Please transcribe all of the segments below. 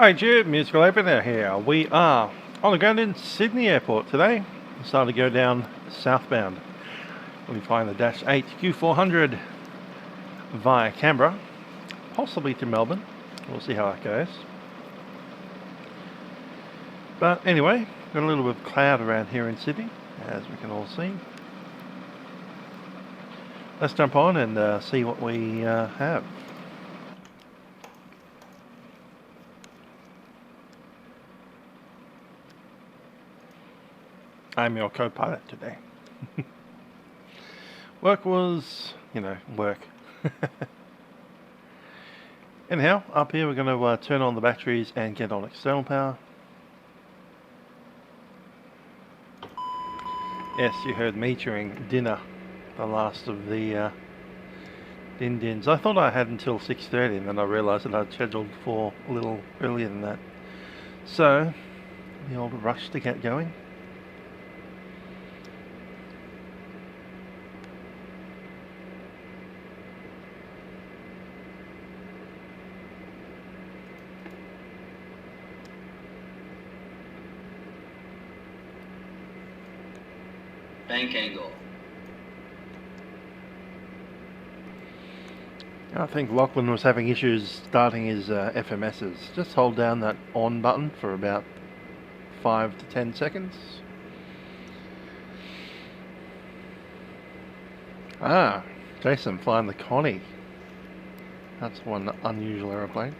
Hi Jude, Musical Opener here. We are on the ground in Sydney Airport today. We started to go down southbound. We'll be flying the DH8D Q400 via Canberra, possibly to Melbourne. We'll see how that goes. But anyway, got a little bit of cloud around here in Sydney, as we can all see. Let's jump on and see what we have. I'm your co-pilot today. Work was, work. Anyhow, up here we're going to turn on the batteries and get on external power. Yes, you heard me chewing dinner, the last of the din-dins. I thought I had until 6:30 and then I realised that I'd scheduled for a little earlier than that. So, the old rush to get going. Bank angle. I think Lachlan was having issues starting his FMSs. Just hold down that on button for about 5 to 10 seconds. Ah, Jason flying the Connie. That's one unusual aeroplane.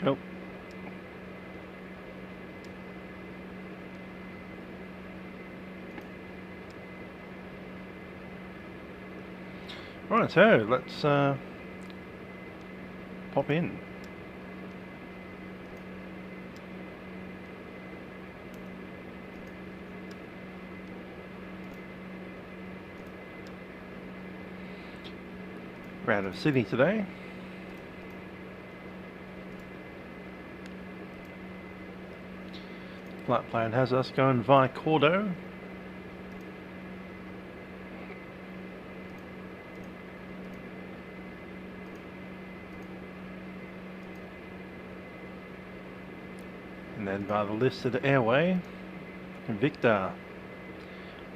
Nope. Right, so let's pop in. We're out of Sydney today. Flight plan has us going via Cordo. And then via the listed airway, Victor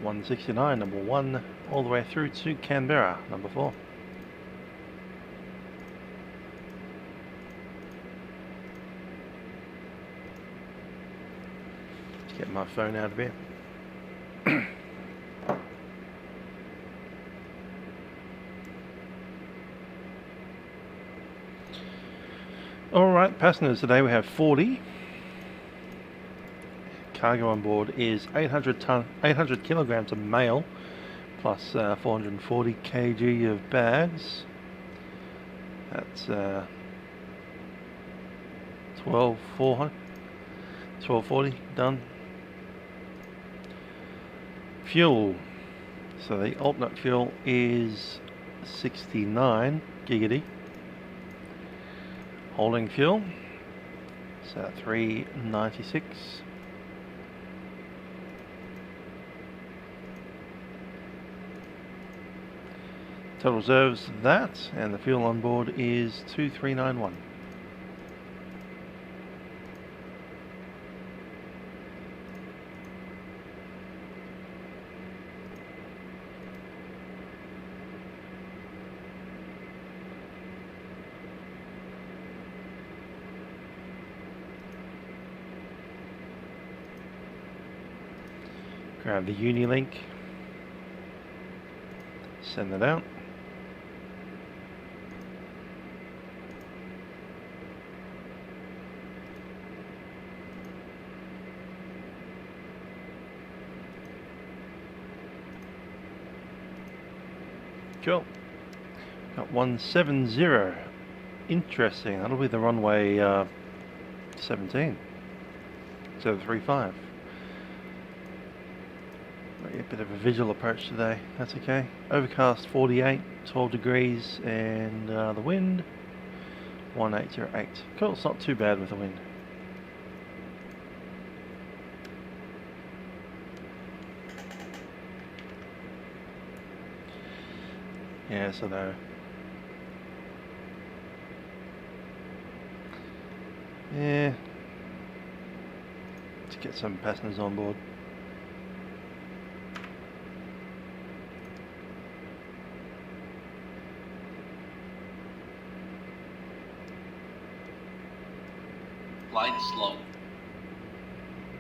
169, number 1, all the way through to Canberra, number 4. Get my phone out of here. Alright, passengers, today we have 40. Cargo on board is 800 kilograms of mail plus 440 kg of bags. That's 1240 done. Fuel, so the alternate fuel is 69 giggity. Holding fuel, so 396. Total reserves that, and the fuel on board is 2391. Grab the uni link. Send that out. Cool. Got 170. Interesting. That'll be the runway 17. So 35. A bit of a visual approach today. That's okay. Overcast 48, 12 degrees, and the wind 1808. Cool. It's not too bad with the wind. Yeah, so though. Yeah. To get some passengers on board. Flight slope.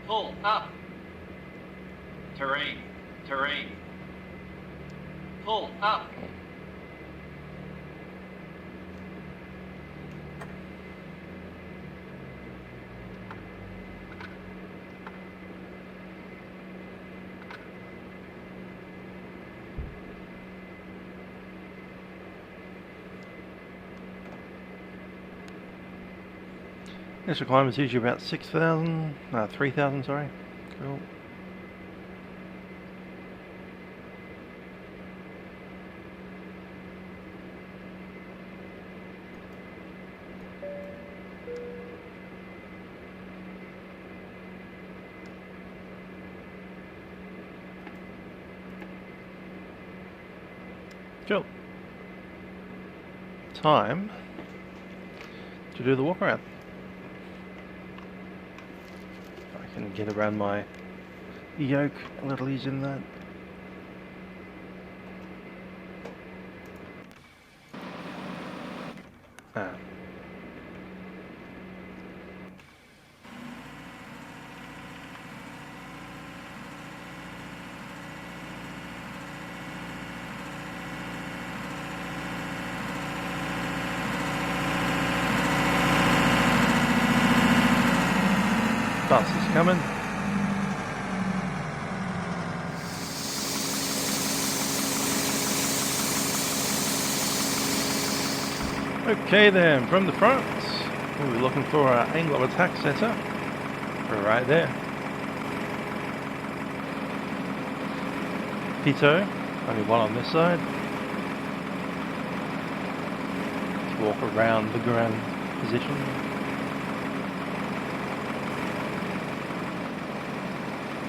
Pull up. Terrain. Terrain. Pull up. Initial climb is usually about 6,000, 3,000, sorry. Cool. Cool. Time to do the walk around. Can get around my yoke a little easier than that. Bus is coming. Okay then, from the front, we'll be looking for our angle of attack sensor. Right there. Pitot, only one on this side. Let's walk around the ground position.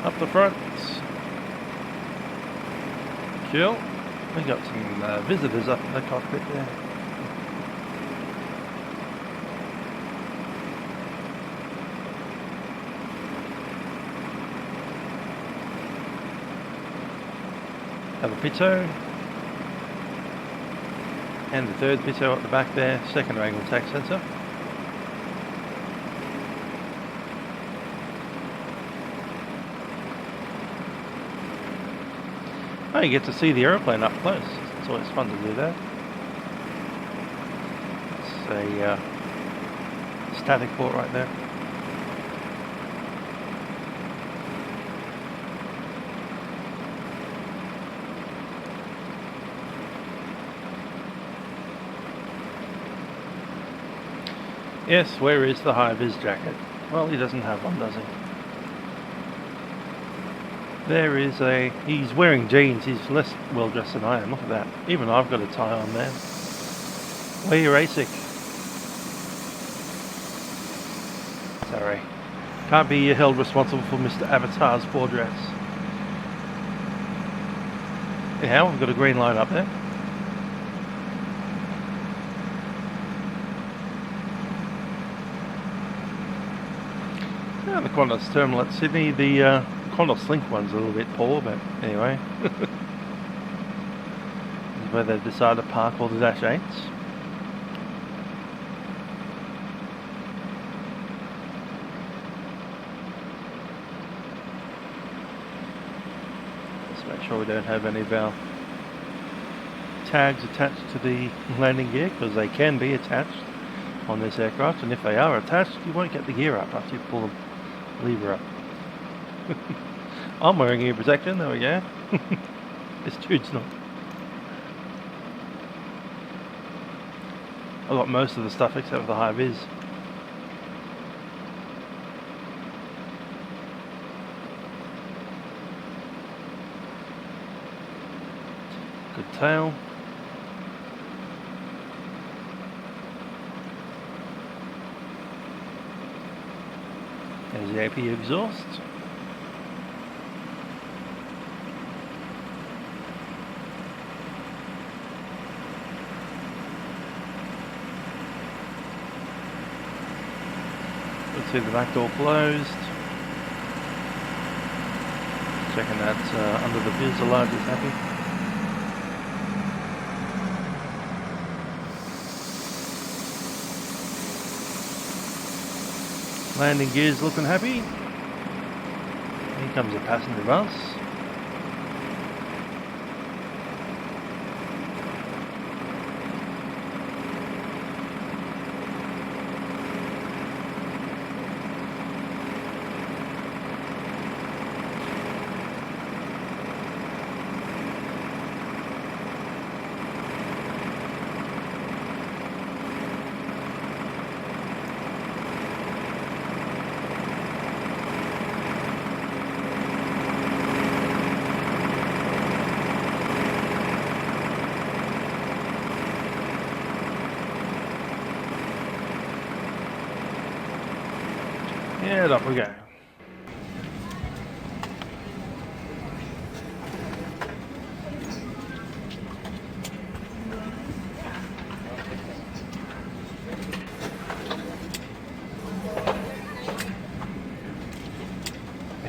Up the front. Cool. We got some visitors up in the cockpit there. Have a pitot. And the third pitot at the back there, second angle attack sensor. Oh, you get to see the aeroplane up close. It's always fun to do that. It's a static port right there. Yes, where is the high-vis jacket? Well, he doesn't have one, does he? There is a... He's wearing jeans. He's less well-dressed than I am. Look at that. Even I've got a tie on there. Where are you racing? Sorry. Can't be held responsible for Mr. Avatar's poor dress. Anyhow, we've got a green light up there. The Qantas terminal at Sydney, the Qantaslink one's a little bit poor, but anyway. This is where they've decided to park all the Dash 8s. Let's make sure we don't have any of our tags attached to the landing gear, because they can be attached on this aircraft, and if they are attached, you won't get the gear up after you pull the lever up. I'm wearing ear protection, there we go. This dude's not. I got most of the stuff except for the high vis. Good tail. There's the AP exhaust. Let's see the back door closed. Checking that under the fuselage is happy. Landing gears looking happy. Here comes a passenger bus. And off we go.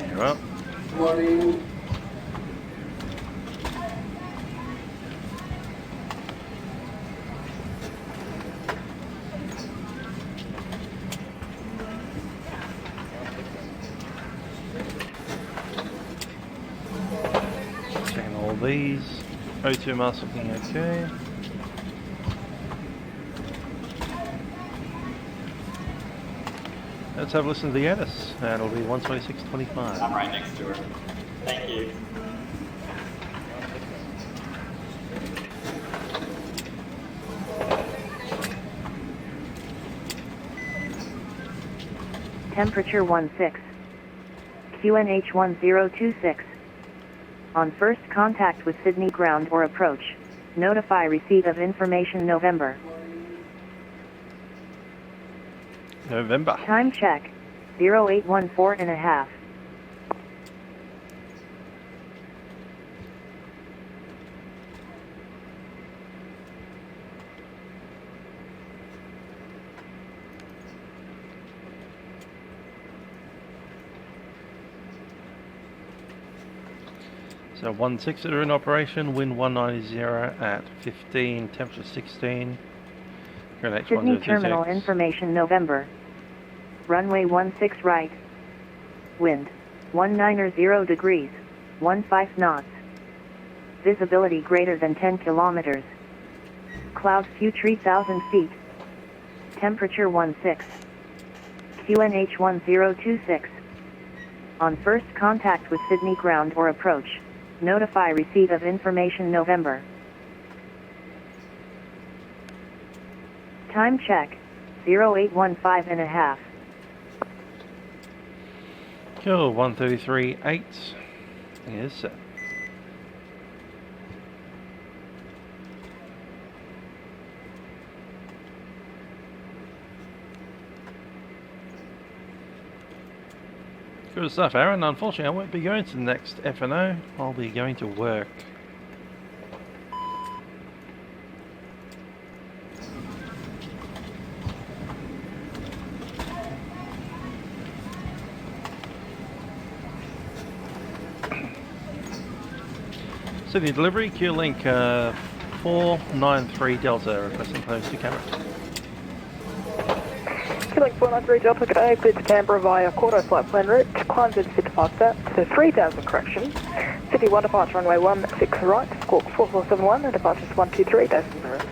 You're up. Morning. These O2 mask looking okay. Let's have a listen to the Addis. That'll be 126.25. I'm right next to her. Thank you. Temperature 16. QNH 1026. On first contact with Sydney ground or approach, notify receipt of information November. November. Time check, 0814.5. So 16 are in operation, wind 190 at 15, temperature 16. Sydney terminal information November. Runway 16 right. Wind 190 degrees, 15 knots. Visibility greater than 10 kilometers. Cloud few 3,000 feet. Temperature 16. QNH 1026. On first contact with Sydney ground or approach, notify receipt of information November. Time check, 0815.5. Cool, 133.8 is set. Good stuff, Aaron. Unfortunately, I won't be going to the next F&O. I'll be going to work. Sydney delivery, Q-Link 493 Delta, requesting close to camera. Good Feeling 493 Delta, good day, cleared to Canberra via Quarto flight plan route, climb Z to departure to 3000 correction, City 1 departure runway 16 right, squawk 4471 and departures 123.0.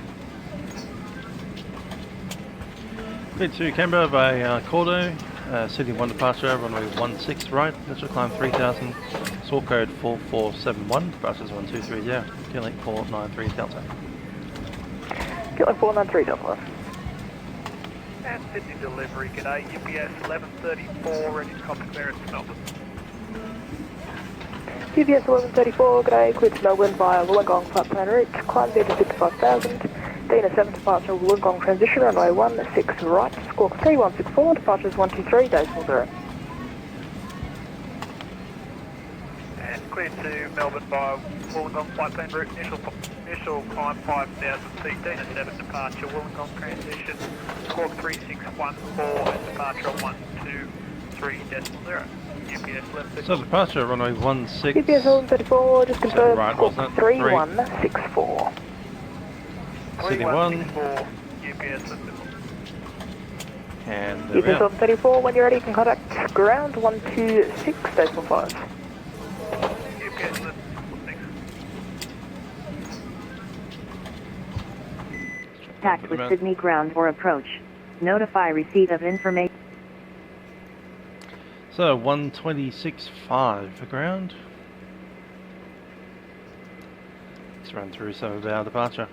Cleared to Canberra by Cordo, City 1 departure, runway 16 right, initial climb 3000, sort code 4471, departures 1230, Qantaslink 493 Delta. Feeling 493 Delta. And Sydney delivery, g'day, UPS 1134, ready to copy clearance to Melbourne. UPS 1134, g'day, cleared to Melbourne via Wollongong flight plan route, climb Z to 55000, Dina 7 departure Wollongong transition, runway 16 right, squawk 3164, departures 123.0. And cleared to Melbourne via Wollongong flight plan route, initial climb 5000 feet, Dina 7 departure Wollongong transition, squawk 3614 and departure 123.0. UPS 1134. So departure runway 16. UPS 1134, just confirm, right, squawk wasn't it? 3164. City 1. UPS 1134. And UPS there we are. 1134, when you're ready you can contact ground 126.5. UPS 1146. Contact with Sydney ground or approach. Notify receipt of information. So 126.5 for ground. Let's run through some of our departure.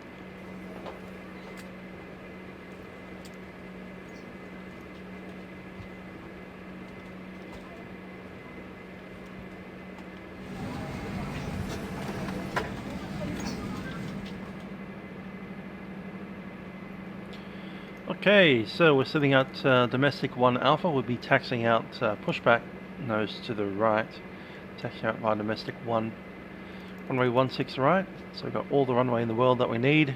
Okay, so we're sitting at domestic 1 Alpha. We'll be taxiing out Pushback, nose to the right, taxiing out by domestic 1, runway 16 right. So we've got all the runway in the world that we need.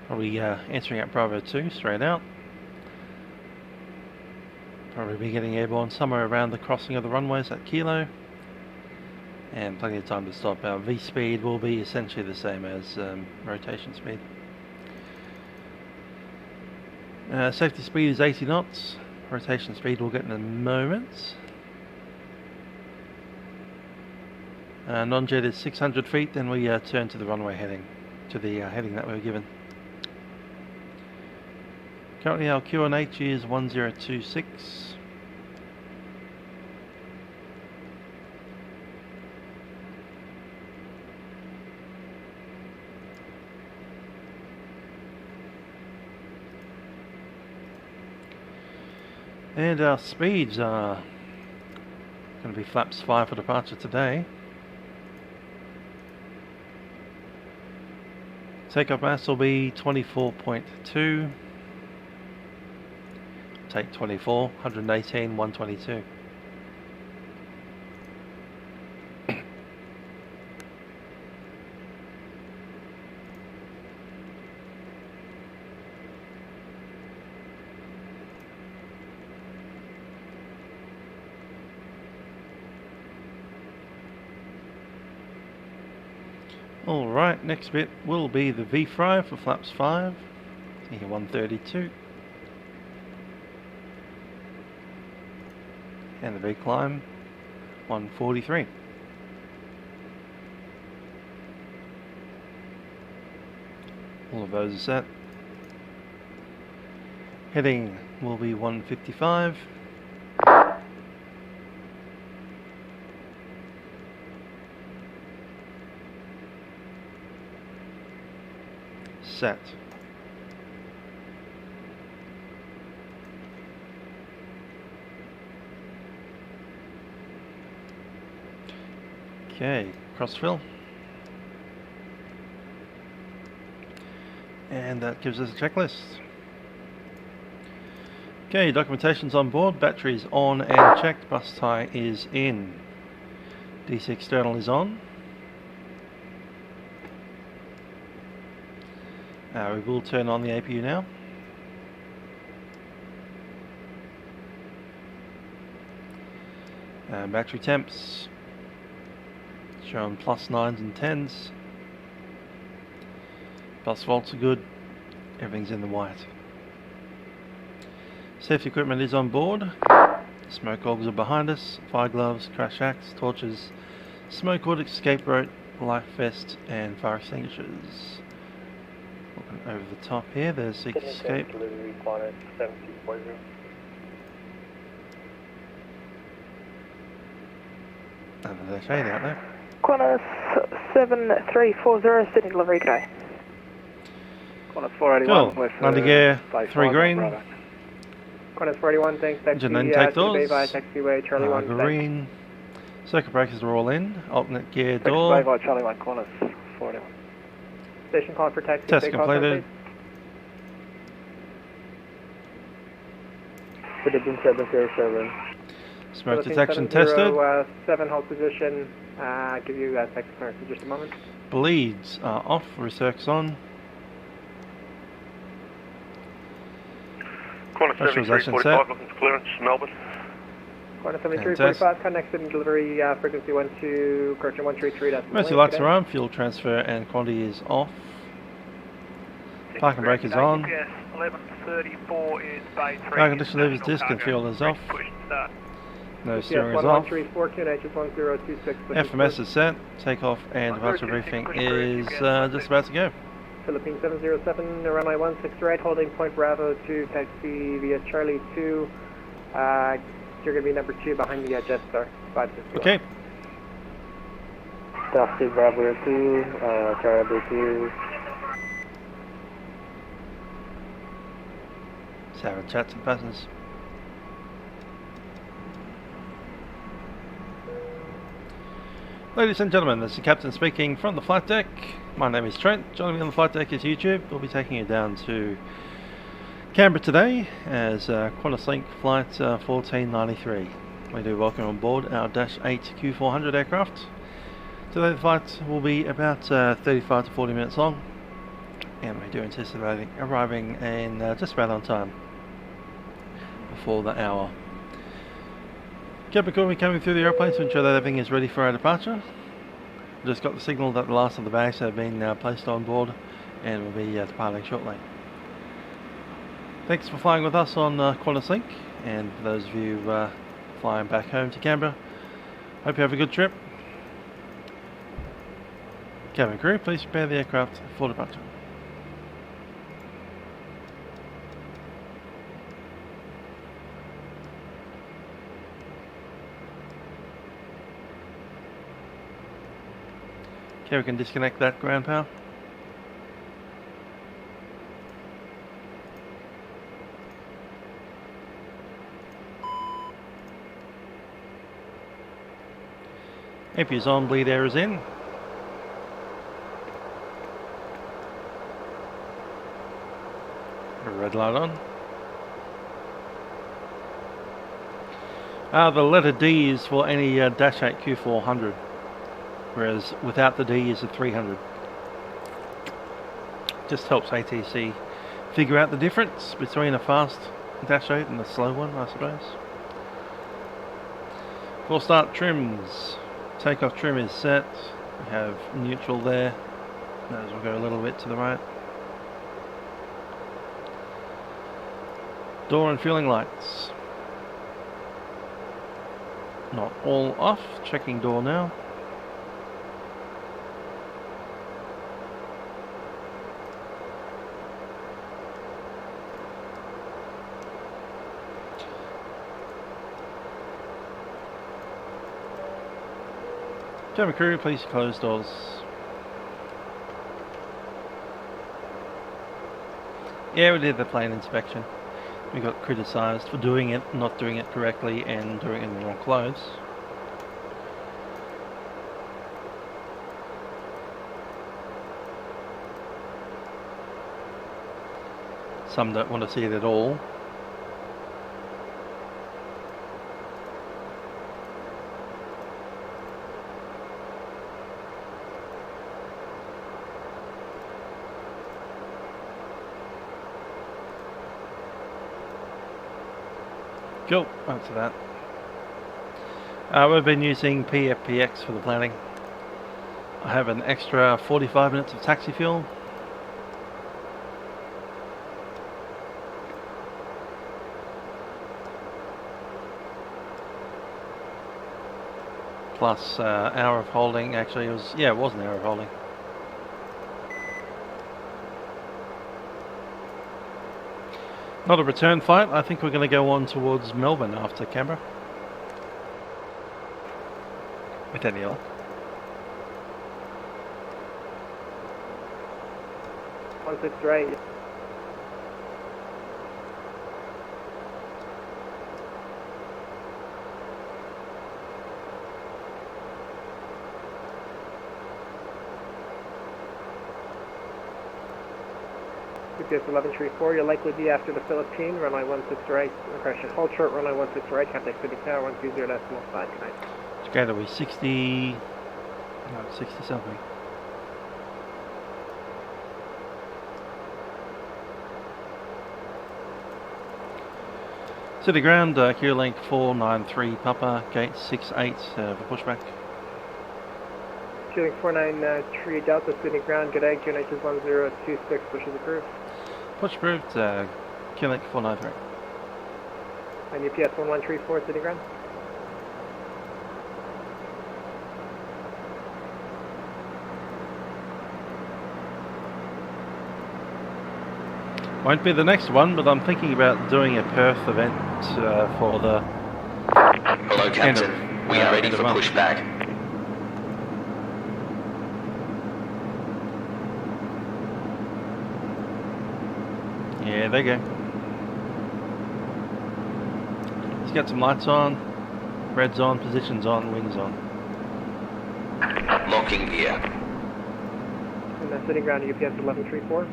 Probably answering at Bravo 2 straight out. Probably be getting airborne somewhere around the crossing of the runways at Kilo. And plenty of time to stop. Our V speed will be essentially the same as rotation speed. Safety speed is 80 knots. Rotation speed we'll get in a moment. Non-jet is 600 feet. Then we turn to the runway heading, to the heading that we were given. Currently our QNH is 1026. And our speeds are going to be flaps 5 for departure today. Takeoff mass will be 24.2. Take 24, 118, 122. Alright, next bit will be the V-fry for flaps 5, here 132. And the V-climb, 143. All of those are set. Heading will be 155. Set. Okay, crossfill. And that gives us a checklist. Okay, documentation's on board, battery's on and checked, bus tie is in. DC external is on. We will turn on the APU now. Battery temps showing +9s and 10s. Bus volts are good. Everything's in the white. Safety equipment is on board. Smoke augers are behind us. Fire gloves, crash axe, torches, smoke hood, escape rope, life vest, and fire extinguishers. Looking over the top here, there's the escape. And the Dash 8 out there. Qantas 7340, Sydney delivery, g'day. Qantas 481 Cool. with Landing gear, base 3 5, green. Bravo. Qantas 481, thanks, taxi, Engine intake doors. by taxiway, Charlie 1, green. Circuit breakers are all in. Alternate gear taxiway door. by Charlie 1, Qantas 481. Station call for taxi, Test takeoff, completed. Philippines 707. Smoke Philippines detection 70, tested. 7 hold position, give you taxi clearance in just a moment. Bleeds are off. Recirc's on. Qantas Pressurization 7345, set. looking for clearance, Melbourne. Qantas 7345, connect Sydney delivery, frequency 12, correction 133. Emergency lights are on. Fuel transfer and quantity is off. Parking brake is on. Yes, 1134 is bay 3. Air conditioner levers, disc and fuel is off. Push start. No steering is off. 1134, FMS is set. Takeoff and departure briefing is just about to go. Philippines 707, runway 168, holding point Bravo to taxi via Charlie 2. You're going to be number 2 behind the Jetstar 560. Okay. Taxi Bravo 2, Charlie 2. Let's have a chat to the passengers. Ladies and gentlemen, this is the Captain speaking from the flight deck. My name is Trent. Joining me on the flight deck is YouTube. We'll be taking you down to Canberra today as Qantaslink Flight 1493. We do welcome on board our Dash 8 Q400 aircraft. Today the flight will be about 35 to 40 minutes long, and we do anticipate arriving in just about on time before the hour. Cabin crew will be coming through the airplane to ensure that everything is ready for our departure. Just got the signal that the last of the bags have been placed on board and will be departing shortly. Thanks for flying with us on Qantaslink, and for those of you flying back home to Canberra, hope you have a good trip. Cabin crew, please prepare the aircraft for departure. Okay, we can disconnect that ground power. AP is on, bleed air is in. Red light on. The letter D is for any Dash 8 Q400. Whereas without the D is a 300. Just helps ATC figure out the difference between a fast Dash 8 and a slow one, I suppose. Full start trims. Takeoff trim is set. We have neutral there. Those will go a little bit to the right. Door and fueling lights. Not all off. Checking door now. Cabin crew, please close doors. Yeah, we did the plane inspection. We got criticised for doing it, not doing it correctly, and doing it in the wrong clothes. Some don't want to see it at all. Cool, answer that. We've been using PFPX for the planning. I have an extra 45 minutes of taxi fuel. plus hour of holding. Actually, it was an hour of holding. Not a return flight. I think we're going to go on towards Melbourne after Canberra. With any luck. One six right. UPS 1134, you'll likely be after the Philippine, runway 16 right, correction, hold short, runway 16 right, contact City Tower, 120.5 tonight. It's going to be 60, no, 60 something. City ground, Q-Link 493 Papa, gate 68 for pushback. Q-Link 493 Delta, Sydney ground, good egg, QNH is 1026, push is approved. Push approved, Q-Link 493. And UPS 1134, City ground. Won't be the next one, but I'm thinking about doing a Perth event for the... Hello, Captain. We are ready for pushback. Yeah, there you go. Let's get some lights on. Red's on, position's on, wings on. Locking gear. And then City ground, UPS 1134.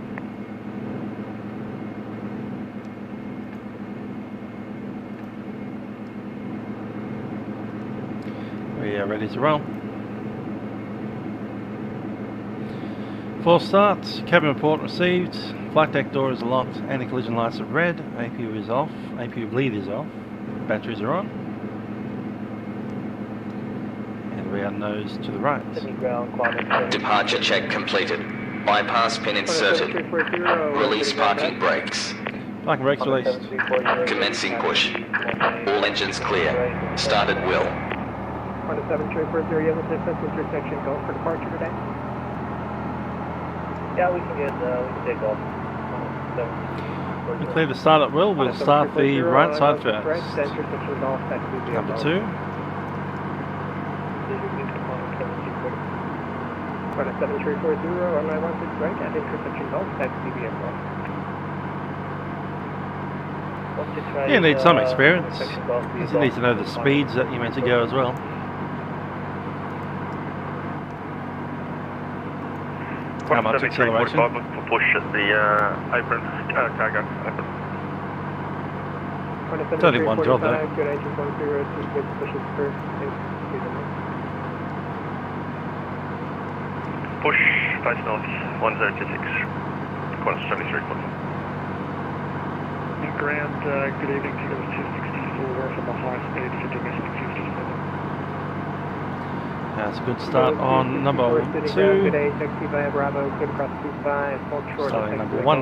We are ready to roll. Full start, cabin report received, flight deck door is locked, anti-collision lights are red, APU is off, APU bleed is off, batteries are on, and we are nose to the right. Departure check completed. Bypass pin inserted. Release parking brakes. Parking brakes released. Commencing push. All engines clear. Start at will. 17340, you have a distance intersection go for departure today? Yeah, we can take off. We clear the start at will, we'll start the right side first. Number 2. 17340, runway 16 right, at intersection golf, taxi vehicle. You need some experience. You need to know the speeds that you're meant to go as well. How much acceleration? For push at the apron, cargo apron. 31 job though. Push, face north, 1026, Qantas 73.4. Ground, good evening, Ticket 264 from the high speed for domestic 57. That's a good start on number 2. Good day, taxi via Bravo, good across 25, hold short. Starting number 1.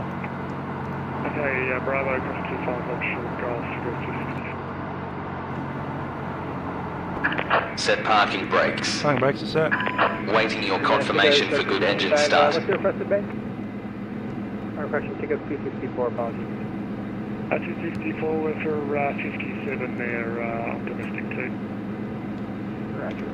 Okay, Bravo across 25, hold short, golf, Set parking brakes. Parking brakes are set. Waiting your confirmation for good engine start. What's your requested base? Our question, Ticket 264, apologies. 264 with her 57 there, on domestic 2. Roger.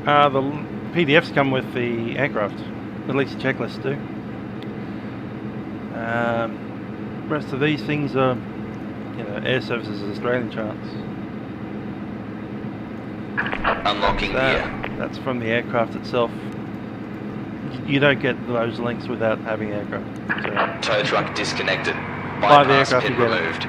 The PDFs come with the aircraft, at least the checklists do. Rest of these things are, Air Services Australian charts. Unlocking gear. That's from the aircraft itself. You don't get those links without having aircraft. So Tow truck disconnected. By the Bypass aircraft pin you get it. removed.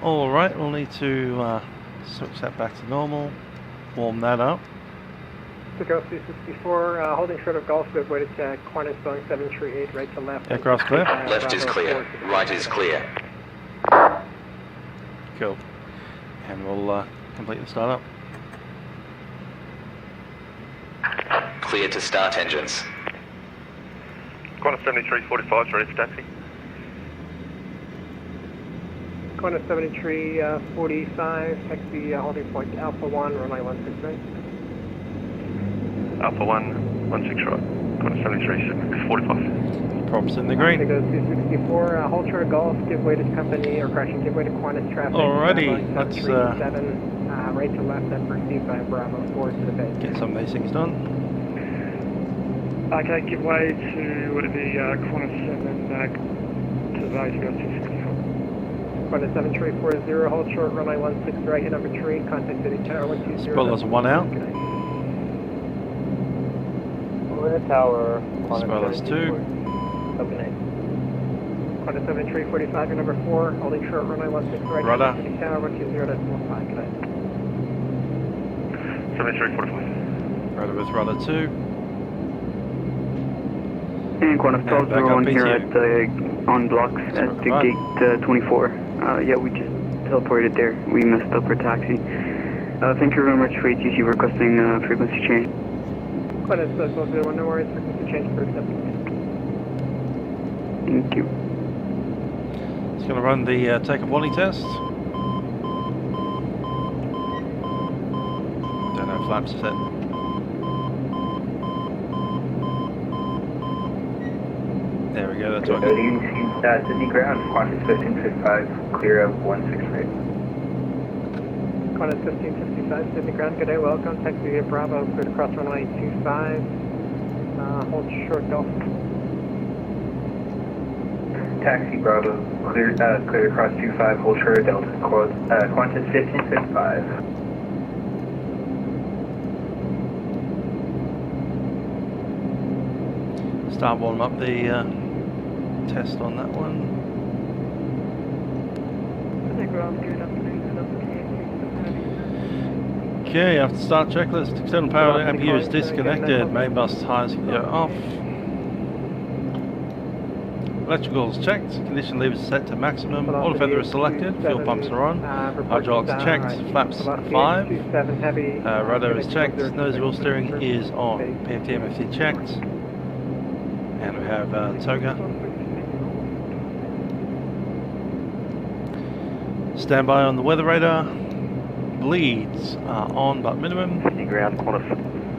Alright, we'll need to switch that back to normal, warm that up. Takeoff 264, holding short of Golf, good way to check. Qantas Boeing 738, right to left. Aircraft's clear. Left is clear. Right is clear. Cool. And we'll complete the startup. Clear to start engines. Qantas 7345, ready for taxi. Qantas 7345, taxi holding point Alpha 1, runway 163. Alpha 1, 16 right. Qantas 7345. Props in the green. Takeoff 264, hold short of Golf, give way to company, or crashing, give way to Qantas traffic. Alrighty, let's 737, right to left, and proceed by Bravo 4 to the base. get some of these things done. Okay, give way to the Qantas 7 to the base, go 264. Qantas 7340, hold short, runway 16 right, number 3, contact City Tower 120. Spoilers 1 out. Over the tower, Spoilers 2. Open 8. Qantas 7345, your number 4, holding short, runway 16 right, Rudder. City Tower 120.15, good night. 7345. Rudder with rudder 2. And Qantas back up 1201 here PTO. at the on blocks at the right. gate 24. Yeah, we just teleported there. We messed up our taxi. Thank you very much for ATC requesting frequency change. Qantas 1201, no worries, frequency change for acceptance. Thank you. It's going to run the takeoff warning test. Don't have flaps set. There we go, that's working. Sydney ground, Qantas 1555, clear of 163. Qantas 1555, Sydney ground, good day, welcome. Taxi via Bravo, clear to cross runway 25. Hold short Golf. Taxi Bravo, clear to cross 25, hold short Delta, Qantas 1555. Start warming up the test on that one. Okay, after start checklist, external power APU is disconnected, main bus tires can go off. Electricals checked, condition levers set to maximum, auto feather is selected, fuel pumps are on, hydraulics checked, flaps 5, rudder is checked, nose wheel steering is on, PFD MFD checked, and we have toga. Standby on the weather radar, bleeds are on but minimum. Sydney ground, Qantas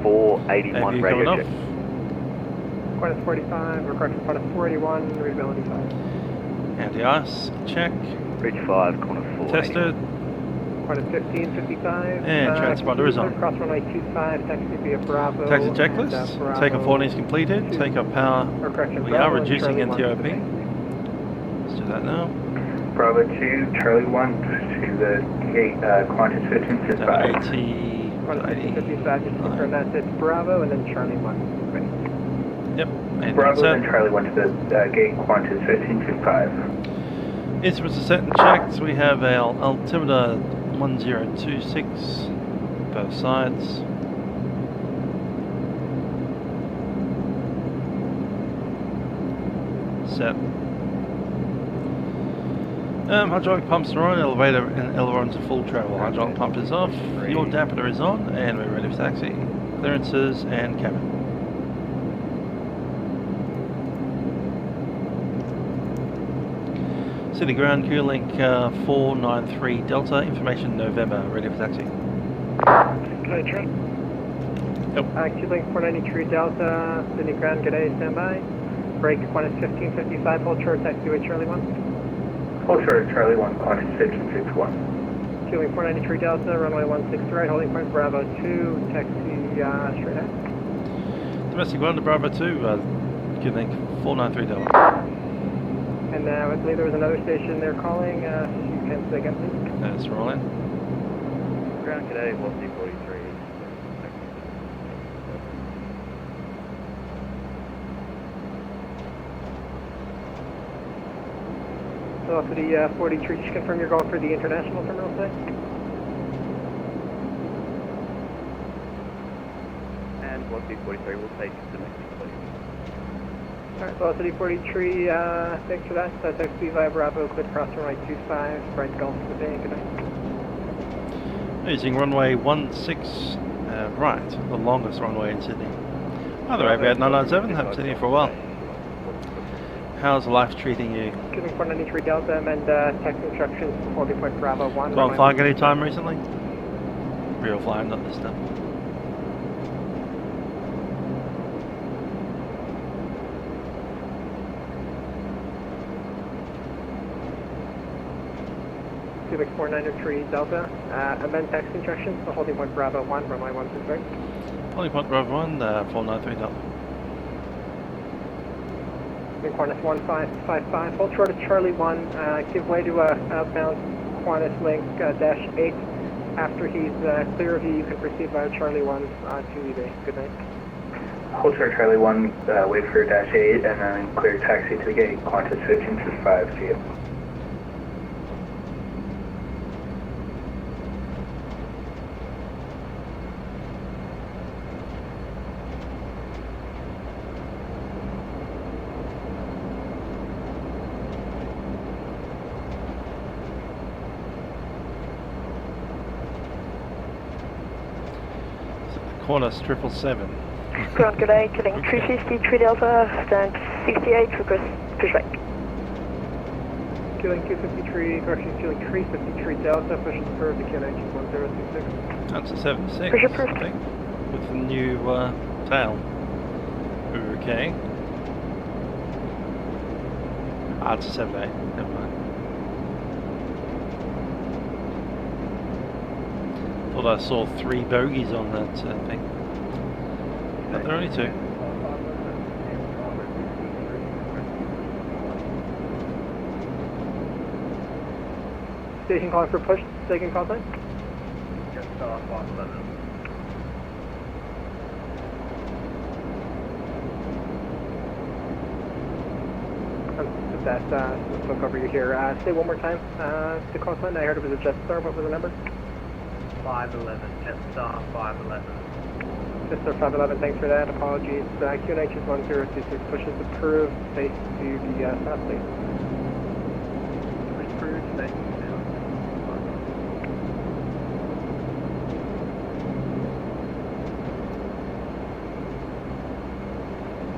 481 APU radio coming check. off. Qantas 45, record for Qantas 41, readability 5. Anti-ice, check. Bridge 5, Qantas 481. Tested. Qantas 1555. And transponder is on. Cross runway 25, taxi via Bravo. Taxi checklist. Takeoff warning is completed. Takeoff power. We are reducing NTOP. Let's do that now. Bravo 2, Charlie 1 to the gate, Qantas 1555. 80. Qantas 1555, just confirm that it's Bravo and then Charlie 1. Ready. Yep. Bravo and Charlie 1 to the gate, Qantas 1555. Instruments are set and checked. We have our altimeter 1026 both sides. Set. Hydraulic pumps are on, elevator and ailerons are full travel. Hydraulic pump is off, fuel dampener is on, and we're ready for taxi. Clearances and cabin. City ground, Q-Link 493 Delta, information November, ready for taxi. Okay, Trent. Yep. Q-Link 493 Delta, Sydney ground, good day, standby. Break Qantas 1555, hold short, taxi with Charlie 1. Hold short, Charlie 1, Qantas 1561. Q-Link 493 Delta, runway 16 right, holding point Bravo 2, taxi straight out. Domestic 1 to Bravo 2, Q-Link 493 Delta. And I believe there was another station they're calling, you can say again please. Let's roll in. Ground, g'day, Velocity 43. So for the 43, just confirm you're going for the international terminal today? Velocity 43, we'll take domestic, please. Alright, Velocity 43, thanks for that. Taxi via Bravo, cleared across runway 25, right Gulf to the Bay, good night. Using runway 16 right, the longest runway in Sydney. Hi there, Aviate 997, haven't seen you for a while. How's life treating you? Giving 493 Delta and taxi instructions, holding point Bravo 1. Gone flying any time recently? Real flying, not this time. Cubic 493 Delta, amend taxi instructions, holding point Bravo 1, runway 163. Holding point Bravo 1, 493 Delta. Qantas 1555, hold short of Charlie 1, give way to outbound Qantaslink -8. After he's clear of you, you can proceed via Charlie 1 to eBay. Good night. Hold short Charlie 1, wait for -8, and then clear taxi to the gate, Qantas 1555, see you. Qantas 777. Ground, good day, killing 353 Delta, stand 68, request pushback. Killing 253, correction, killing 353 Delta, push approved to QNH 1066. That's a 76, Push approved. I think, with the new tail. Okay. Ah, it's a 78, never mind. Thought I saw 3 bogies on that thing. But there are only 2. Station calling for push, taking contact. Just 511. Put that look over you here. Say one more time. The call sign, I heard it was a Jetstar. What was the number? 511, Jetstar 511. Jetstar 511, thanks for that. Apologies. QNH is 1026, pushes approved, face to the south state. Approved, thank you.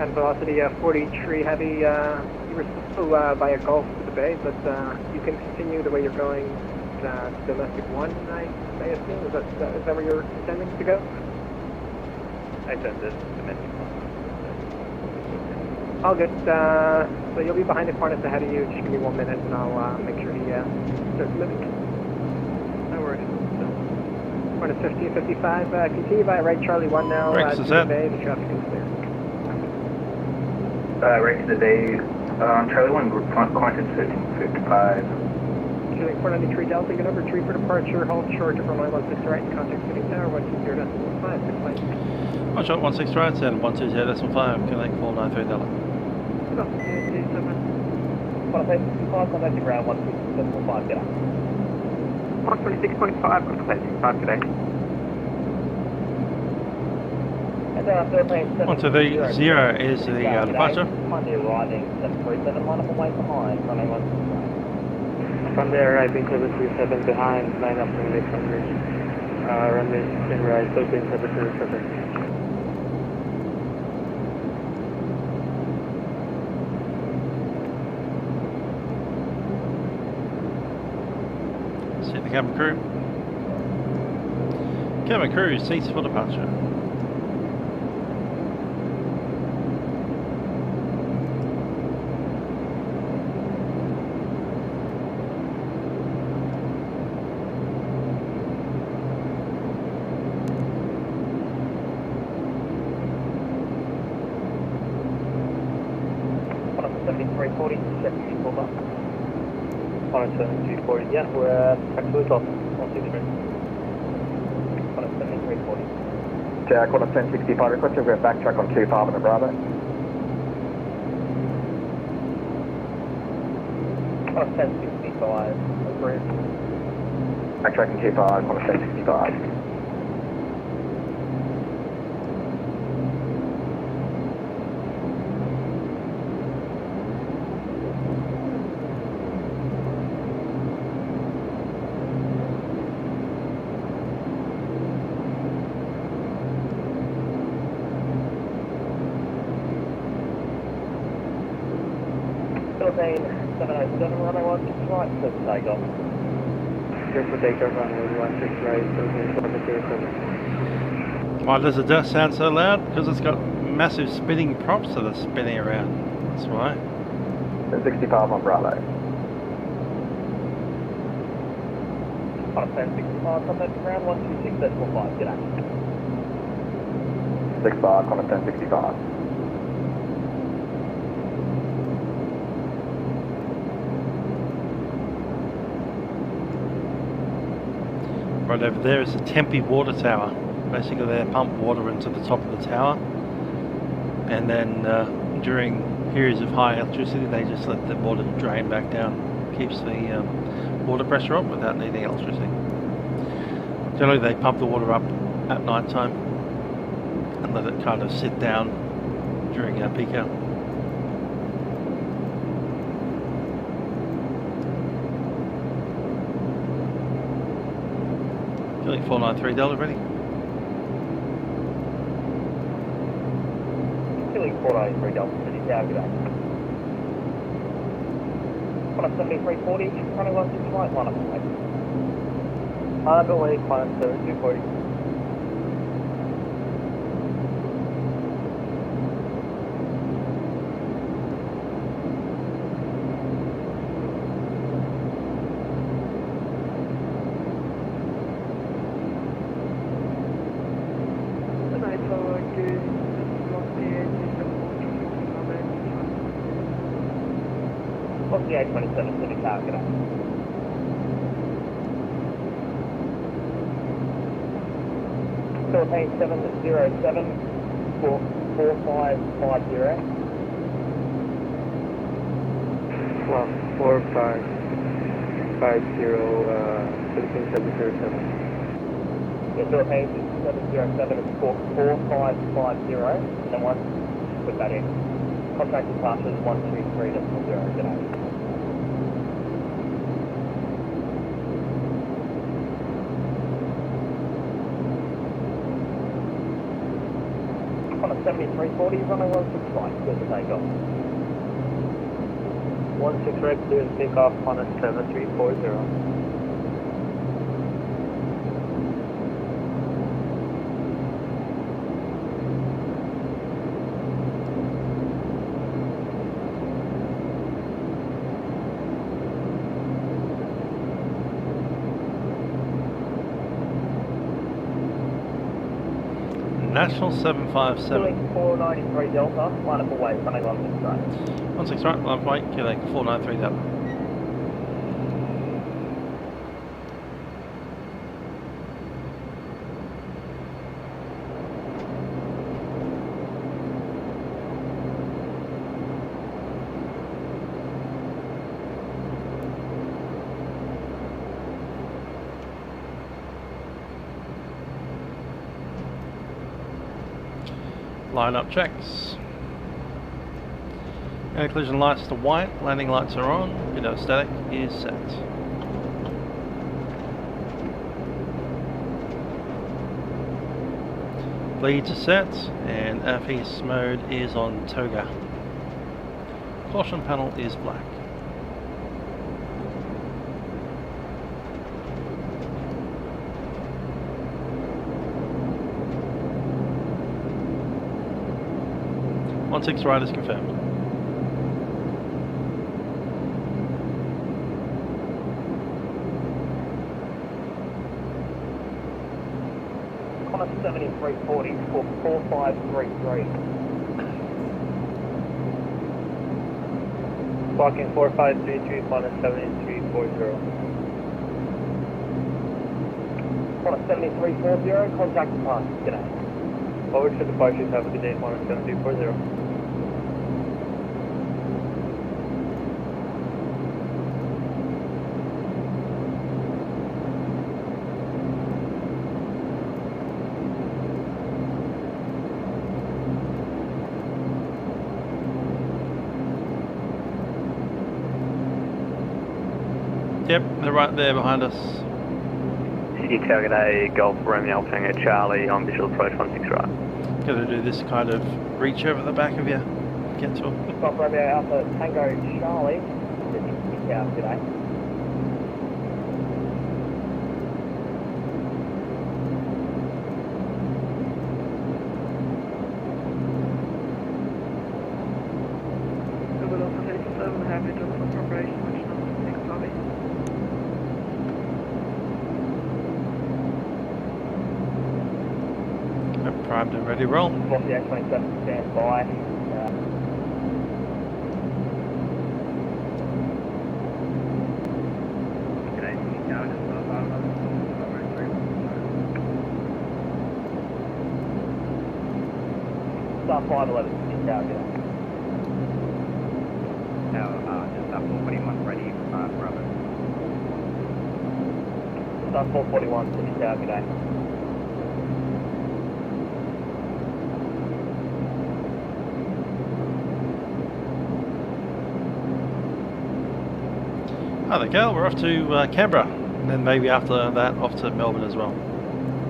And velocity 43 heavy, you were supposed to via Gulf to the Bay, but you can continue the way you're going. Domestic 1, I assume? Is that where you're intending to go? I sent this domestic 1. All good. So you'll be behind the Qantas ahead of you. Just give me 1 minute and I'll make sure he starts moving. No worries. Qantas 1555, continue by right Charlie 1 now. To the Bay, the traffic is clear. Right to the Bay, Charlie 1, Qantas 1555. Killing 493 Delta, your number 3 for departure, hold short of runway 16 right, contact City Tower, 120.5, good flight. One shot 16 right, and 120.5, connect 493 Delta. Good off, D7. Contact the ground 126.5, get up. 126.5, contact 5 today. 120 is the departure. Monday arriving 737, line up away behind, running 126. From there, arriving 737 behind, line up runway 800. Runway 16 right, open 737. See the cabin crew. Cabin crew, seats for departure. Yeah, we're actually off 163. Qantas 7340. Jack, Qantas 1065, request to backtrack on 25 on the Bravo. Qantas 1065, approved. Backtracking 25, Qantas 1065. Philippine 707, runway 16 right, clear for takeoff. Clear for takeoff, runway 16 right, Philippine 707. Why does the dust sound so loud? Because it's got massive spinning props that are spinning around. That's why. 1065 on Bravo. On a 1065, contact ground 126.5, g'day. 65 on a 1065. Right over there is the Tempe water tower. Basically they pump water into the top of the tower, and then during periods of high electricity they just let the water drain back down. Keeps the water pressure up without needing electricity. Generally they pump the water up at night time and let it kind of sit down during peak hour. Feeling 493 Delta ready. Feeling 493 Delta City Tower, g'day. On a 7340, running 16 right, line up away. Underway, climb 7240. What's the 827 City Tower, g'day? Philippine 707 for 4550. Well, 4550, Philippine 707. Yeah, Philippine 707 is for 4550, and then once put that in. Contract departure is 123.0, g'day. On a 7340, runway 16 right, clear for takeoff. 16 right, clear to take off on a 7340. National 757. Feeling 493 Delta, line up away, running 16 right. 16 right, line up away, killing 493 Delta. Line up checks. Anti-collision lights to white, landing lights are on, window static is set. Bleeds are set, and FTX mode is on toga. Caution panel is black. On 6 right is confirmed. On a 7340 for 4533. Walking 4533 on a 7340. On a 7340, contact departure, g'day. Over to departures, have a good day on a 7340. Yep, they're right there behind us. City Tower, g'day, Golf Romeo Tango Charlie on visual approach 16 right. Gotta do this kind of reach over the back of you. get to them. Stop Romeo Alpha Tango Charlie. Sydney, yeah, g'day. Primed and ready to roll. DH27 stand by. Star 511, Sydney Tower, g'day. Just up 441 ready, Bravo. Star 441, Sydney Tower, g'day. Hi there, Cal. We're off to Canberra, and then maybe after that off to Melbourne as well.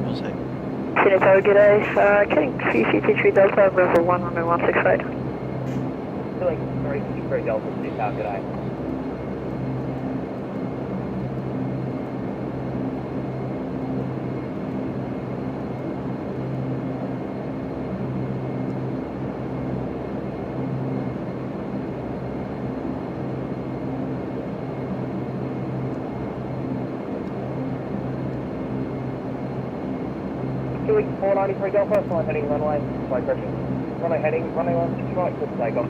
We'll see. Sydney Tower, g'day. Getting CCT3 Delta over 11168. Doing 363 Delta, Sydney Tower, g'day. Doing 493 Delta, flight heading runway, flight correction. Runway heading, runway 16 right, good takeoff.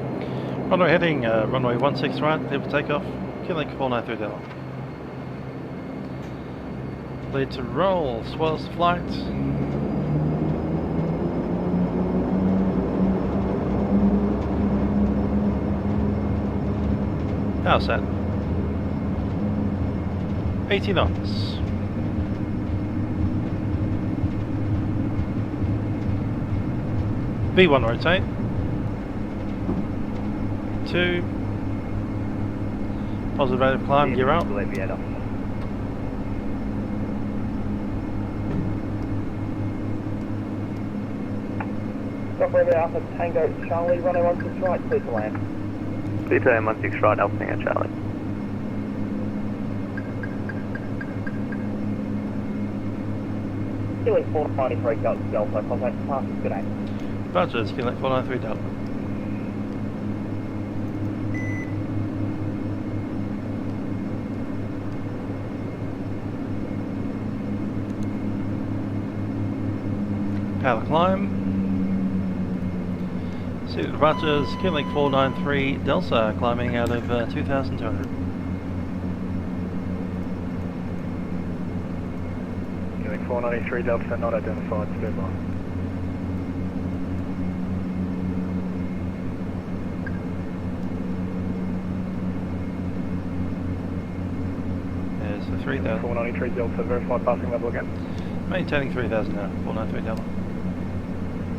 Runway heading, runway 16 right, clear for takeoff. Qantaslink 493 Delta. Lead to roll, swells to flight. Power set. 80 knots. V1 rotate. 2. Positive rate of climb, gear up. Stop Romeo Alpha Tango Charlie, runway 16 right, clear to land. B3 16 right, Alpha Tango Charlie. Doing 493 Delta, contact passes, g'day. Badgers, Qantaslink 493 Delta. Power climb. See the departures, Qantaslink 493 Delta, climbing out of 2,200. Qantaslink 493 Delta, not identified, stand by. There's the 3,000. 493 Delta, verify passing level again. Maintaining 3,000 now, 493 Delta.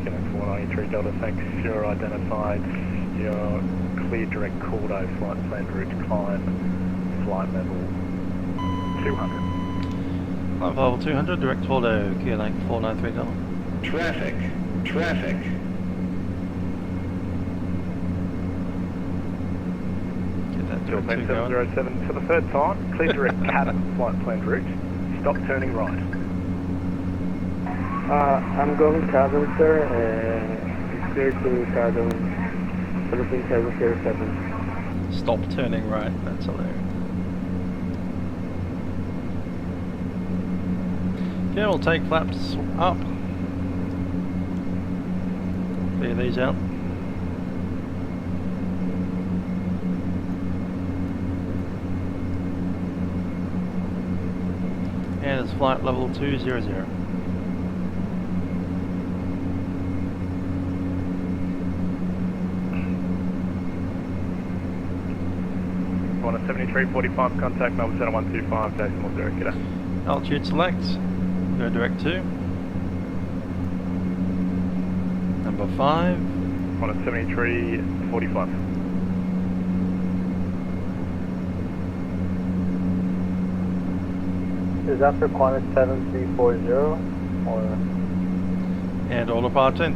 Qantaslink 493 Delta, thanks. You're identified. You're clear direct Cordo, flight planned route climb, flight level 200. Flight level 200, direct Cordo, Qantaslink 493 Delta. Traffic. Get that direct 2 going. 707 for the third time, clear direct cabin, flight planned route. Stop turning right. I'm going cabin, sir, and clear to cabin, Philippine 707. Stop turning right, that's hilarious. Okay, we'll take flaps up. Clear these out. And it's flight level 200. On a 7345, contact Melbourne Center 125, decimal 0, g'day. Altitude select, go direct to. Number 5. On a 7345. Is that for Qantas 7340 or? And all departing.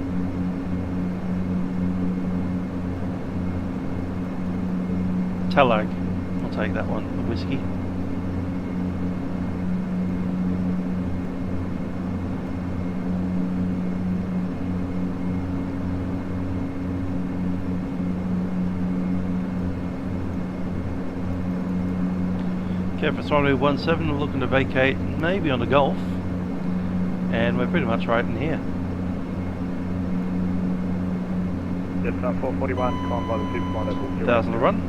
Talag. I'll take that one, the whiskey. Canberra runway 17, we're looking to vacate maybe on the Gulf, and we're pretty much right in here. Yes, 441, climb by the supermarket. 1,000 to run.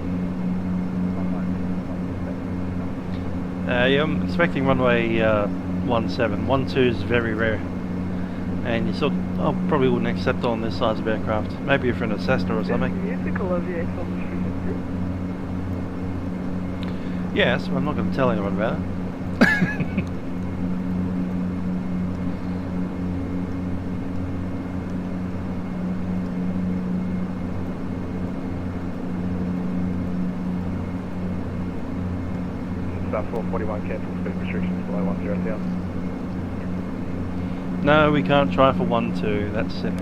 Yeah, I'm expecting runway 17. 12 is very rare, and you sort of, I probably wouldn't accept on this size of aircraft. Maybe if you're in a Cessna or something. Yes, but I'm not going to tell anyone about it. South 441, cancel speed restrictions below 10,000. No, we can't try for 12, that's silly.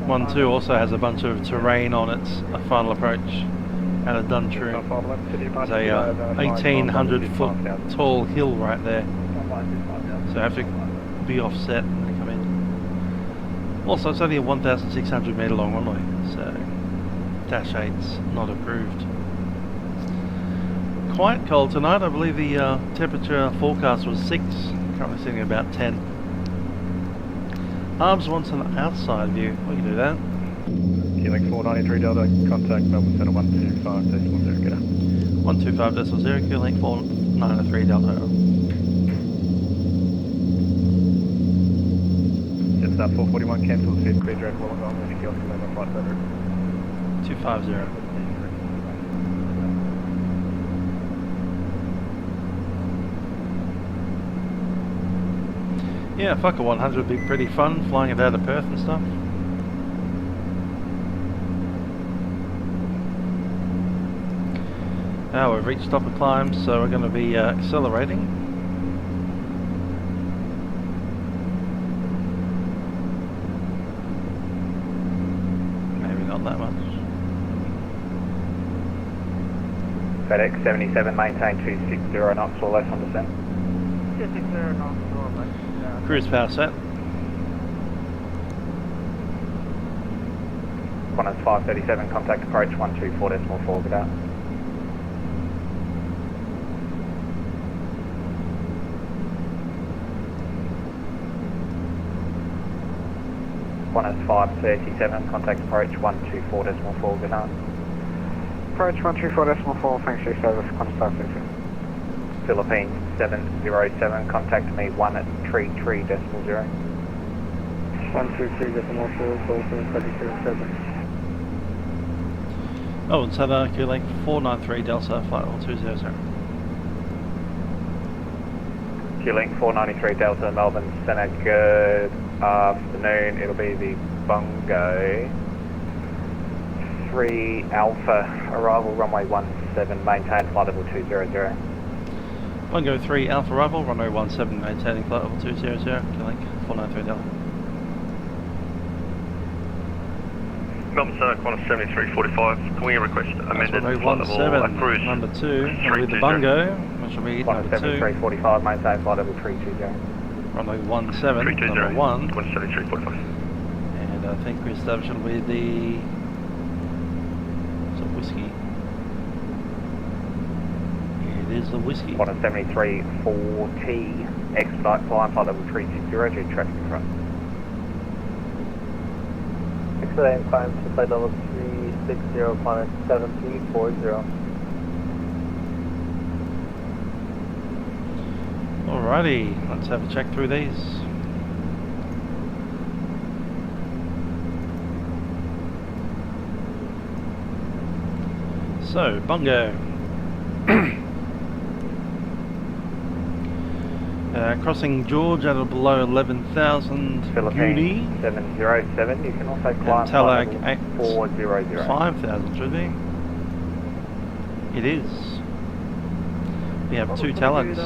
One two also has a bunch of terrain on its final approach and a done true. There's a 1,800 foot tall hill right there, so I have to be offset when they come in. Also, it's only a 1,600 metre long runway, so Dash 8's not approved. Quite cold tonight. I believe the temperature forecast was 6, currently sitting at about 10. Arms wants an outside view. We can do that. Q-Link 493 Delta, contact Melbourne Centre 125.0, get out. 125.0, Q-Link 493 Delta. Jetstar 441, cancel speed, clear direct Wollongong, with kiosk Melbourne flight center. 250. Yeah, fuck a 100 would be pretty fun, flying it out of Perth and stuff. Now we've reached top of climb, so we're going to be accelerating. Maybe not that much. FedEx 77, maintain 260 knots or less on descent. 260 knots or less. Cruise power set. Qantas 537, contact approach 124.4, get out. Qantas 537, contact approach 124.4, get out. Approach 124.4, thanks for your service, Qantas 537. Philippines 707, contact me 133.0. 133.4, Philippines 707. Oh, and so Q-Link 493 Delta, flight level 200. Q-Link 493 Delta, Melbourne Centre, good afternoon. It'll be the Bungo 3 Alpha, arrival runway 17, maintain flight level 200. Bungo 3 Alpha arrival, runway 17, maintaining flight level 200, Q-Link 493 Delta. Melbourne Centre, Qantas 7345, can we request amended flight level cruise? Number 2, that'll be the Bungo, which will be Qantas number 2. 7345, maintain flight level 320. Runway 17, number 1. Qantas 7345. And I think we established it'll be the... whiskey. It is the whiskey. Qantas 7340, expedite climb, flight level 360, due traffic in front. Expedite climb to flight level 360, Qantas 7340. Alrighty, let's have a check through these. So, Bungo. Crossing George at or below 11,000 Philippines 707, you can also climb Talag 400. 5,000 should be. It is. We have 2 Talags.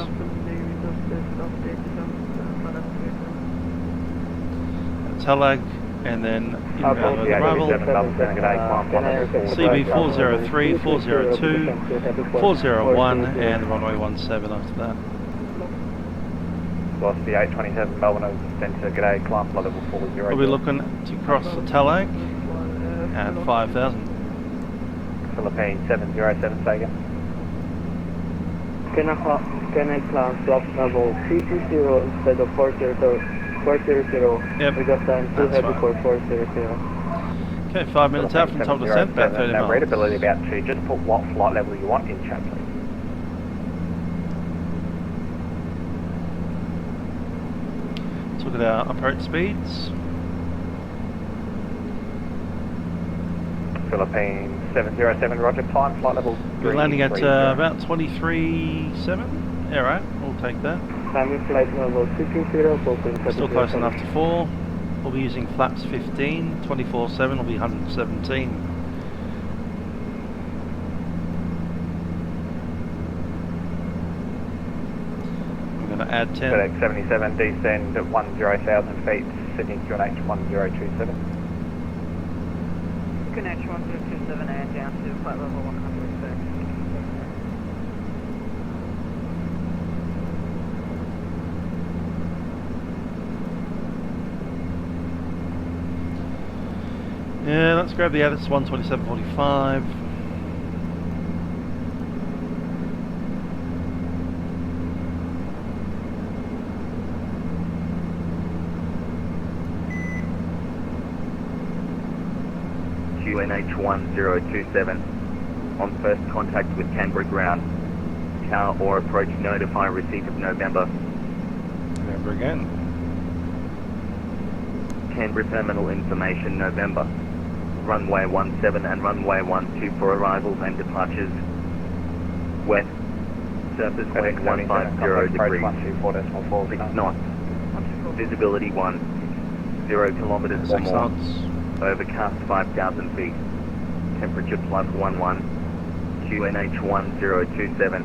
Talag, and then inbound arrival. CB 403, 402, 401, and runway 17 after that. Lost the 827 Melbourne has centre, g'day, climb flight level 40. We'll be looking to cross the Talag at 5,000. Philippines 707, say again. Can I climb flight level 320 instead of 400? 400, yep, because I'm too heavy for 400. Okay, 5 minutes out from top descent, about 30 miles. Readability about 2, just put what flight level you want in chat, please. Let's look at our approach speeds. Philippines 707, roger, climb flight level 3. We're landing at about 23.7. Yeah, right, we'll take that. Climbing flight level 220, still close enough to 4. We'll be using flaps 15, 24/7 will be 117. We're going to add 10. FedEx 77, descend at 10,000 feet, Sydney QNH 1027. QNH 1027 and down to flight level 106. Yeah, let's grab the Addis 127.45. QNH 1027 on first contact with Canberra ground. Tower or approach notify receipt of November. November again. Canberra terminal information November. Runway 17 and runway 12 for arrivals and departures. West. Surface wind 150 degrees. 6 knots. Visibility 1. 0 kilometers or more. Overcast 5,000 feet. Temperature +11. QNH 1027.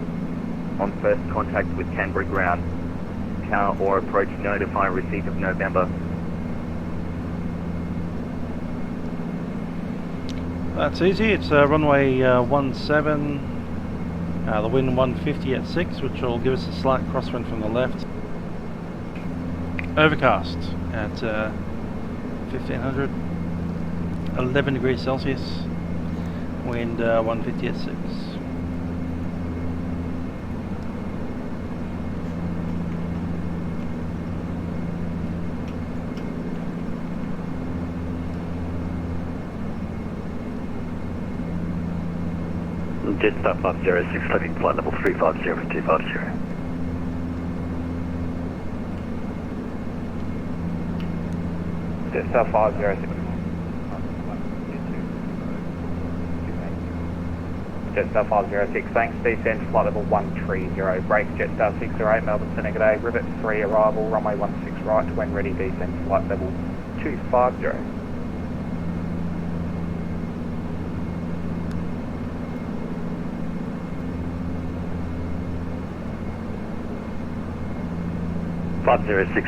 On first contact with Canberra ground. Tower or approach notify receipt of November. That's easy, it's runway 17, the wind 150 at 6, which will give us a slight crosswind from the left. Overcast at 1500, 11 degrees Celsius, wind 150 at 6. Jetstar 506, leaving flight level 350 for 250. Jetstar 506. Jetstar 506, thanks, descend flight level 130, break Jetstar 608, Melbourne Senegal, Rivet 3 arrival, runway 16 right, when ready, descend flight level 250.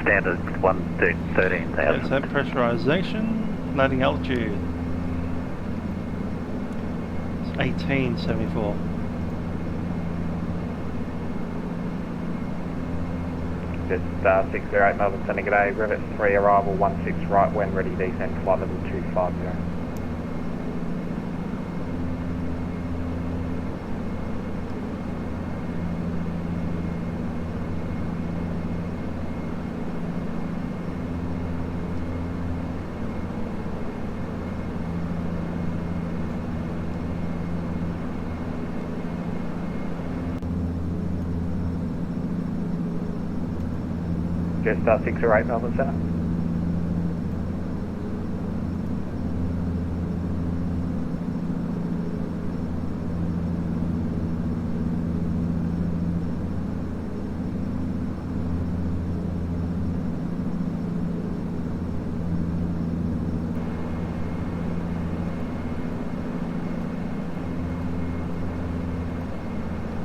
standard 13,000. That's that pressurization, landing altitude. It's 1874. Jetstar 608, Melbourne Senegal, Rivet 3 arrival, 16 right, when ready, descend flight level 250. Jetstar 608, Melbourne Centre.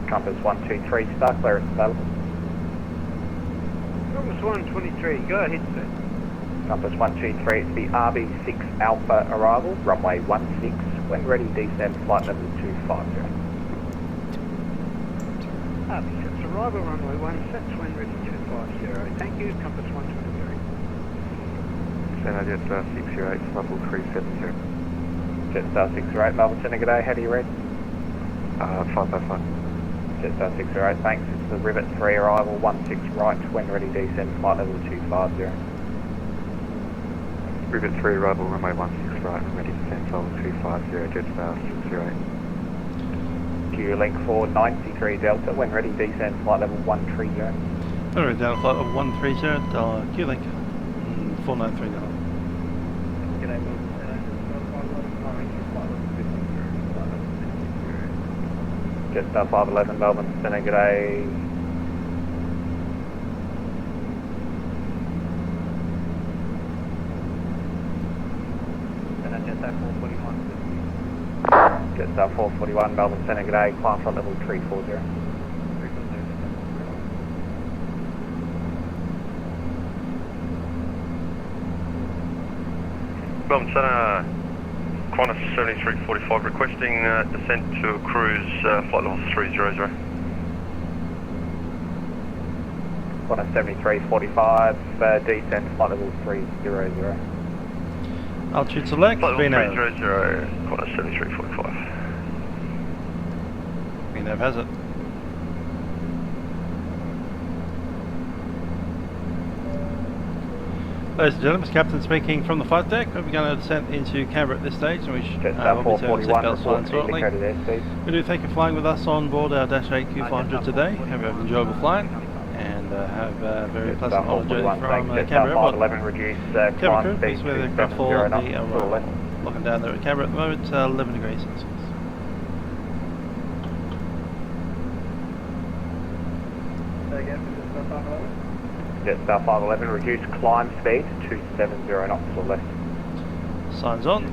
Compass 123, star clearance available. Compass 123, go ahead, sir. Compass 123, it's the RB6 Alpha arrival, runway 16, when ready descend flight level 250. RB6 arrival, runway 16, when ready 250. Thank you, Compass 123. Center Jetstar 608, level 370. Jetstar 608, Melbourne Center, g'day, how do you read? 555. Jetstar 608, thanks, it's the Rivet 3 arrival, 16 right, when ready descend flight level 250. Rivet 3 arrival, runway 16 right, and ready to descend level 250, Jetstar 608. Q-Link 493 Delta, when ready descend flight level 130. Alright, down flight of 130, Q-Link 493 Delta. Jetstar 511 Melbourne Center, g'day. Jetstar 441 Melbourne Center, g'day. Climb flight level 340. Melbourne Center, Qantas 7345 requesting descent to cruise flight level 300. Qantas 7345, descend flight level 300. Altitude select, Flight level VNAV. 300, Qantas 7345. VNAV has it. Ladies and gentlemen, Captain speaking from the flight deck. We're going to descend into Canberra at this stage, and we should will be turning seatbelts on shortly. We do thank you for flying with us on board our Dash 8 Q400 today. Hope you have an enjoyable flight, and have a very pleasant holiday from Canberra. Cabin crew, please weather the aircraft for the arrival. Looking down there at Canberra at the moment, 11 degrees Celsius. Jetstar 511, reduce climb speed to 270 knots or less. Signs on.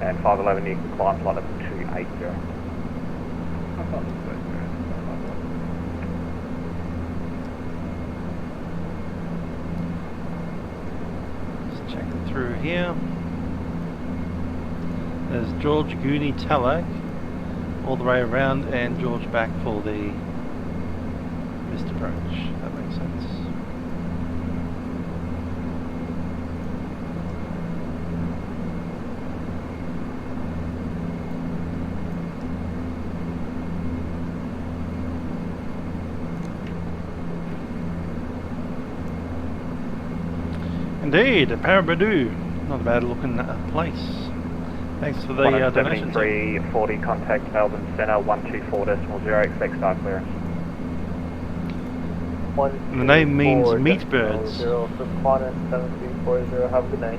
And 511, you can climb flight level 280. Just checking through here. There's George Goonie Talag all the way around, and George back for the missed approach. That makes sense. Indeed, Parabadoo. Not a bad looking place. Thanks for the donation. 7340, contact Melbourne Centre 124.0, expect star clearance. And the name means meat birds. From Qantas 7340, have a good night.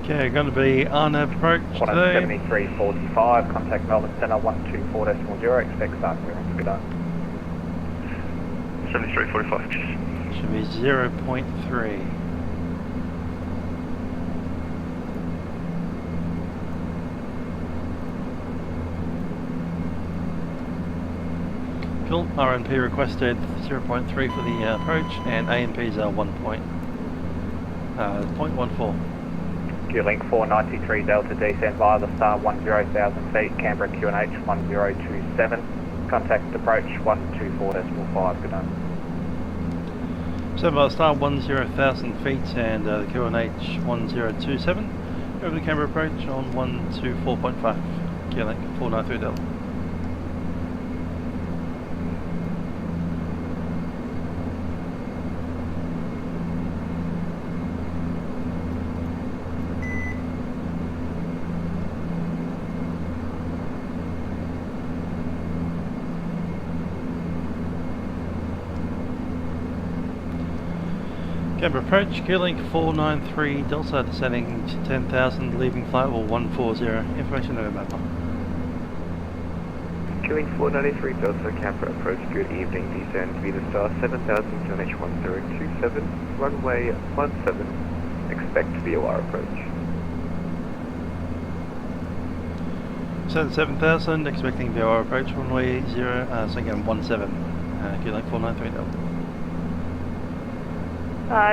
Okay, going to be RNAV approach today. 7345, contact Melbourne Centre 124.0, expect star clearance. Good day. 7345. Should be 0.3. Cool. RNP requested 0.3 for the approach, and ANPs are 0.14. Q-Link 493 Delta, descend via the star 10,000 feet, Canberra QNH 1027. Contact approach 124.5, good night. So by the star 10,000 feet and the QNH 1027. Over the Canberra approach on 124.5. Q-Link 493 Delta. Canberra approach, Q-Link 493 Delta, descending to 10,000, leaving flight level 140. Information November. Q-Link 493 Delta, Canberra approach, good evening, descend via the star 7000 QNH 1027, runway 17, expect VOR approach. Descend 7000, expecting VOR approach, runway 0, so again 17, Qantas 493 Delta.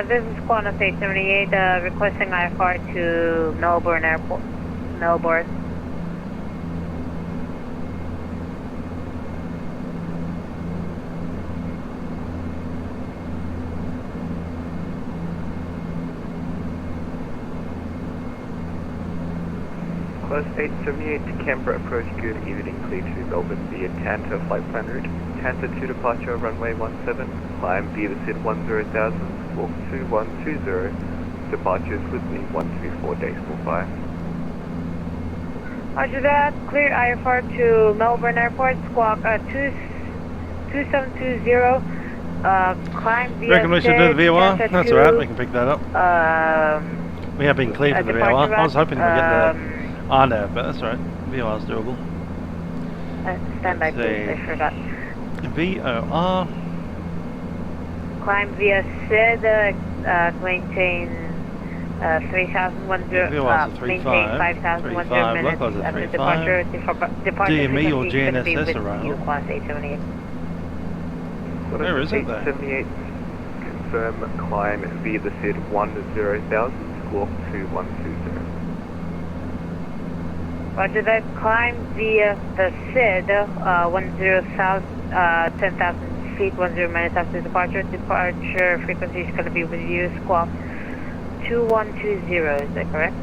This is Qantas 878, requesting IFR to Melbourne Airport. Melbourne. Qantas 878 to Canberra approach, good evening, clear to Melbourne via Tanta flight plan route. Tanta 2 departure, runway 17, climb via the SID 10,000, squawk 2120, departures with me 124 decimal 5. Roger that, clear IFR to Melbourne Airport, squawk 2720, climb via Reckon we should do the VOR? That's alright, we can pick that up. We have been cleared for the VOR. I was hoping we'd get the no, but that's alright. VOR is doable. Stand by please, I forgot. VOR. Climb via SID, maintain 3,010, maintain 5,100 minutes after departure. Departure DME or frequency GNSS with around. you, Qantas 878. Where is it though? 878, confirm climb via the SID 10,000, squawk 2120. Roger that, climb via the SID 10,000 feet, 10 minutes after departure. Departure frequency is going to be with you, squawk 2120, is that correct?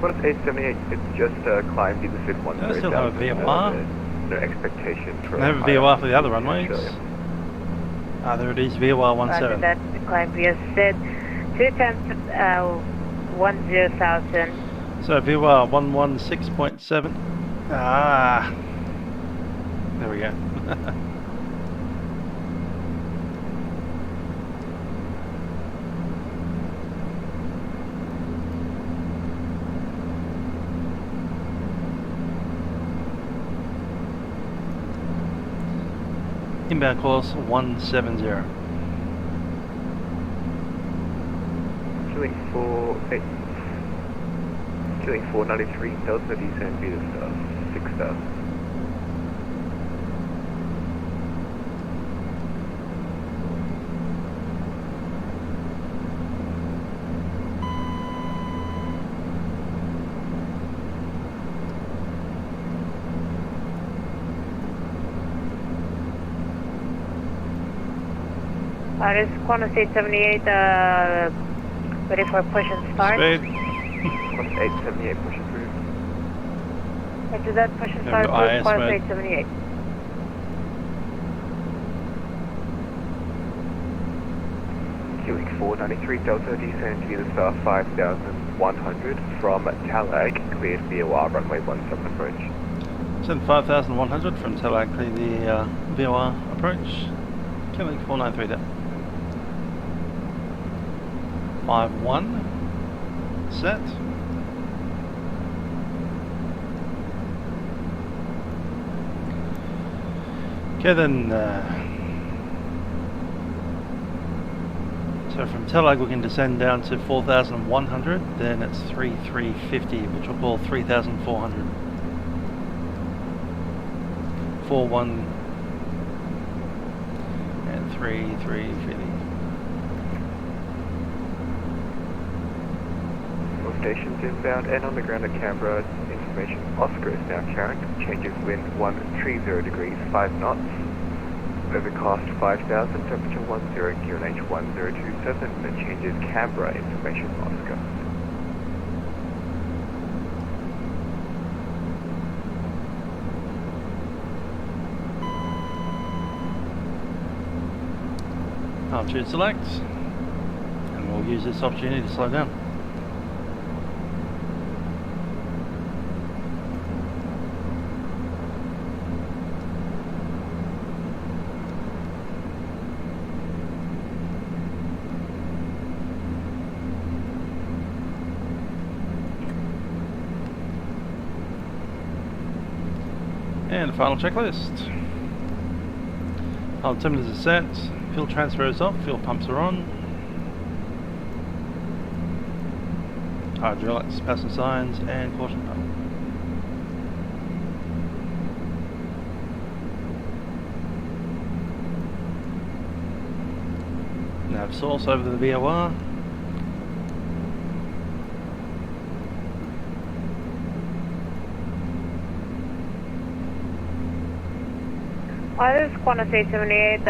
Qantas 878, it's just climb via the SID 10,000. I still have a VOR. No expectation for I have a VOR for the other runways. Ah, there it is, VOR 17. Roger that, climb via SID 10,000. So VOR 116.7. Ah, there we go. Inbound course 170. Killing 493, Delta descend via star 6,000. This is Qantas 878, ready for push and start. Speed. Qantas 878, pushing through. After that, push and start, Qantas 878. Queuing 493, Delta descend via the star 5,100 from Talag, cleared VOR runway 17 approach. Send 5,100 from Talag, clear the VOR approach. Killing 493 down. 5-1 set. Okay then, so from Talag we can descend down to 4,100, then it's 3,350, which we'll call 3,400. 4-1 and 3,350. Stations inbound and on the ground at Canberra, information Oscar is now current, changes wind 130 degrees, 5 knots, overcast 5,000, temperature 10, QNH 1027, and changes Canberra, information Oscar. Altitude select, and we'll use this opportunity to slow down. And final checklist. Altimeters are set, fuel transfer is off, fuel pumps are on. Hydraulics, passenger signs, and caution pump. Nav source over the VOR. This is Qantas 878,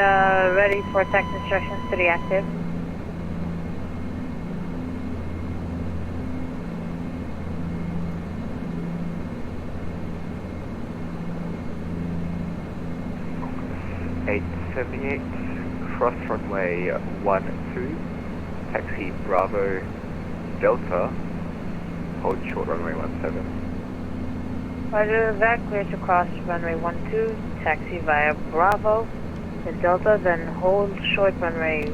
ready for taxi instructions to the active. Cross runway 12, taxi Bravo Delta, hold short runway 17. Roger that, clear to cross runway 12, taxi via Bravo, then Delta, then hold short runway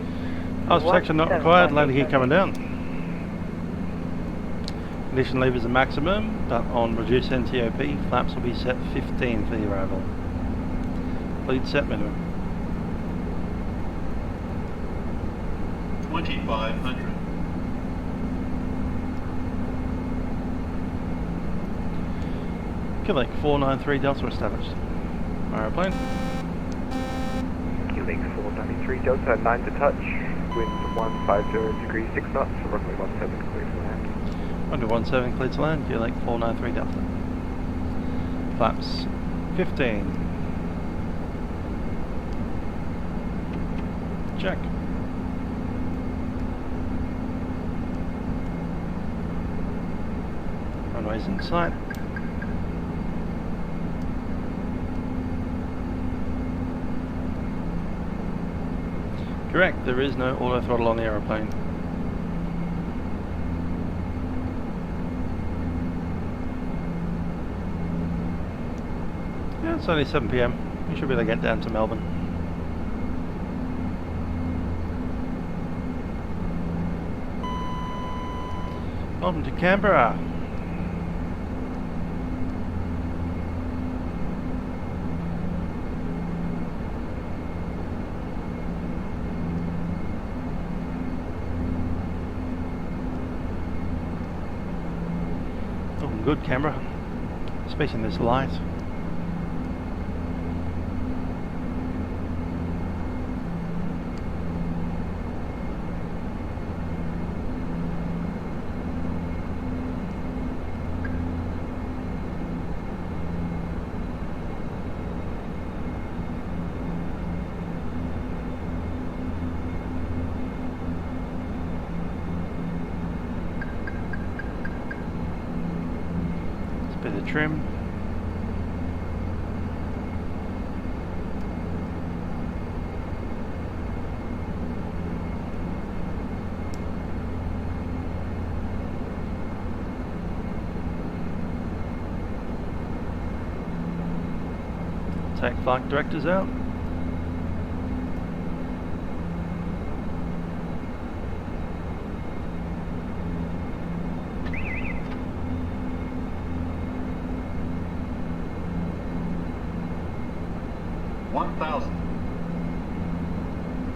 Section not required, landing gear coming down. Condition levers are maximum, but on reduced NTOP, flaps will be set 15 for the arrival. Lead set minimum. 2500. Q-Link 493 Delta established. Aeroplane. Q-Link 493 Delta, 9 to touch, wind 150 degrees 6 knots, runway 17 clear to land. Runway 17 clear to land, Q-Link 493 Delta. Flaps 15. Check. Runways in sight. Correct, there is no auto throttle on the aeroplane. Yeah, it's only 7 PM. You should be able to get down to Melbourne. Welcome to Canberra. Looking good, Canberra. Especially in this light. Bit of trim. Take flight directors out.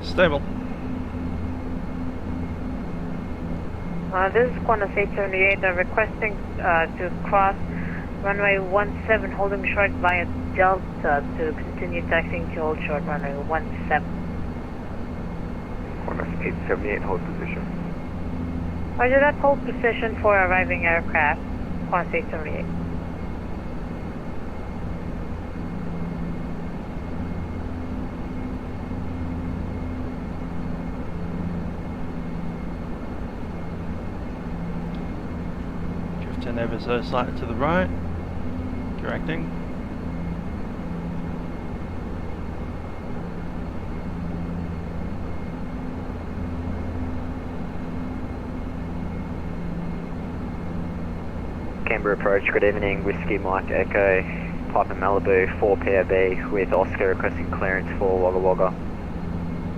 Stable. This is Qantas 878, requesting to cross runway 17, holding short via Delta to continue taxiing to hold short runway 17. Qantas 878, hold position. Roger that, hold position for arriving aircraft, Qantas 878. Drifting ever so slightly to the right, correcting. Canberra approach, good evening, Whiskey Mike Echo, Piper Malibu, 4 POB with Oscar requesting clearance for Wagga Wagga.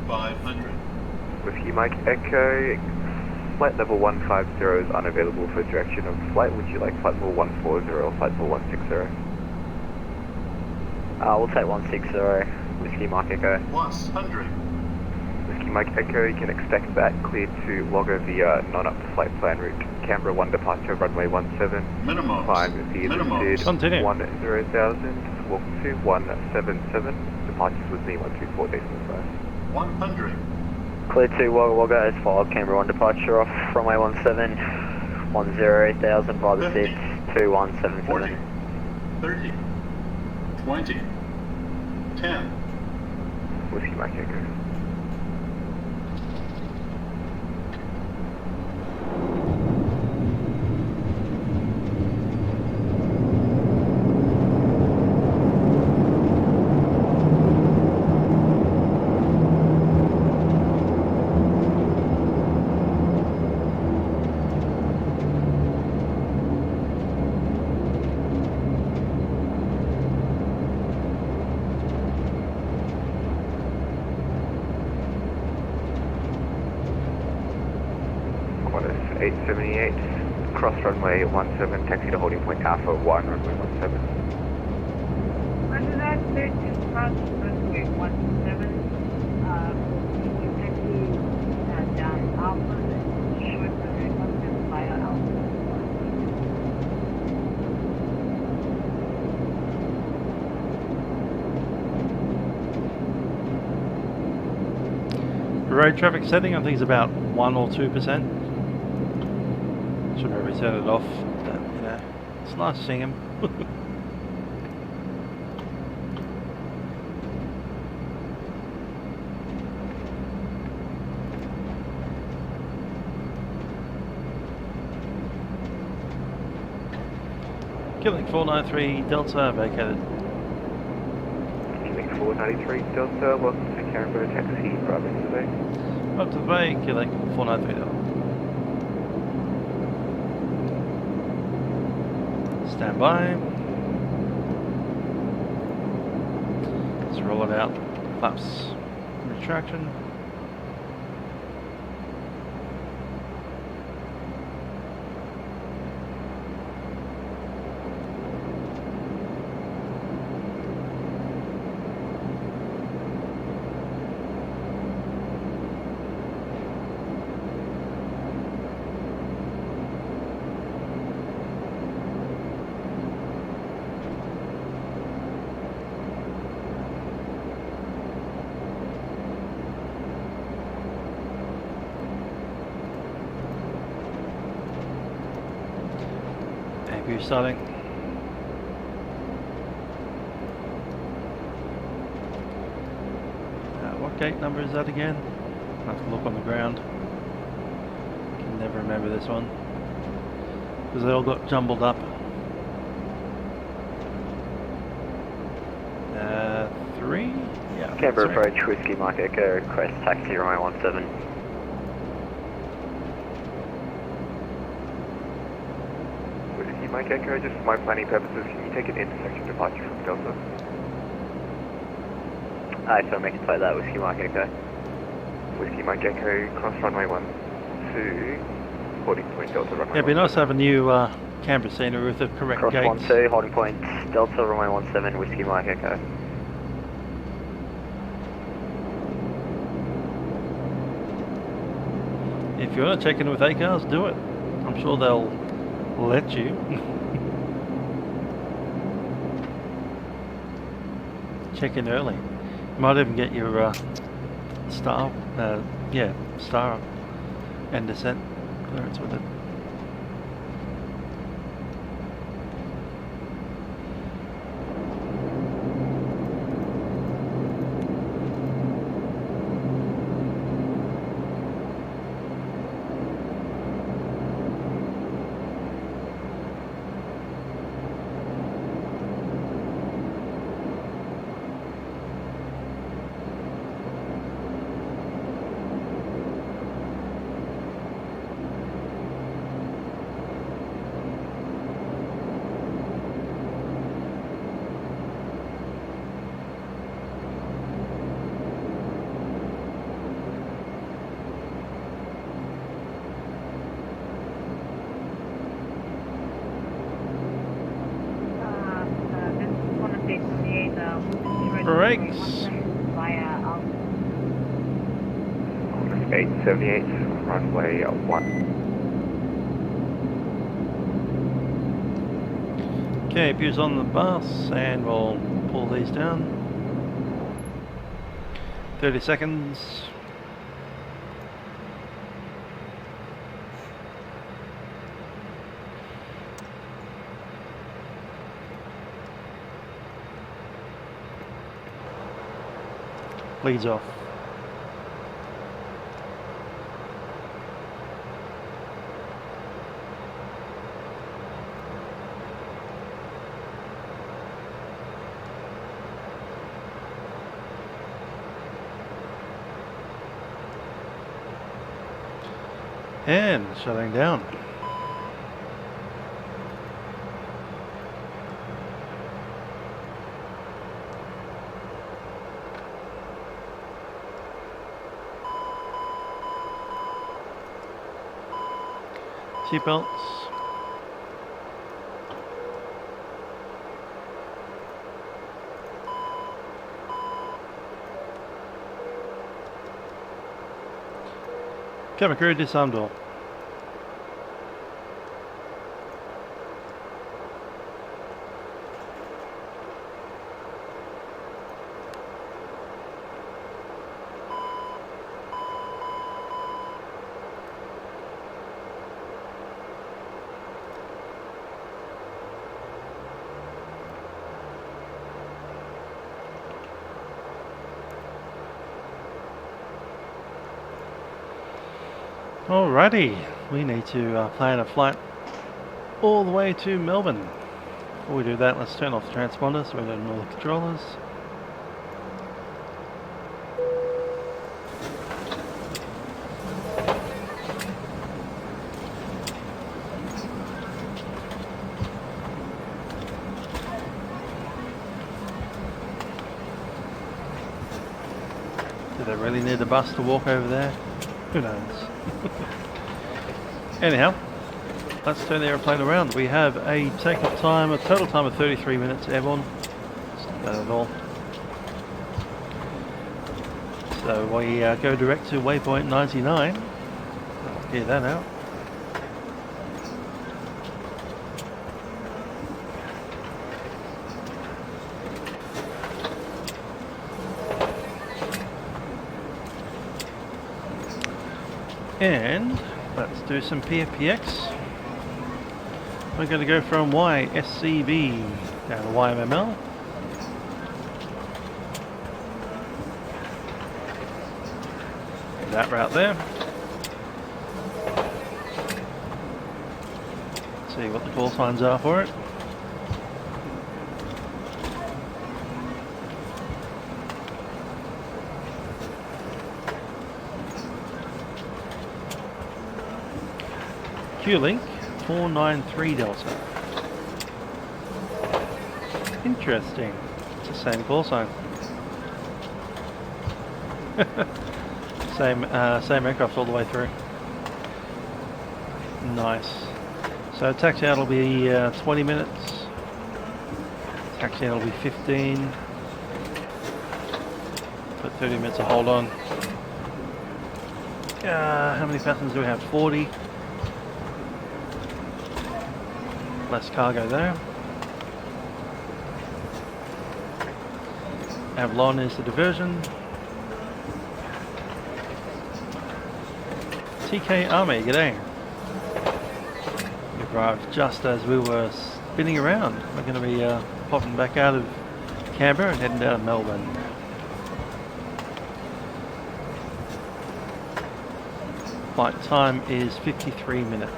500. Whiskey Mike Echo, flight level 150 is unavailable for direction of flight. Would you like flight level 140 or flight level 160? We'll take 160, Whiskey Mike Echo. 100. Whiskey Mike Echo, you can expect that clear to Wagga via non-up flight plan route. Canberra 1 departure, runway 17. Minimum. Climb the limited Continue. 10,000, walk to 177. Departures with me 124 decimal 100. Clear to Wagga Wagga as filed, Canberra 1 departure off runway 17, 10,000 by the 6, 2177. 30, 20, 10. Whiskey Mike Echo. Qantas 878, cross runway 17, taxi to holding point Alpha 1, runway 17. Under that, clear to cross runway 17, continue taxi down Alpha, short runway 17 via Alpha. Road traffic setting, I think is about 1 or 2%. Should maybe turn it off, but you know, it's nice seeing him. Killing 493 Delta vacated. Killing 493 Delta, welcome to Canberra taxi, Bravo to the bay. Up to the bay, killing 493 Delta. Stand by. Let's roll it out. Flaps retraction. Starting. What gate number is that again? I have to look on the ground. Can never remember this one because they all got jumbled up. 3? Yeah. Canberra approach, Whiskey Mike Echo, request taxi runway 17. Mike Echo, just for my planning purposes, can you take an intersection departure from Delta? Aye, so make it play that, Whiskey Mike Echo. Whiskey Mike Echo, cross runway 12, holding point Delta runway. Yeah, it'd be nice to have a new Canberra scenery with the correct cross gates. Cross 12, holding point Delta runway 17, Whiskey Mike Echo. If you want to check in with ACARS, do it. I'm sure they'll let you. Check in early. You might even get your star and descent clearance with it. Brakes. 878, runway 1. Okay, views on the bus, and we'll pull these down. 30 seconds. bleeds off. And shutting down. Seatbelts. Cabin crew, disarm door. Alrighty, we need to plan a flight all the way to Melbourne. Before we do that, let's turn off the transponders so we don't know the controllers. Do they really need a bus to walk over there? Who knows? Anyhow, let's turn the aeroplane around. We have a takeoff time, a total time of 33 minutes airborne. It's not bad at all. So we go direct to waypoint 99. I'll clear that out. And let's do some PFPX. We're going to go from YSCB down to YMML. That route there. See what the call signs are for it. Q-Link 493 Delta. Interesting. It's the same call sign. Same aircraft all the way through. Nice. So taxi out will be 20 minutes. Taxi out will be 15. Put 30 minutes of hold on. How many passengers do we have? 40. Less cargo there. Avalon is the diversion. TK Army, g'day. We arrived just as we were spinning around. We're going to be popping back out of Canberra and heading down to Melbourne. Flight time is 53 minutes.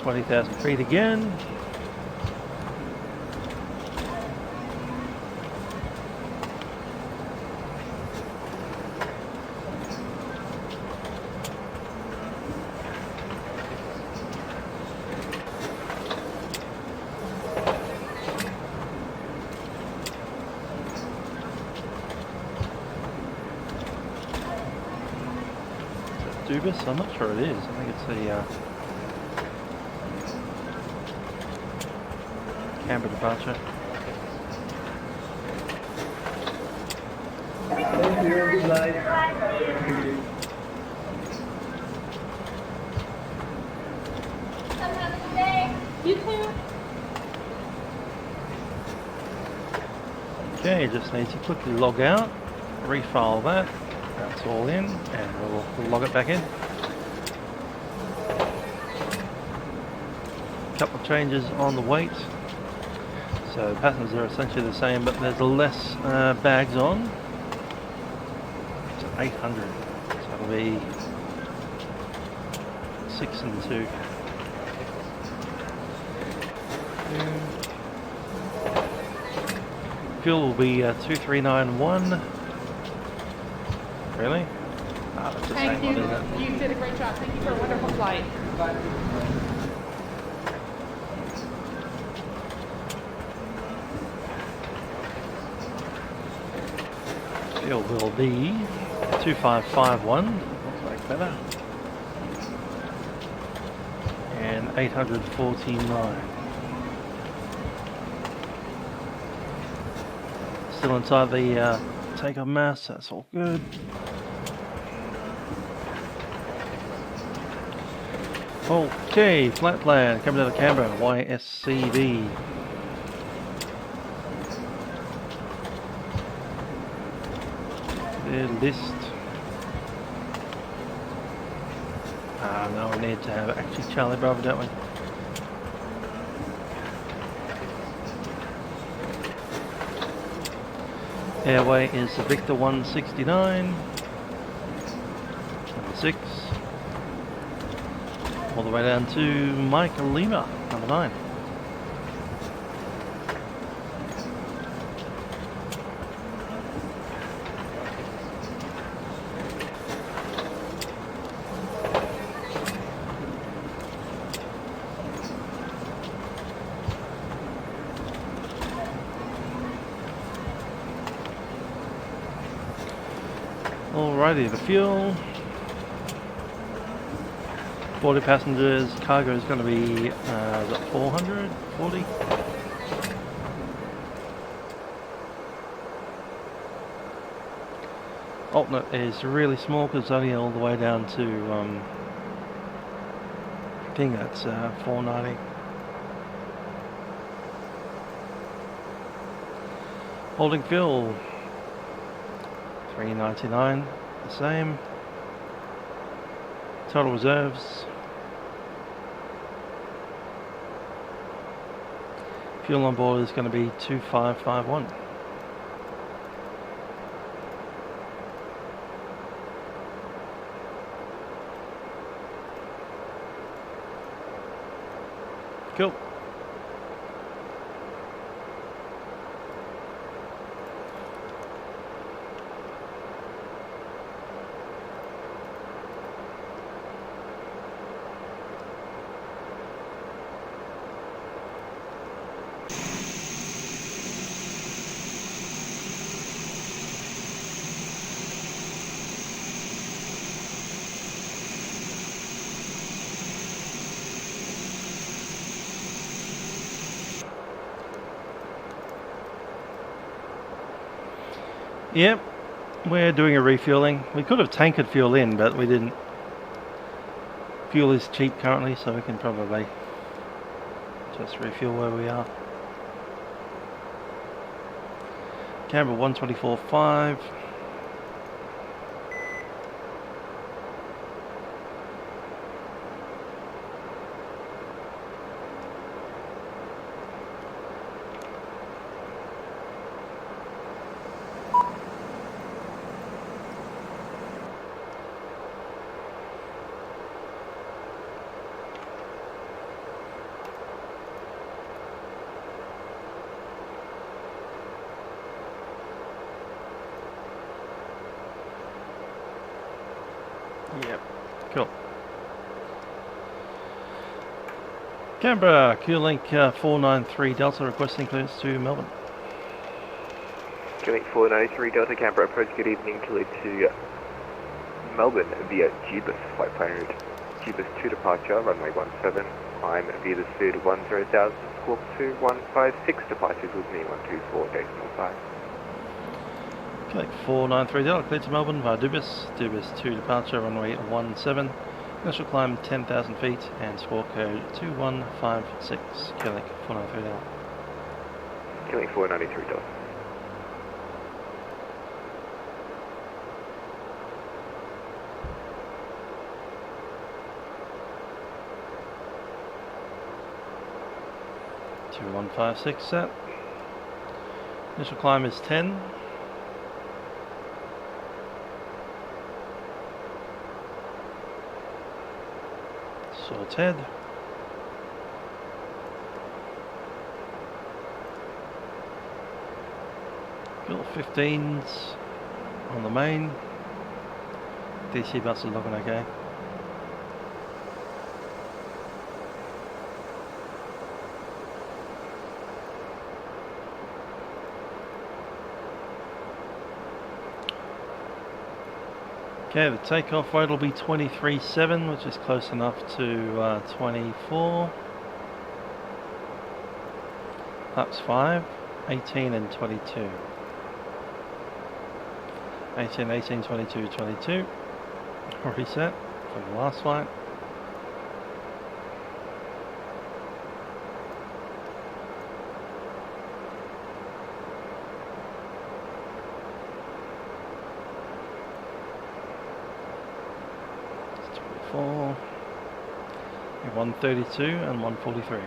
20,000 feet again. Is it Dubis? I'm not sure it is. I think it's the Canberra departure. Thank you, good night. You too. Okay, just need to quickly log out, refile that. That's all in, and we'll log it back in. couple of changes on the weight. So passengers are essentially the same, but there's less bags on. It's 800, so it'll be 6 and 2. Fuel will be 2391. Really? Ah, that's the Thank same you. one, isn't it? You did a great job. Thank you for a wonderful flight. Fuel will be 2551. Looks like better. And 849. Still inside the takeoff mass, that's all good. Okay, flat plan coming out of Canberra, YSCB. The list. No, we need to have actually Charlie Bravo, don't we? Airway is Victor 169, number 6, all the way down to Mike Lima, number 9. Alrighty, the fuel, 40 passengers, cargo is going to be, is that 400, 40? Alternate is really small because it's only all the way down to, I think that's 490. Holding fuel. 399, the same. Total reserves. Fuel on board is going to be 2551. Cool. Yep, we're doing a refueling. We could have tankered fuel in, but we didn't. Fuel is cheap currently, so we can probably just refuel where we are. Canberra 124.5. Yep, cool. Canberra, Q-Link 493 Delta requesting clearance to Melbourne. Q-Link 493 Delta Canberra approach, good evening, to lead to Melbourne via GBus flight plan route. GBus 2 departure, runway 17, climb via the speed 10,000, squawk 2156, departures with me 124.5. Q-Link 493 Delta cleared to Melbourne via Dubis. Dubis 2 departure, runway 17. Initial climb 10,000 feet and squawk code 2156. Q-Link 493 Delta. Q-Link 493 Delta. 2156 set. Initial climb is 10. Sorted. Got 15s on the main. DC bus is looking okay. Okay, the takeoff weight will be 23.7, which is close enough to 24. Flaps 5, 18 and 22. 18, 18, 22, 22. Reset for the last flight. It's 24. 132 and 143.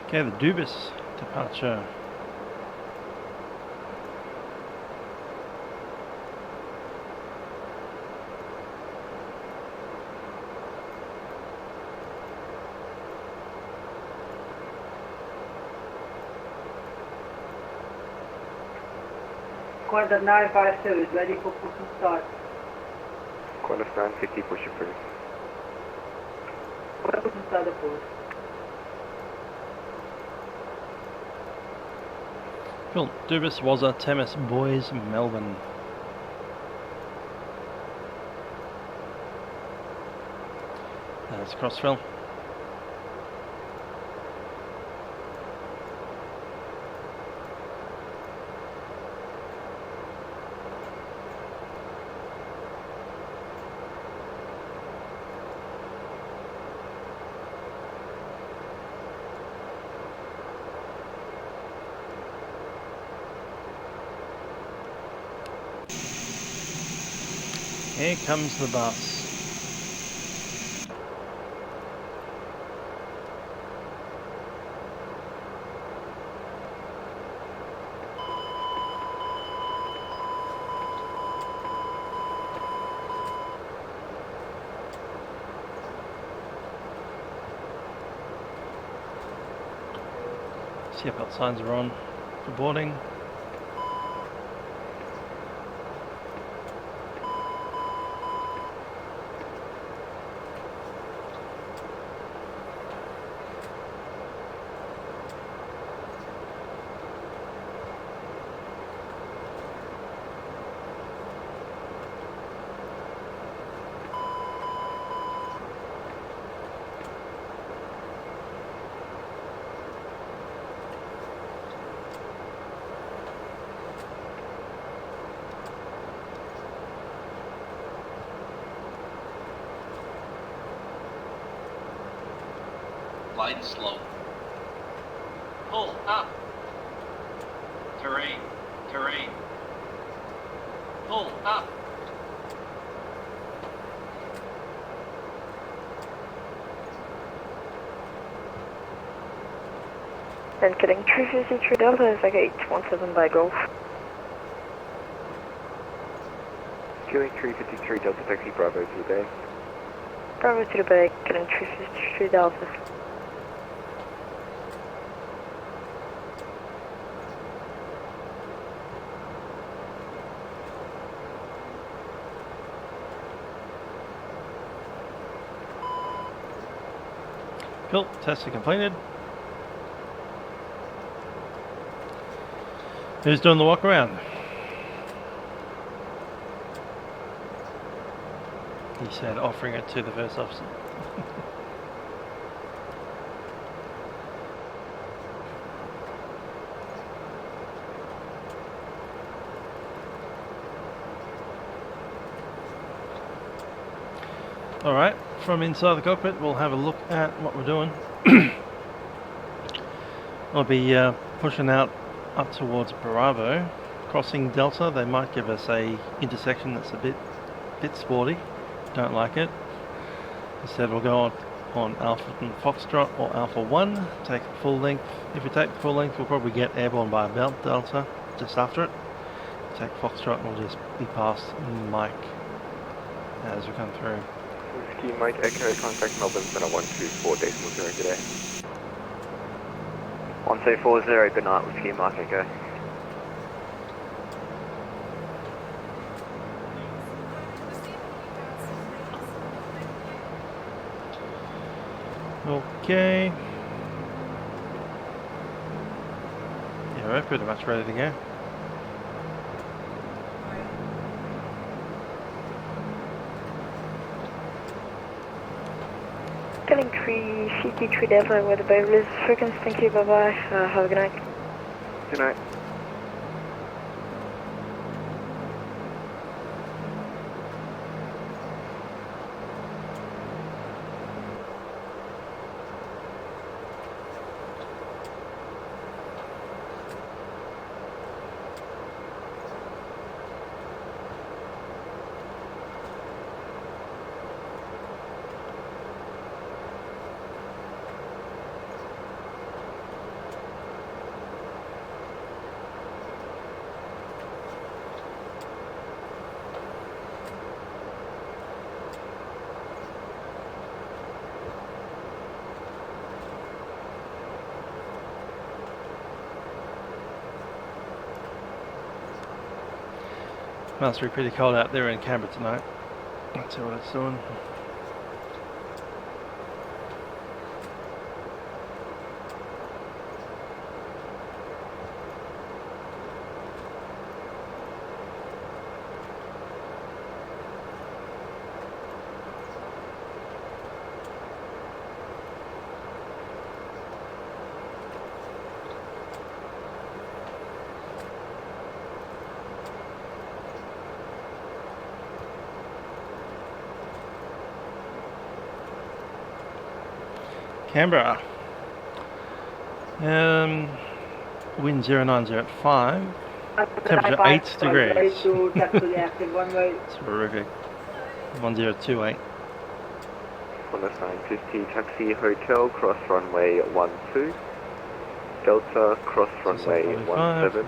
Okay, the Dubis departure. Qantas 952 is ready for push and start. Qantas 950 push approved. Push and start approved. Cool. Dubis was a Themis Boys, Melbourne. That's crossfill. Here comes the bus. Seatbelt signs are on for boarding. Glide slope. Pull up. Terrain. Terrain. Pull up. And getting 353 Delta is like 817 by Golf. Queuing 353 Delta Taxi Bravo to the bay. Bravo to the bay, getting 353 Delta. Cool, testing completed. Who's doing the walk around? He said, offering it to the first officer. Alright, from inside the cockpit we'll have a look at what we're doing. We'll be pushing out up towards Bravo, crossing Delta. They might give us a intersection that's a bit sporty. Don't like it. Instead we'll go on Alpha and Foxtrot or Alpha 1, take the full length. If we take the full length we'll probably get airborne by about Delta just after it. Take Foxtrot and we'll just be past Mike as we come through. Whiskey Mike Echo, contact Melbourne Center 124.0 today. 1240, good night, Whiskey Mike Echo. Okay. Yeah, we're pretty much ready to go. Getting 3CT3 Delta where the Beverly is frequency, thank you, bye bye, have a good night. Good night. Must be pretty cold out there in Canberra tonight. Let's see what it's doing. Canberra. Wind 0905. Temperature 8 degrees. It's horrific. 1028. Qantas 950 taxi hotel, cross runway 12. Delta, cross runway 17.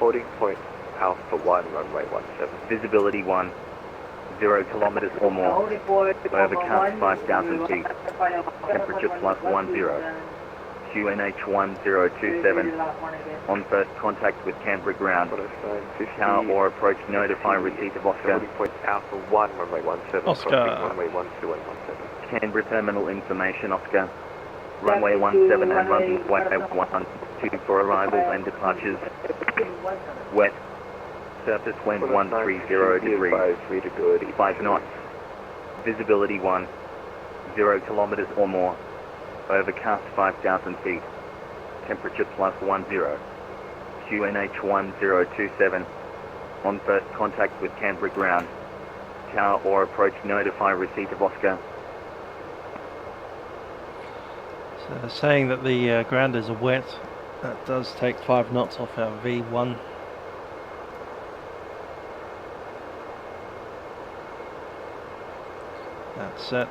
Holding point Alpha 1, runway 17. Visibility 1. 0 kilometers or more. Overcast 5,000 feet. Temperature +10. QNH 1027. On first contact with Canberra ground. Tower or approach, notify receipt of Oscar. Holding point Alpha 1, runway 17. Oscar. Runway 12 and 17. Canberra terminal information, Oscar. Runway 17 and runway 12 for arrivals and departures. West. Surface wind 130 degrees, 5 knots. Visibility 1, 0 kilometers or more. Overcast 5,000 feet. Temperature +10. QNH 1027. On first contact with Canberra ground. Tower or approach, notify receipt of Oscar. So saying that the ground is wet, that does take 5 knots off our V1. That's set.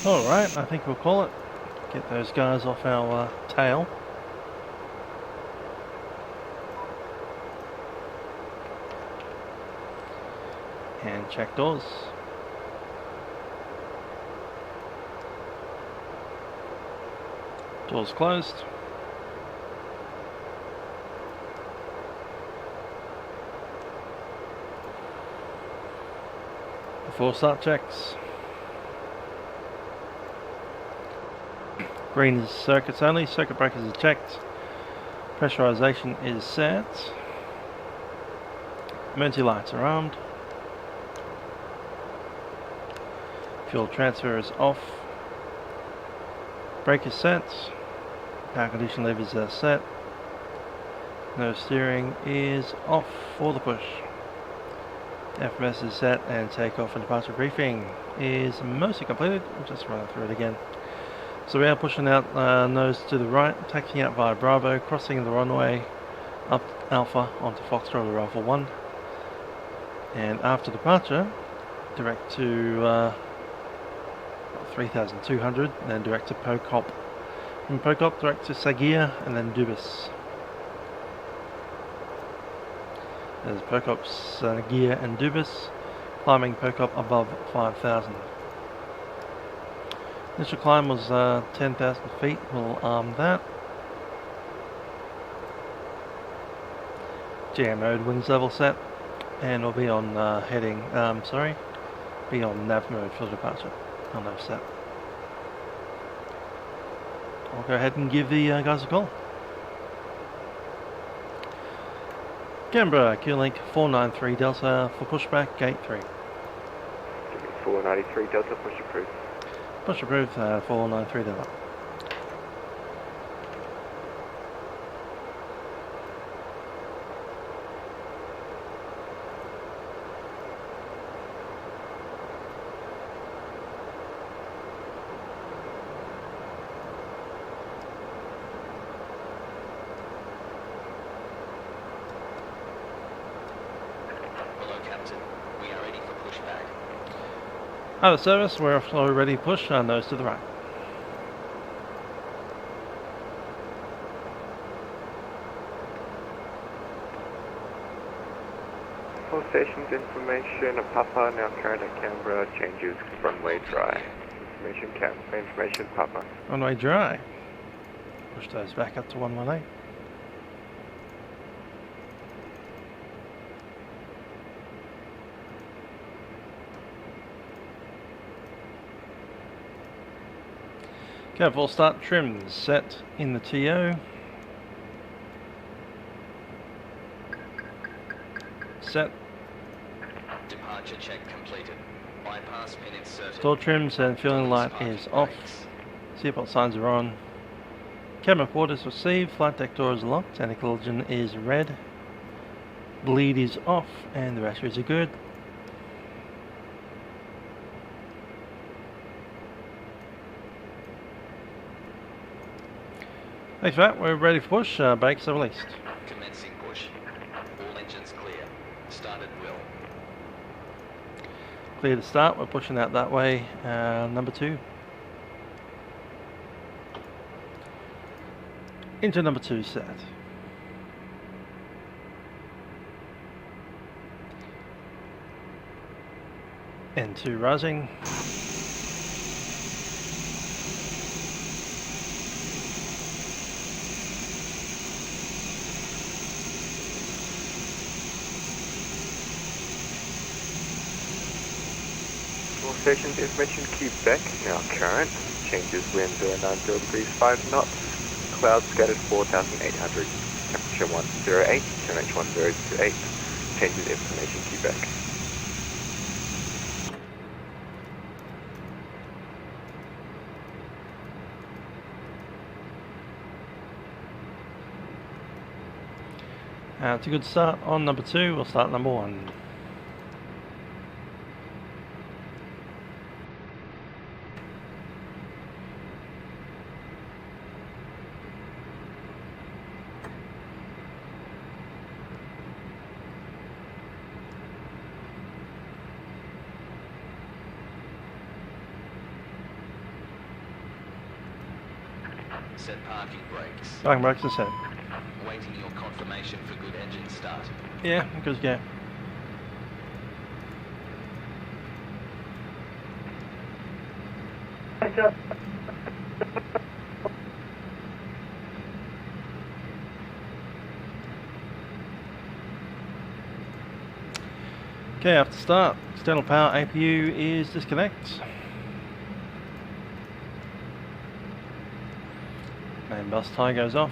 Alright, I think we'll call it. Get those guys off our tail. And check doors. Doors closed. before start checks. Green is circuits only, circuit breakers are checked. Pressurization is set. Emergency lights are armed. Fuel transfer is off. Brake is set. Power condition levers are set. Nose steering is off for the push. FMS is set and takeoff and departure briefing is mostly completed. We'll just run through it again. So we are pushing out nose to the right, taxiing out via Bravo, crossing the runway up Alpha onto Foxtrot or Alpha 1. And after departure, direct to 3200, then direct to Pokop. From Pokop, direct to Sagir and then Dubis. There's Pokop, Sagir and Dubis, climbing Pokop above 5000. Initial climb was 10,000 feet, we'll arm that. GM mode winds level set, and we'll be on be on nav mode for departure. On nav set. I'll go ahead and give the guys a call. Canberra, Q-Link 493 Delta for pushback, gate 3. 493 Delta, push approved. Push approved, 493 Delta. Out of service, we're flow ready push, nose to the right. All stations information, Papa, now current at Canberra, changes runway dry. Information Papa. Runway dry. Push those back up to 118. Okay, full start trims set in the TO. Set. Departure check completed. Bypass pin inserted. Stall trims and fueling light is off. Seatbelt signs are on. Camera port is received. Flight deck door is locked. Anti-collision is red. Bleed is off, and the rashers are good. Thanks for that, we're ready for push, brakes are released. Commencing push. All engines clear. Started will. Clear to start, we're pushing out that way, number 2. Into number 2 set. N2 rising. Stations information Quebec, now current, changes wind 090 degrees 5 knots, clouds scattered 4,800, temperature 108, QNH 1028, changes information Quebec. It's a good start on number 2, we'll start number 1. Set parking brakes. Parking brakes are set. Waiting your confirmation for good engine start. Yeah, good go. Okay, after start, external power APU is disconnect. Main bus tie goes off.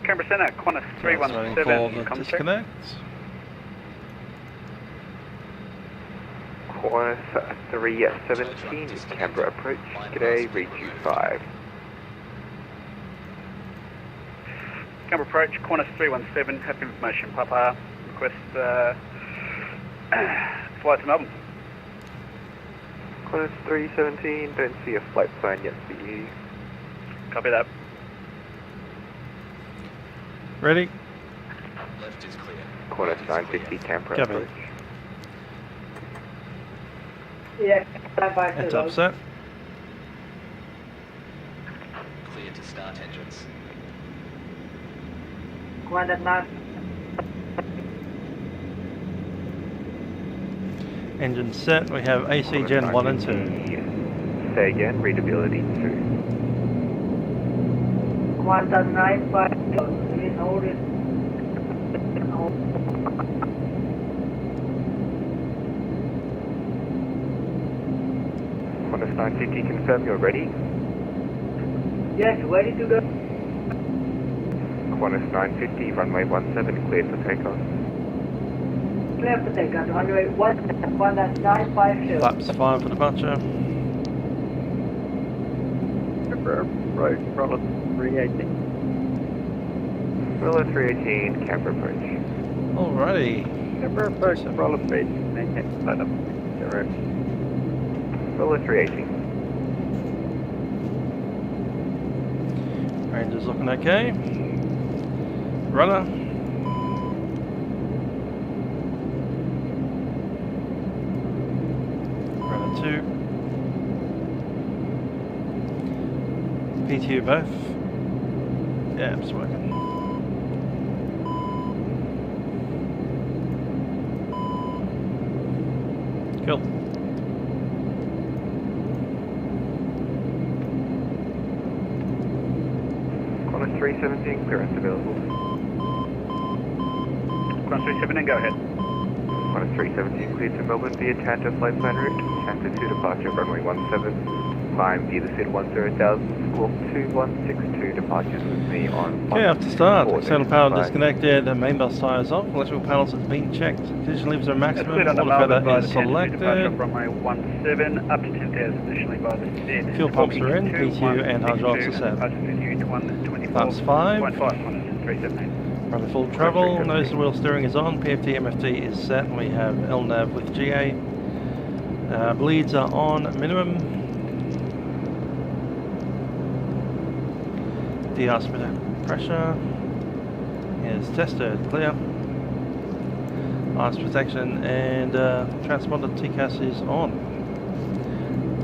Canberra Centre, Qantas Waiting for 317, the disconnect. Qantas 317, Canberra approach. G'day, read 25. Canberra approach, Qantas 317, have information, Papa. Request flight to Melbourne. Qantas 317, don't see a flight plan yet for you. Copy that. Ready? Left is clear. Qantas 950, Canberra Copy. approach. Yeah, stand by It's to upset. Clear to start engines. Qantas 9. Engine set. We have AC Gen 1 and 2. Say again, readability 2. Qantas 950 in order. Qantas 950, confirm you're ready. Yes, ready to go. Qantas 950, runway 17, clear for takeoff. Clear for takeoff. Runway 17, Qantas 950. Flaps 5 for departure. Road, Roller 318. Roller 318, Canberra approach. Alrighty. Canberra approach, roller speed, maintain flight up 0. Roller 318. Range is looking okay. Runner. Runner 2. PTU both. Yeah, it's working. Cool. Qantas 317, clearance available. Qantas 317, go ahead. Qantas 317, cleared to Melbourne via Tanta flight plan route. Tanta 2 departure, runway 17. Climb via the SID 10,000, squawk 2162, departures with me on... Okay, after start, 4, external power flight. disconnected, and main bus tires off, electrical panels has been checked, condition levers are maximum, Cleared under water Melbourne by feather the is Tanta 2 departure, selected, runway 17, up to 10,000 additionally by the SID. fuel pumps are in, PTU and hydraulics are set. Flaps 5, running full travel, nose and wheel steering is on, PFT MFT is set, and we have LNAV with GA. Bleeds are on minimum. DH pressure is tested, clear. Ice protection and transponder TCAS is on.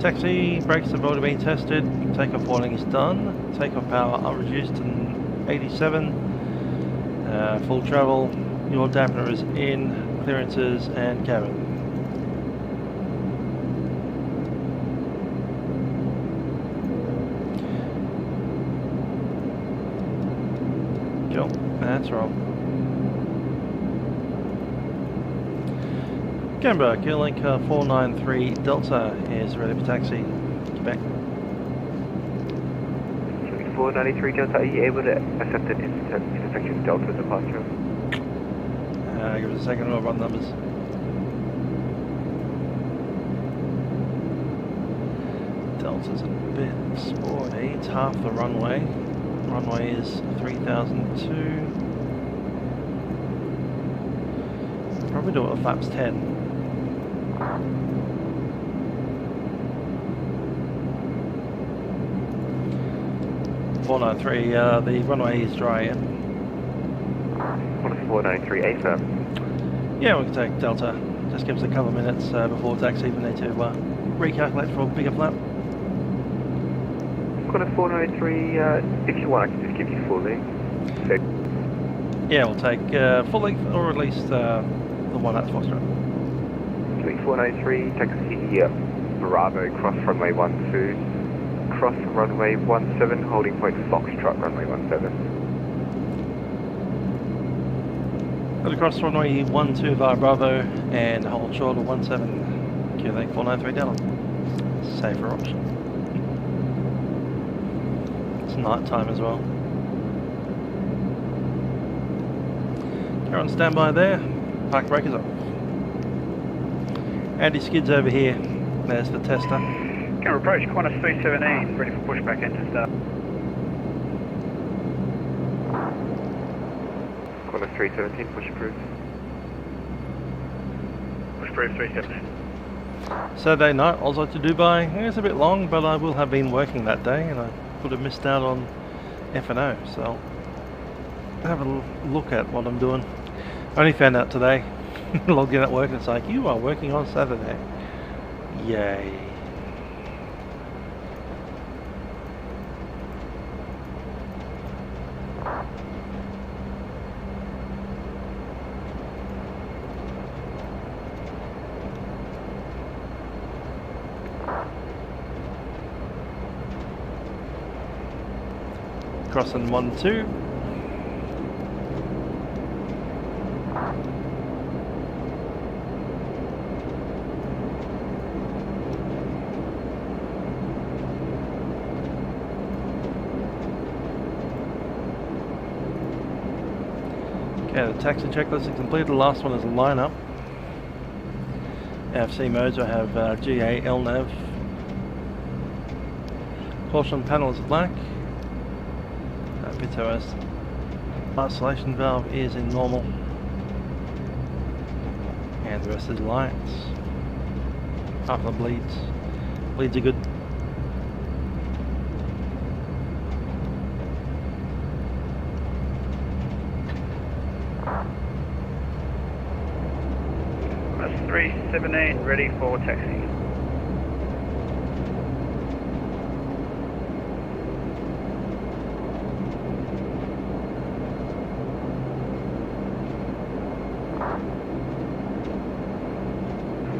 Taxi, brakes have already been tested, takeoff warning is done, takeoff power are reduced to 87, full travel, your dampener is in, clearances and cabin. Cool, that's wrong. Canberra, Gearlink 493 Delta is ready for taxi. Quebec. 493 Delta, are you able to accept an intersection Delta departure? Give us a second, we'll run numbers. Delta's a bit sporty, it's half the runway. Runway is 3002. Probably do it with flaps 10. The runway is dry. Yeah? What is 493 AFIR? Yeah, we can take Delta. Just give us a couple of minutes before taxi. We need to recalculate for a bigger flap. Qantas 493, if you want I can just give you full length. So, yeah, we'll take full length or at least the one at Foxtrot. 493, taxi Bravo, cross runway 12, cross runway 17, holding point Foxtrot, runway 17. Got across runway 12 via Bravo and hold short of 17. Qantas 493 Delta. Safer option. It's night time as well. You're on standby there. Park breakers up. Anti-skids over here. There's the tester. Canberra approach, Qantas 317, ready for pushback engine start. Qantas 317, push approved. Push approved 317. Saturday night, Oslo to Dubai. It's a bit long, but I will have been working that day and I could have missed out on F&O, so have a look at what I'm doing. I only found out today, logged in at work and it's like, you are working on Saturday. Yay. Crossing 12. Okay, the taxi checklist is completed. The last one is a lineup. FC modes I have GA, LNAV. Caution panel is black. BTOS. Isolation valve is in normal. And the rest is lights. Half the bleeds. Bleeds are good. That's 317, ready for taxi.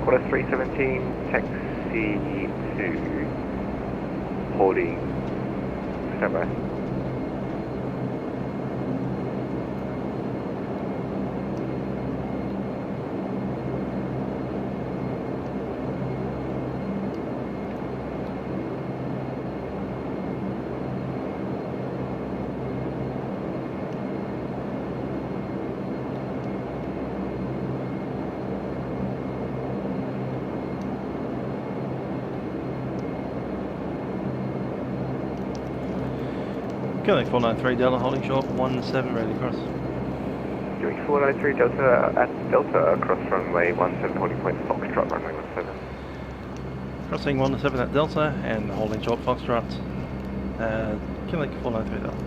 Qantas 317, taxi to holding standby. Qantas 493 Delta holding short 17 ready cross. Doing 493 Delta at Delta across runway 17 holding point Foxtrot runway 17. Crossing 17 at Delta and holding short Foxtrot. Qantas 493 Delta.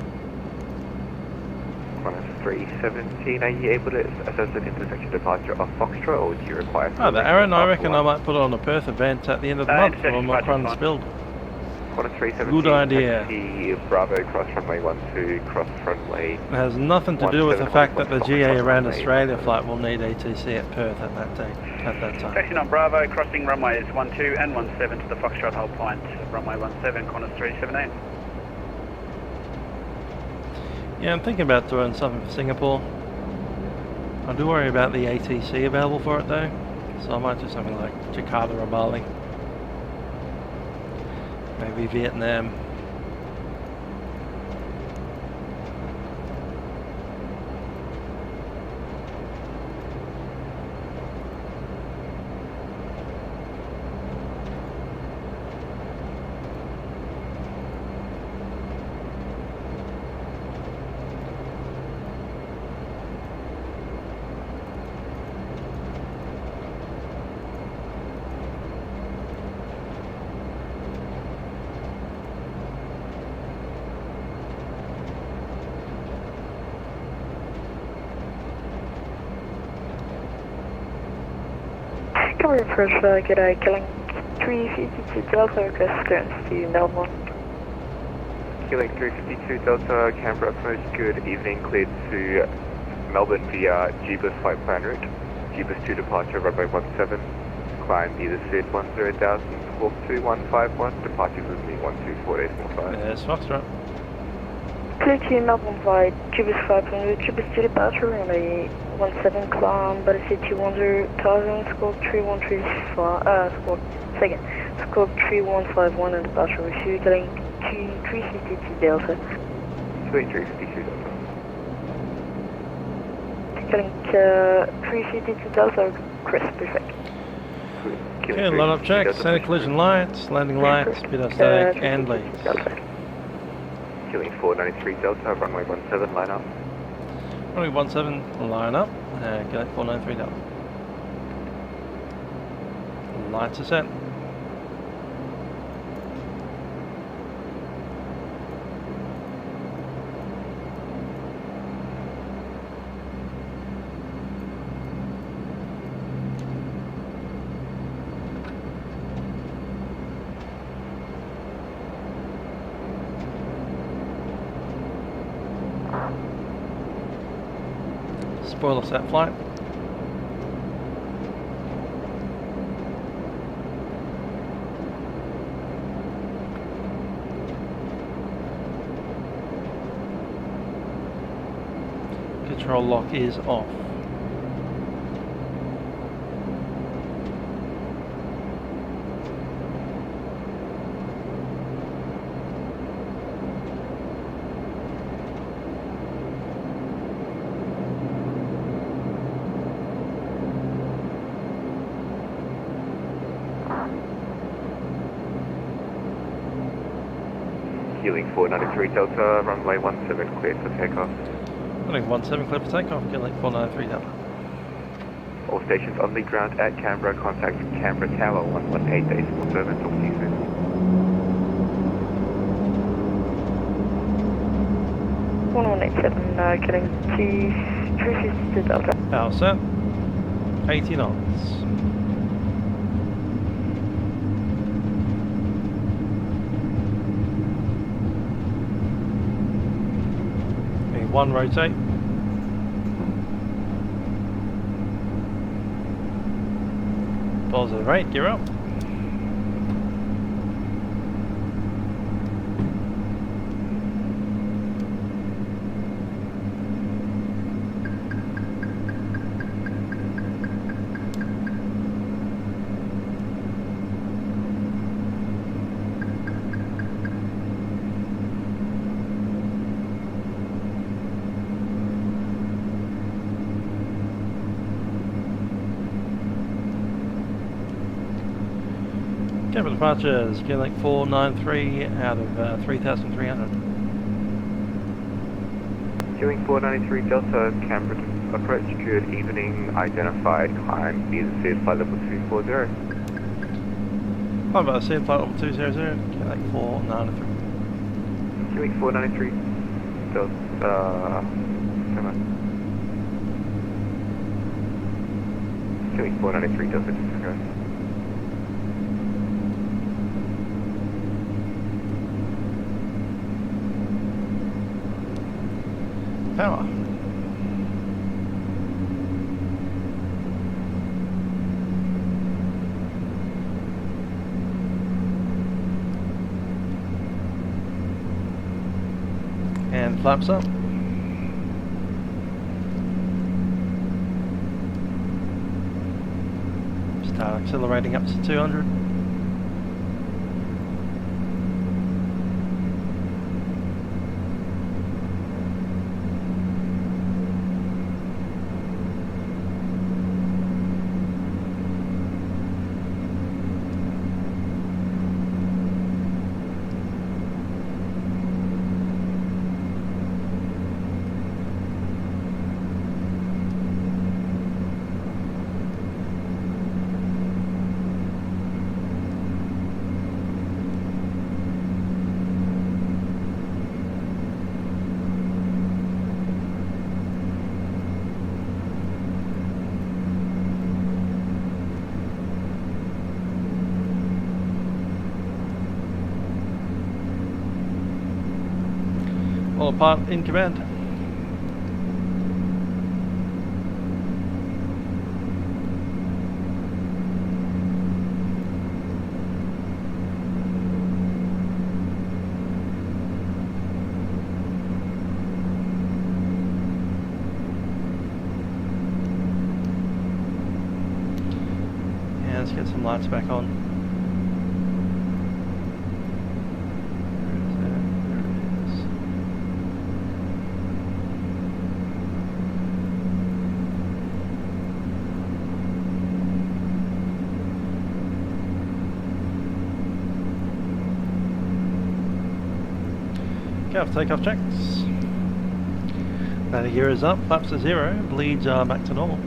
Qantas 317, are you able to assess an intersection departure of Foxtrot or do you require... Oh, the Aaron, I reckon I might put on a Perth event at the end of the month for Milkrun spilled. Qantas 317, good idea. Taxi Bravo cross runway 12, cross runway... It has nothing to do with the fact that the GA around Australia flight will need ATC at Perth at that time. Taxi on Bravo, crossing runways 12 and 17 to the Foxtrot hold point, runway 17, Qantas 317. Yeah, I'm thinking about doing something for Singapore. I do worry about the ATC available for it though, so I might do something like Jakarta or Bali. Maybe Vietnam. Canberra Approach, g'day, killing 352 Delta, request clearance to Melbourne. Killing 352 Delta, Canberra Approach, good evening, cleared to Melbourne via GBus flight plan route. GBus 2 departure, runway 17, climb either SID 10,000, squawk 2151, departure with me 124.5. There's Foxtrot. Clear to Melbourne via QBS 500, QBS to departure, runway 17 climb, Battersea 210,000, squawk 3135, squawk, second, squawk 3151 and departure with you, telling 352 Delta. 352 Delta. Telling 352 Delta, Chris, perfect. Okay, line up check, center collision lights, landing lights, speedo static, and leads. Killing 493 Delta, runway 17, line up. Runway 17, line up, and Gillette 493 Delta. Lights are set. Spoiler set flight. Control lock is off. Healing 493 Delta, runway 17 cleared for takeoff. Runway 17 clear for takeoff, Gillette 493 Delta. All stations on the ground at Canberra, contact Canberra Tower 118 days for service. Talk to you soon. 1187, getting to 352 Delta. Power set, 80 knots. One rotate. Positive rate, gear up. Canberra departures, Gillette 493 out of 3,300. Queuing 493 Delta, Canberra approach, good evening, identified climb is cleared flight level 240. How about a flight level 200, Gillette 493. Queuing 493 Delta, come on. Queuing 493 Delta, okay. Power. And flaps up. Start accelerating up to 200. All pilot in command. let's get some lights back on. Takeoff checks. Landing gear is up, flaps are 0, bleeds are back to normal.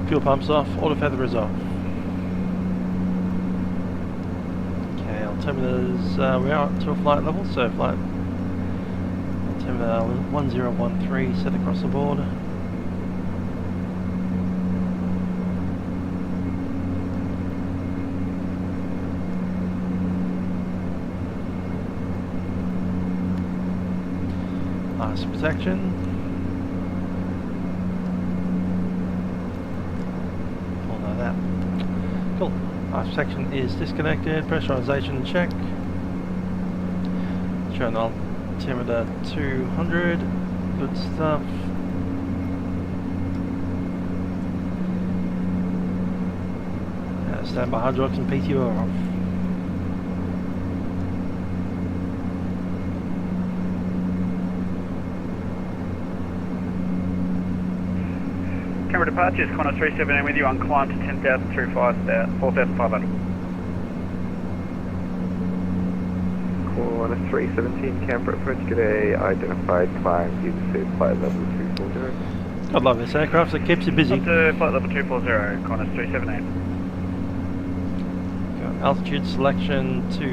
Fuel pumps off, auto feather is off. Okay, altimeters, we are up to a flight level, so flight altimeter 1013 set across the board. Protection. All know that. Cool. Ice protection is disconnected. Pressurization check. Showing altimeter 200. Good stuff. Standby hydraulics and PTO are off. Canberra departures, Qantas 378 with you on climb to 10,000 through 4,500. Qantas 317 Canberra approach, g'day, identified climb, either to flight level 240. I love this aircraft, it keeps you busy. Up to flight level 240, Qantas 378. Got altitude selection to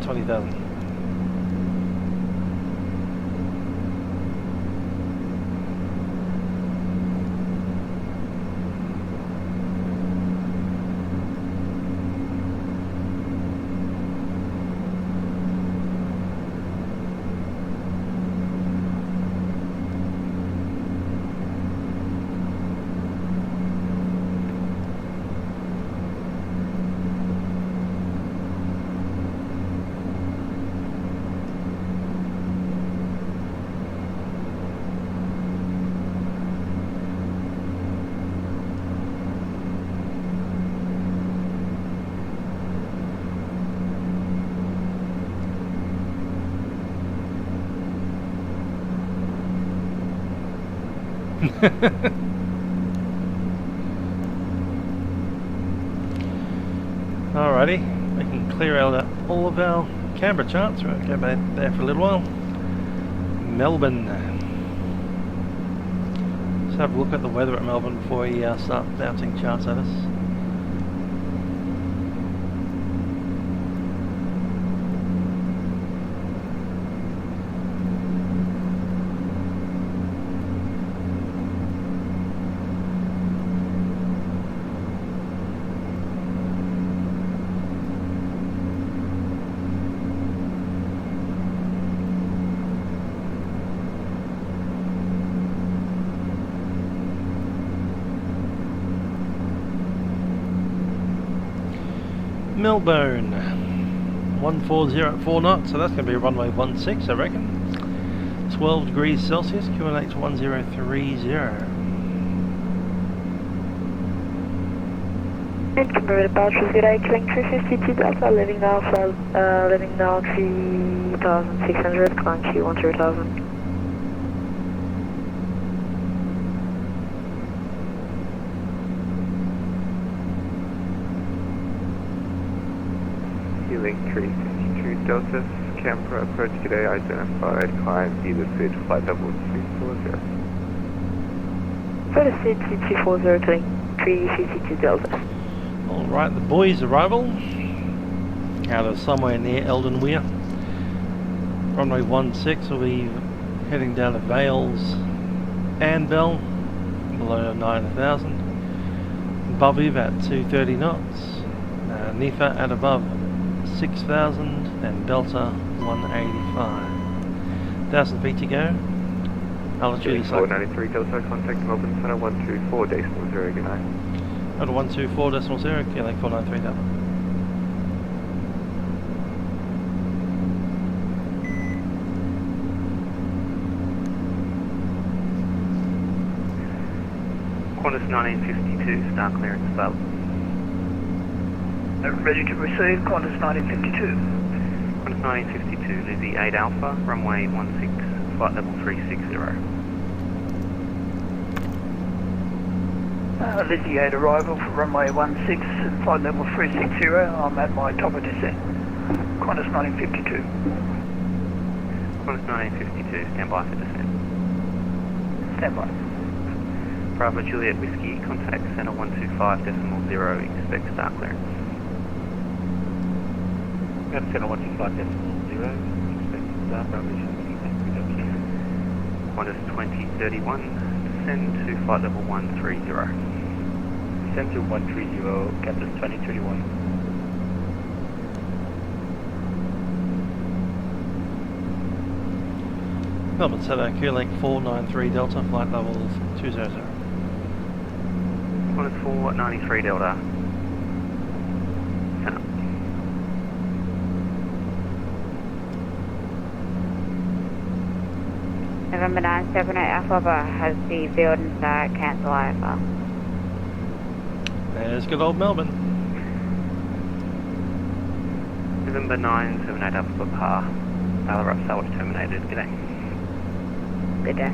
20,000. Alrighty, we can clear out all of our Canberra charts. We'll go back there for a little while. Melbourne. Let's have a look at the weather at Melbourne before we start bouncing charts at us. Melbourne, 140 at 4 knots, so that's going to be runway 16 I reckon. 12 degrees Celsius, QNH 1030. Canberra departures, good day, Cling 352 Delta, leaving now 3,600, climb Q1000. Link 362 Delta, Canberra approach, today identified, climb either suit flight level 240. For the suit 240 to 352 Delta. Alright, the boys' arrival out of somewhere near Eldonweir. Runway 16 will be heading down to Vales and Bell below 9,000. Boviv at 230 knots. Nifa at above 6,000 and Delta 185. 1,000 feet to go. Altitude is 493 Delta, contact Melbourne Center 124.0, good night. At 124.0, KLA 493 Delta. Qantas 1952, star clearance available. Ready to receive Qantas 1952. Qantas 1952, Lizzie 8 Alpha, runway 16, flight level 360. Lizzie 8 arrival for runway 16, flight level 360. I'm at my top of descent. Qantas 1952. Qantas 1952, stand by for descent. Stand by. Bravo Juliet Whiskey, contact center 125.0, expect start clearance. Center 125.0, expect start, Bravo Juliet, Qantas 2031, descend to flight level 130. Descend to 130, Qantas 2031. Melbourne Center, QLink 493 Delta, flight level 200. Qantas 493 Delta. Center. November 978 Alpha has the building start, cancel IFR. There's good old Melbourne. November 978 Alpha Par. Ballarat salvage terminated. G'day. Good day.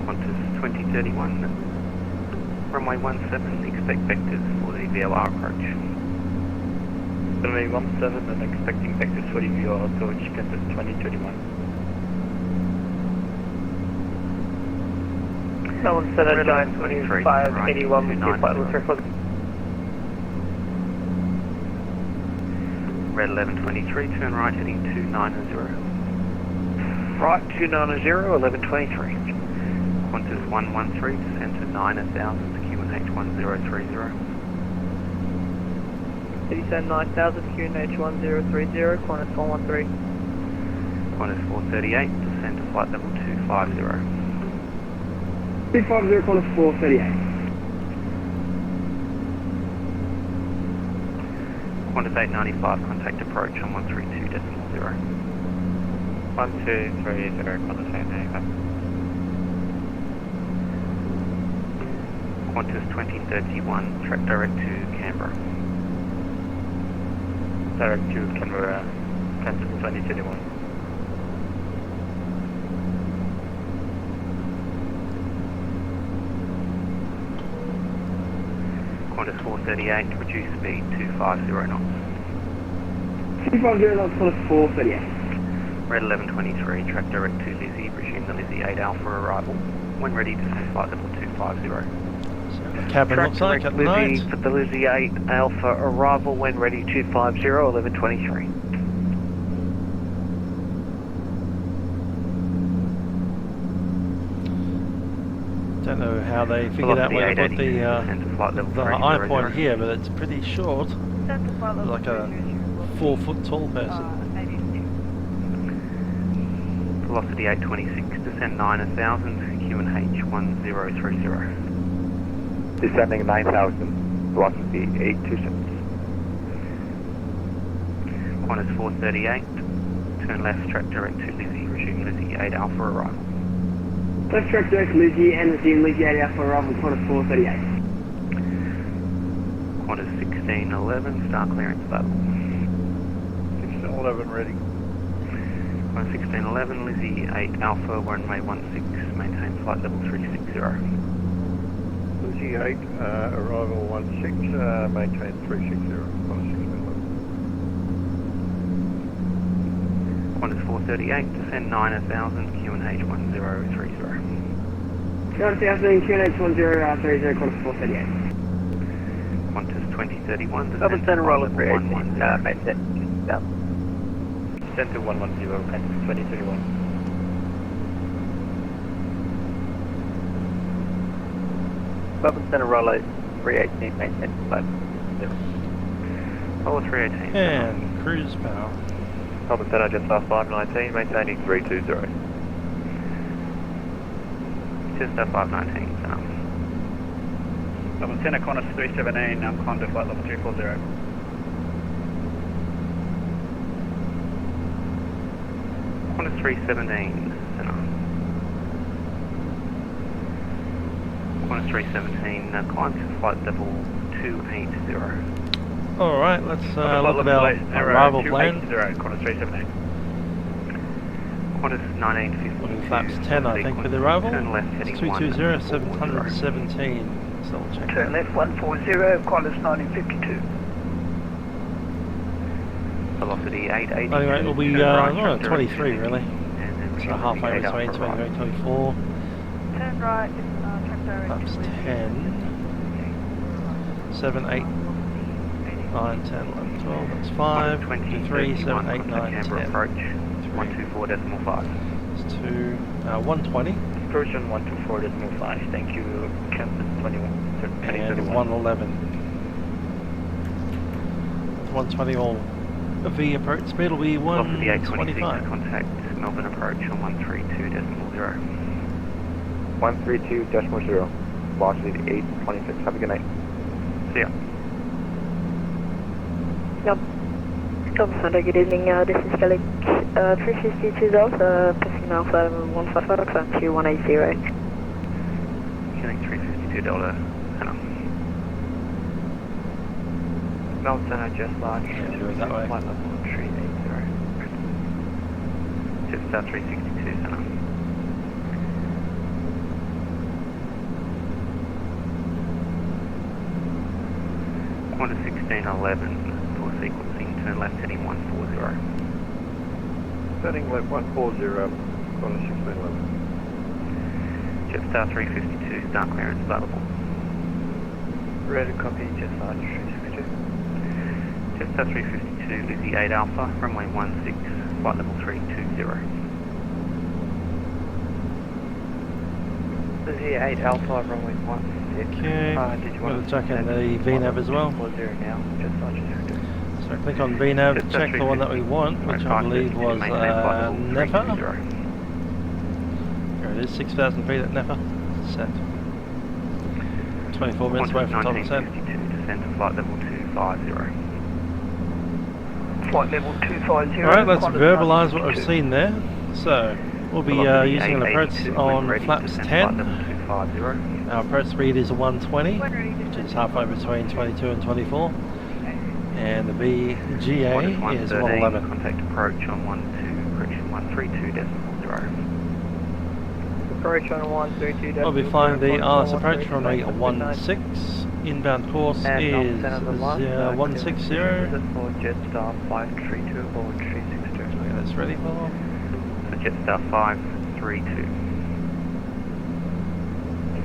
Qantas 2031. Runway 17, expect vectors for the VLR approach. Runway 17 and expecting vectors for the VLR approach, Qantas 2031. Melbourne Center, Giant 2581, with your flight level 340. Red 1123, turn right heading 290. Right, 290, 1123. Qantas 113, descend to 9000, QNH 1030. Descend 9000, QNH 1030, Qantas 413. Qantas 438, descend to flight level 250. 250, Qantas 438. Qantas 895, contact approach on 132.0. 1230, Qantas 895. Qantas 2031, track direct to Canberra. Direct to Canberra, Qantas 2031. Qantas 438, reduce speed to 50 knots. 250 knots, Qantas 438. Red 1123, track direct to Lizzie, resume the Lizzie 8 Alpha arrival. When ready, descend flight level 250. Cabin looks like at night. For the Lizzie 8 Alpha arrival, when ready 250, 1123. Don't know how they figured out where to put the eye point here, but it's pretty short. Like a 4 foot tall person. Velocity 826, descend 9000, QNH 1030. Descending 9000, velocity 826. Qantas 438, turn left, track direct to Lizzie, resume Lizzie 8 Alpha arrival. Left track direct Lizzie and resume Lizzie 8 Alpha arrival, Qantas 438. Qantas 1611, start clearance available. 1611 ready. Qantas 1611, Lizzie 8 Alpha, runway 16, maintain flight level 360. Lizzie 8, arrival 16, maintain 360, Qantas 1611. Qantas 438, descend 9000, QNH 1030. 9000, QNH 1030, Qantas 438. Qantas 2031, descend Melbourne Center, roll 110. Majestic. Descend to 110, Qantas 2031. Melbourne Center, roll 318, maintain flight. Oh, 318. And cruise power. Melbourne Center, just off 519, maintaining 320. Just 519, center. Melbourne Center, Qantas 317, climb to flight level 240. Qantas 317, center. Qantas 317, climb to flight level 280. Alright, let's look at our arrival plan. Qantas 317. Qantas 1952. Looking flaps 10, I think, for the arrival. Turn left heading 220, 717. So we'll check Turn that. left 140, Qantas 1952. Velocity 880. Anyway, it'll be right, 23 really. So halfway between 23 and 24. Turn right, Flaps 10. 7, 8, 9, 10, 11, 12. That's 5, 23, 7, 8, 9, 10. Approach 124.5. It's 120. Approach on 124.5. Thank you. Campus 21. And 111. 120 all. The approach speed will be 125. Contact Melbourne approach on 132.0. 132.0. Velocity 826. Have a good night. See ya. Yep. Sunday, good evening. This is Kelly. 352 Delta, passing Alpha 155, climb to 180. Killing 352 Delta. Hannah. Melbourne, just large. Yeah, do it that way. Flight level 380. Jetstar 362, Hannah. Qantas 1611, for sequencing, turn left heading 140. Turning left 140. Qantas 1611. Jetstar 352, start clearance available. Ready to copy, just large 362. Jetstar 352, Lizzie 8 Alpha, runway 16, flight level 320. Lizzie 8 Alpha, runway 16. Okay, Did you I'm want going to check in the VNAV as well. now, just large 362. So click on VNAV, check the one that we want, which I believe was Nefa. There it is, 6,000 feet at Nefa. Set. 24 minutes away from top set. Descend to flight level 250. Flight level 250. Alright, let's verbalise what we've seen there. So, we'll be using an approach on flaps 10. Our approach speed is 120, which is halfway between 22 and 24. And the VGA is 111. Contact approach on 132.0. Approach on 132. We'll be flying the RS approach runway 16. Inbound course is 160. For Jetstar 532 or 362. Okay, that's ready for. So Jetstar 532.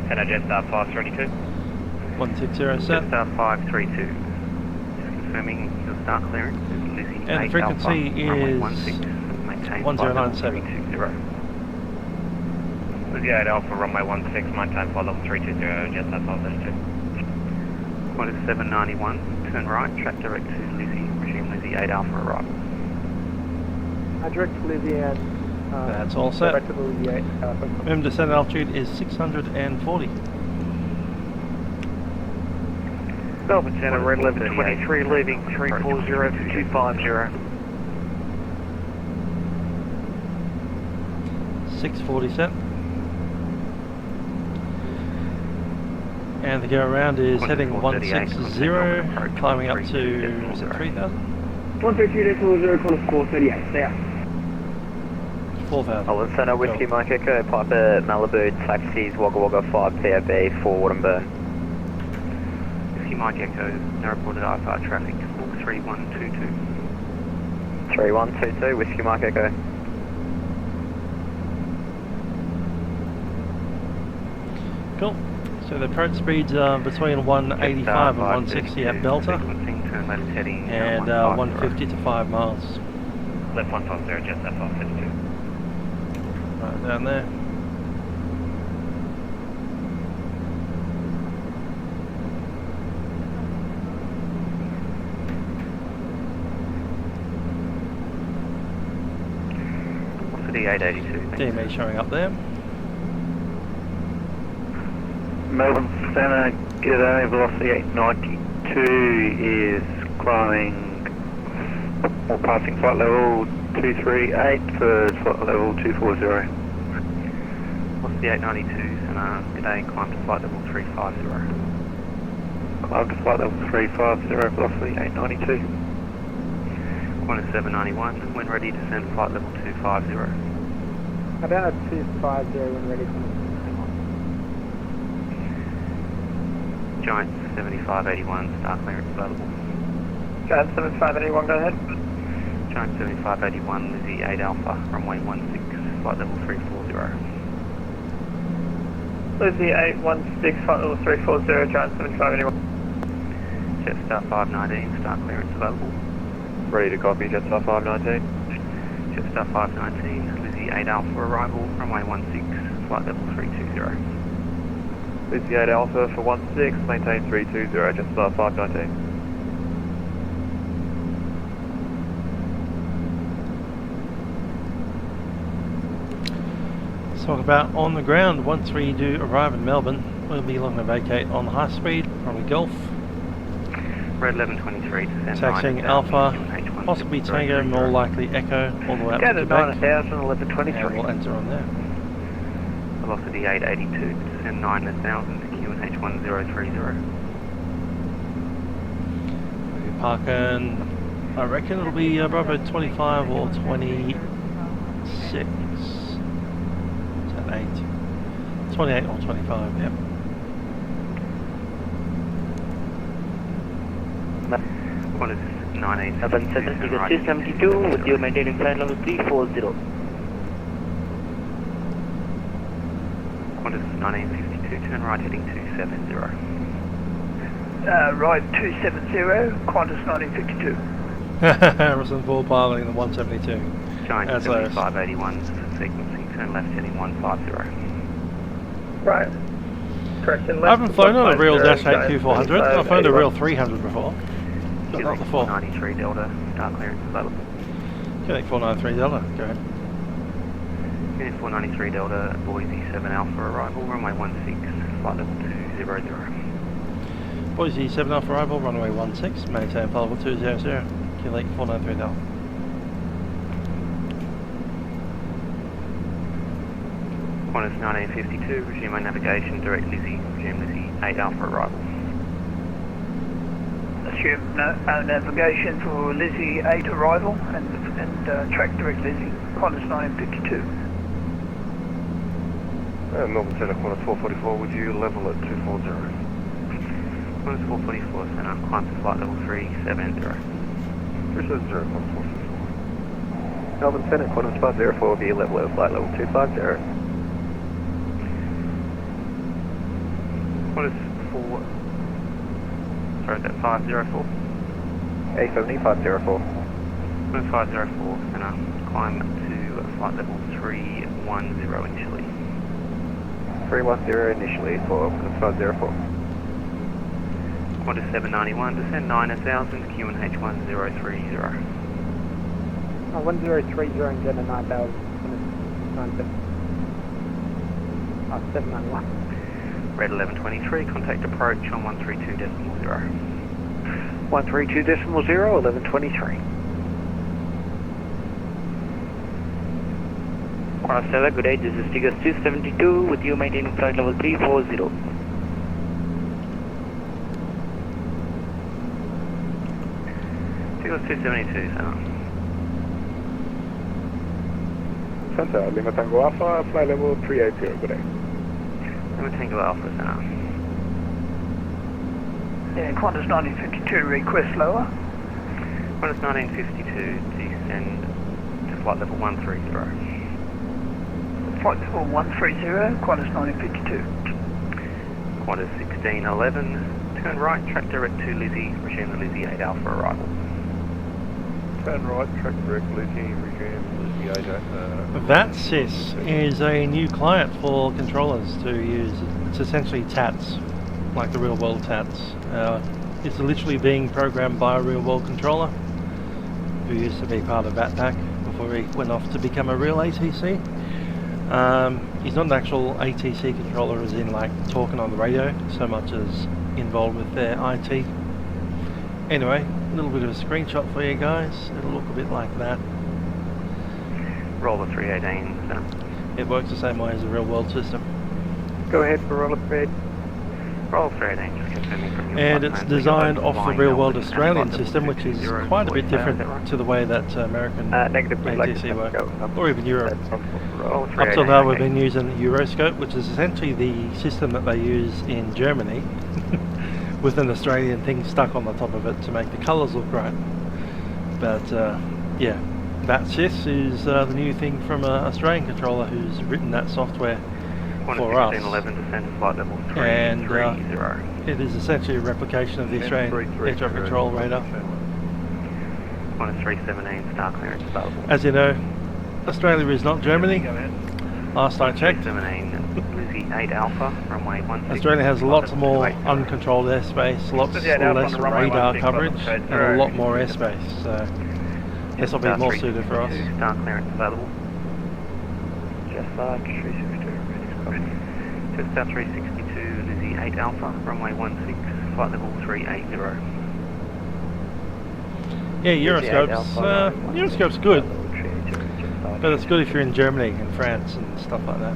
And a Jetstar 532. 160 set. Jetstar 532. Confirming your start clearance. And the frequency is 1097. Lizzie 8 Alpha, runway 16, maintain flight level 320, Jetstar 532. Qantas 791, turn right, track direct to Lizzie, resume Lizzie 8 Alpha arrival. Direct to Lizzie and that's all set. direct to Lizzie 8 Alpha. Minimum descent altitude is 640. Melbourne Centre, red 1123, leaving 340 to 250. 640 set. And the go around is heading 160, climbing up to, is it 3,000? 132.0, Qantas 438, stay out. 4,000. Melbourne Centre, Whiskey Mike Echo, Piper Malibu, taxis, Wagga Wagga 5 POB, forward and burn. Whiskey Mike Echo, no reported IFR traffic, 3122. 3122, Whiskey Mike Echo. Cool. So the approach speeds are between 185 and 160 at Delta, and 150 to 5 miles. Left 150, Jetstar 532. Right down there. For the 882. DME showing up there. Melbourne Centre, g'day, velocity 892 is climbing or passing flight level 238 for flight level 240. What's the 892, good day, climb to flight level 350. Climb to flight level 350, velocity 892. Qantas 791, when ready, descend to flight level 250. About a 250 when ready. Giant 7581, star clearance available. Giant 7581, go ahead. Giant 7581, Lizzie 8 Alpha, runway 16, flight level 340. Lizzie 816, flight level 340, Giant 7581. Jetstar 519, star clearance available. Ready to copy, Jetstar 519. Jetstar 519, Lizzie 8 Alpha arrival, runway 16, flight level 320. Lizzie 8 Alpha for 16, maintain 320, Jetstar 519. Let's talk about on the ground. Once we do arrive in Melbourne, we'll be looking to vacate on the high speed, probably Golf. Red 1123, descend Taxiing Alpha, possibly Tango, more likely Echo, all the way up to Quebec. 9000, 1123. And we'll enter on there. Velocity 882, descend 9000 to QNH1030. We park in, I reckon it'll be Bravo 25 or 26. Is that 8? 28 or 25, yep. Qantas 19. 272 with you maintaining flight level 340. Qantas 1952, turn right heading 270. Right 270, Qantas 1952. Russell 4 piloting the 172. Giant 7581, sequencing, turn left heading 150. Right. Correction left. I haven't flown on a real Dash 8 Q400. I've flown a real 300 before. But not the 493 Delta, start clearance available. Quebec 493 Delta, go ahead. Unit 493 Delta, Boise 7 Alpha arrival, runway 16, flight level 200. Boise 7 Alpha arrival, runway 16, maintain flight level 200, Quebec 493 Delta. Qantas 1952, resume my navigation, direct Lizzie, resume Lizzie 8 Alpha arrival. Assume navigation for Lizzie 8 arrival and track direct Lizzie, Qantas 1952. Melbourne Centre, Qantas 444, would you level at 240? Qantas 444 Centre, climb to flight level 370. 370, Qantas 444. Melbourne Centre, Qantas 504 will be level at flight level 250. Qantas 4... Sorry, is that 504? A70 504. Qantas 504 Centre, climb to flight level 310 initially. 310 initially for Qantas 504. Qantas 791, descend 9000 QNH1030. 1030 and Jenna 9000. 791. Red 1123, contact approach on 132.0. 132.0, 1123. Qantas Stella, good day, this is Tigers 272 with you maintaining flight level 340. Tigers 272, Centre. Centre, Lima Tango Alpha, flight level 380, good day. Lima Tango Alpha, Centre. Yeah, Qantas 1952, request lower. Qantas 1952, descend to flight level 130. Flight level 130, Qantas 1952. Qantas 1611, turn right, track direct to Lizzie, resume the Lizzie 8 Alpha arrival. Turn right, track direct Lizzie, resume Lizzie 8 Alpha. Vatsim is a new client for controllers to use. It's essentially TATS, like the real world TATS. It's literally being programmed by a real world controller who used to be part of VPilot before he went off to become a real ATC. He's not an actual ATC controller as in like talking on the radio, so much as involved with their IT. Anyway, a little bit of a screenshot for you guys. It'll look a bit like that. Roll the 318, Centre. It works the same way as a real world system. Go ahead for roll of thread. Roll 13, just confirming from your And flight it's plan. designed So you're off the flying real world Melbourne Australian at system, which is 20 quite a bit is different that right? to the way that American Negative, we'd like ATC to work, go up. or even Europe. Roll Up 318, till now we've okay. been using the Euroscope, which is essentially the system that they use in Germany with an Australian thing stuck on the top of it to make the colours look right. But yeah, Vatsim is the new thing from an Australian controller who's written that software for us. 11 descent to flight level 330. And it is essentially a replication of the Australian air traffic control radar. 317, star clearance available. As you know, Australia is not Germany. Last I checked. 317, Lizzie 8 Alpha, runway 16. Australia has lots more uncontrolled airspace, lots less radar coverage, and a lot more airspace. So this will be more suited for us. Star clearance available. Just 362. Just 362, Lizzie 8 Alpha, runway 16, flight level 380. Yeah, Euroscope's good, but it's good if you're in Germany and France and stuff like that.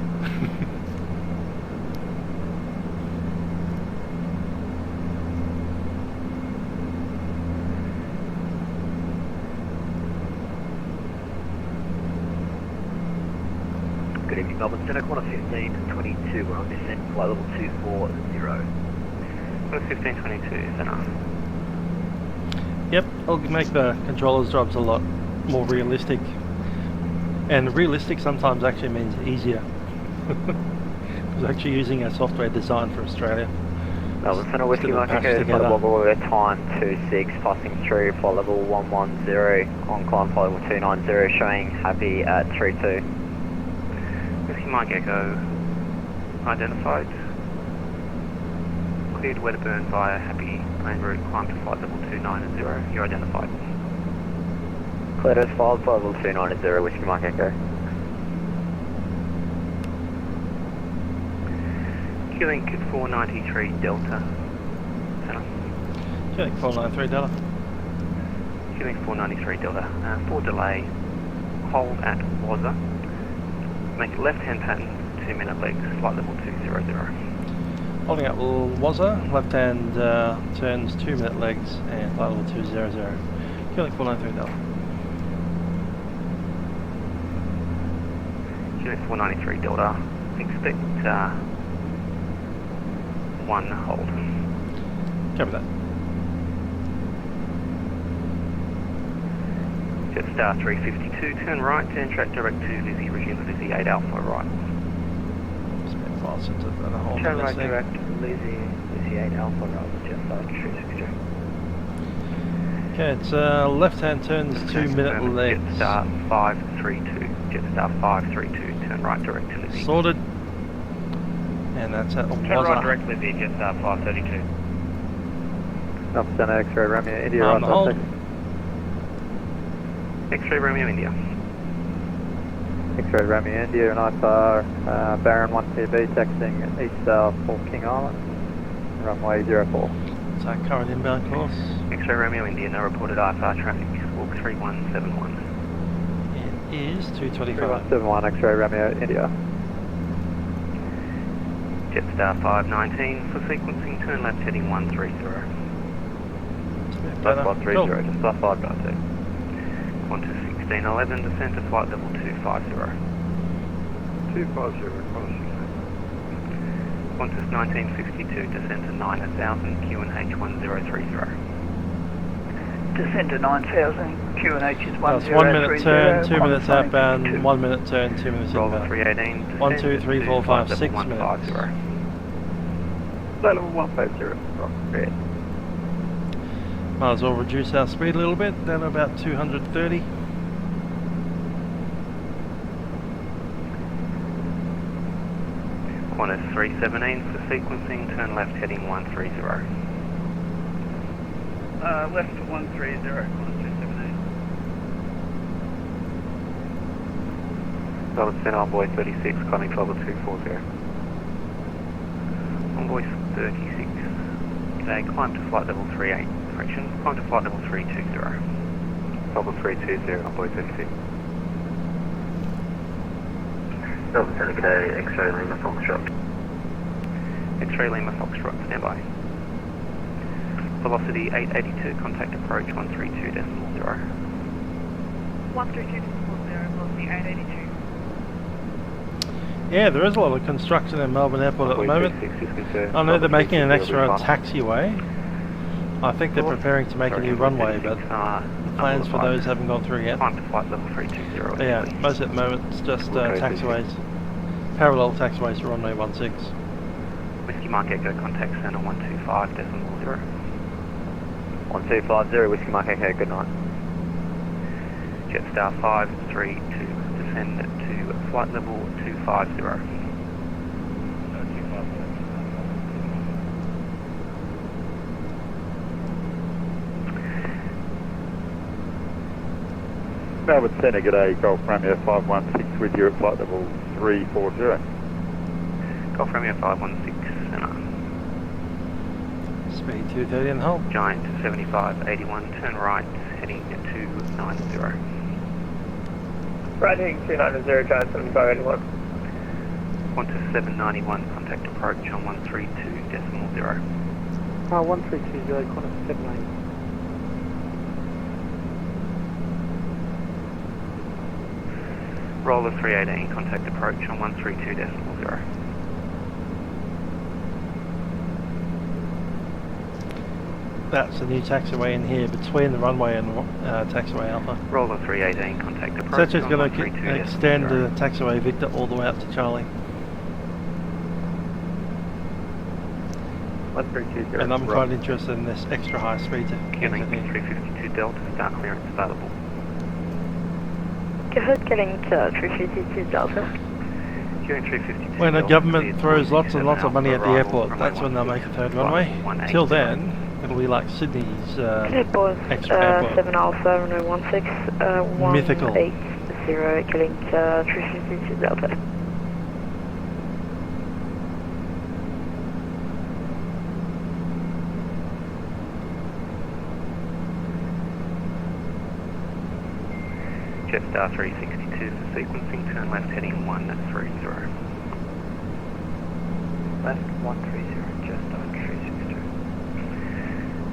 Good evening, Melbourne Centre, corner 1522, we're on descent, flight level 240. 1522, centre. Yep, it'll make the controller's jobs a lot more realistic. And realistic sometimes actually means easier. It's actually using a software designed for Australia. Melbourne Centre, Whiskey Mike Echo, flight level time 26, passing through flight level 110, on climb flight level 290, showing happy at 32. Whiskey Mike Echo, identified. Cleared Wedderburn via happy plane route, climb to flight level 290, you're identified. Cleared as filed, flight level 290, Whiskey Mike Echo. Q-Link 493 Delta, centre. Q-Link 493 Delta. Q-Link 493 Delta, for delay, hold at Wazza, make it left-hand pattern, 2-minute legs, flight level 200. Holding up Wazza, left hand turns 2-minute legs and flight level 200. Q-Link 493 Delta. Q-Link 493 Delta, expect 1 hold. Copy that. Jetstar 352, turn right, turn track direct to Lizzie, resume Lizzie 8 Alpha right. Turn right direct, Lizzie 8 Alpha right, Jetstar 362. Okay, it's left hand turns 2-minute legs. Jetstar 532, Jetstar 532, turn right direct to Lizzie. Sorted. And that's at Turn right direct Lizzie, Jetstar 532. Alpha Center, X-ray Romeo, India, right hold. X-ray Romeo, India. X-ray Romeo, India, and IFR, Baron 1TB, taxiing east-south for King Island, runway 04. It's our current inbound course. X-ray Romeo, India, no reported IFR traffic, walk 3171. It is 225. 3171, X-ray Romeo, India. Jetstar 519, for sequencing, turn left heading 130. Plus 130, just plus 519. Qantas 1611, descent to flight level 250. 250, Qantas 1952, descent to 9000, QNH 1030. Descent to 9000, QNH is 1030. That's 1 minute turn, 2 minutes outbound, 1 minute turn, 2 minutes Roll inbound. 318, 1, 2, 3, 4, 5, 6 minutes. Flight level 150, red. Might as well reduce our speed a little bit, down to about 230. Qantas 317, for sequencing, turn left heading 130. Left to 130, Qantas 317. Melbourne Centre, Envoy 36, climbing level 240. Envoy 36, climb to flight level 38, correction, climb to flight level 320. Level 320, Envoy 36. Melbourne Centre, g'day, X-ray Lima, from the shop. X-ray Lima Foxtrot, standby. Velocity 882, contact approach 132.0. 132.0, velocity 882. Yeah, there is a lot of construction in Melbourne Airport at the moment. I know they're making an extra taxiway. I think they're preparing to make a new runway, but the plans for those haven't gone through yet. Climb to flight level 320. Yeah, most at the moment it's just taxiways. Parallel taxiways to runway 16. Whiskey Mark Echo, contact center 125.0. 1250, Whiskey Mark Echo, good night. Jetstar 532, descend to flight level 250. Melbourne Centre, g'day, Golf Romeo 516 with you at flight level 340. Golf Romeo 516, center. Speed 230 and hold. Giant 7581, turn right, heading to 290. Right, heading 290, Giant 7581. Qantas 791, contact approach on 132.0. 1320, Qantas 791. Roller 318, contact approach on 132.0. That's a new taxiway in here between the runway and taxiway Alpha. Roller 318, contact approach. So that's just going to extend the taxiway Victor all the way up to Charlie. 1320. And I'm quite interested in this extra high speed. Killing 352 Delta, start clearance available. Go ahead, getting to 352 Delta. When the government throws lots and lots of money at the airport, that's when they'll make a third runway. Till then, it'll be like Sydney's extra airport. 7 Alpha, runway 16, Mythical. 180, killing 352 Delta. Jetstar 362 for sequencing, turn left heading 130. Left 130, Jetstar 362.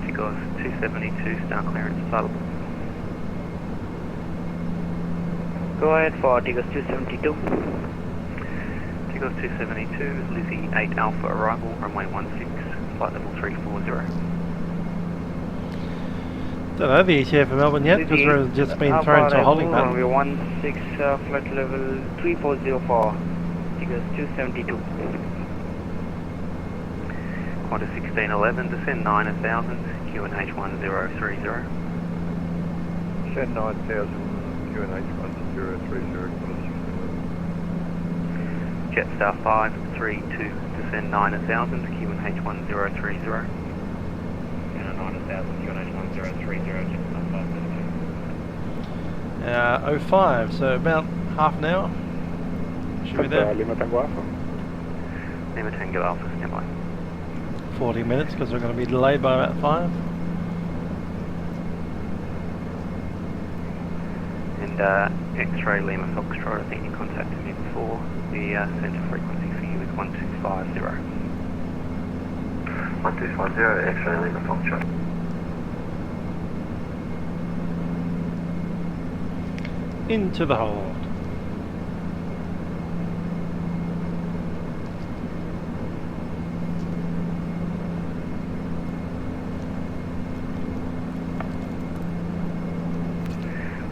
Takeoff 272, start clearance available. Go ahead for Takeoff 272. Takeoff 272, Lizzie 8 Alpha arrival, runway 16, flight level 340. Don't know the ETA for Melbourne yet because we're just been thrown to a holding pattern. Runway 16, flight level 3404, Takeoff 272. Qantas 1611, descend 9000, QNH 1030. Descend 9000, QNH 1030, Jetstar 532, descend 9000, QNH 1030. 9000, QNH 1030, Jetstar 532. 05, so about half an hour. Should be there. Lima Tango Alpha. Lima Tango Alpha, standby. 40 minutes because we're going to be delayed by about 5. And X-ray Lima Foxtrot, I think you contacted me before. The centre frequency for you is 1250. 1250, X-ray Lima Foxtrot. Into the hold.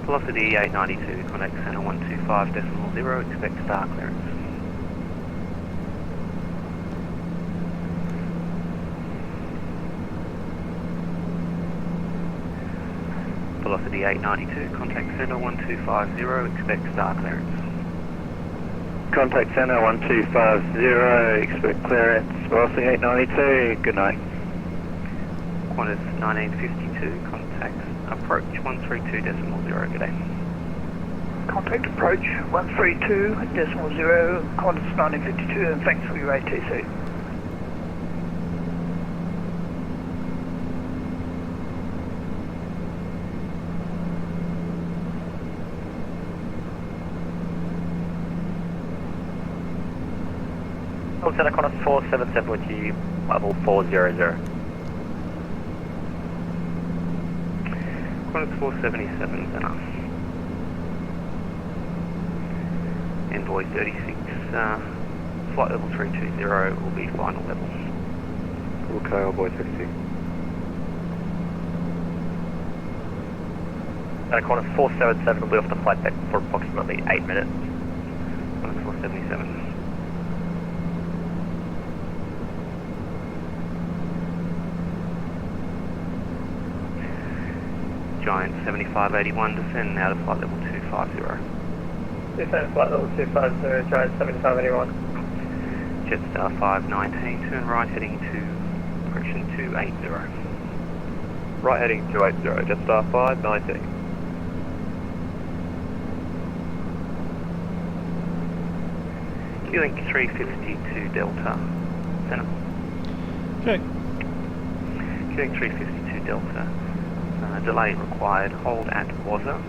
Velocity 892, connect center 125.0, expect star clearance. Velocity 892, contact center 1250, expect star clearance. Contact center 1250, expect clearance, velocity 892, good night. Qantas 1952, contact approach 132.0, good day. Contact approach 132.0, Qantas 1952, and thanks for your ATC. Call Center Qantas 477 with you, level 400. Qantas 477 is enough. Envoy 36, flight level 320 will be final level. Okay, Envoy 36. Qantas 477 will be off the flight deck for approximately 8 minutes. Qantas 477. Giant 7581, descend out of flight level 250. Descend flight level 250, Giant 7581. Jetstar 519, turn right heading to correction 280. Right heading 280, Jetstar 519. Link 352 Delta, center. Okay. Link 352 Delta. Delay required, hold at WASA,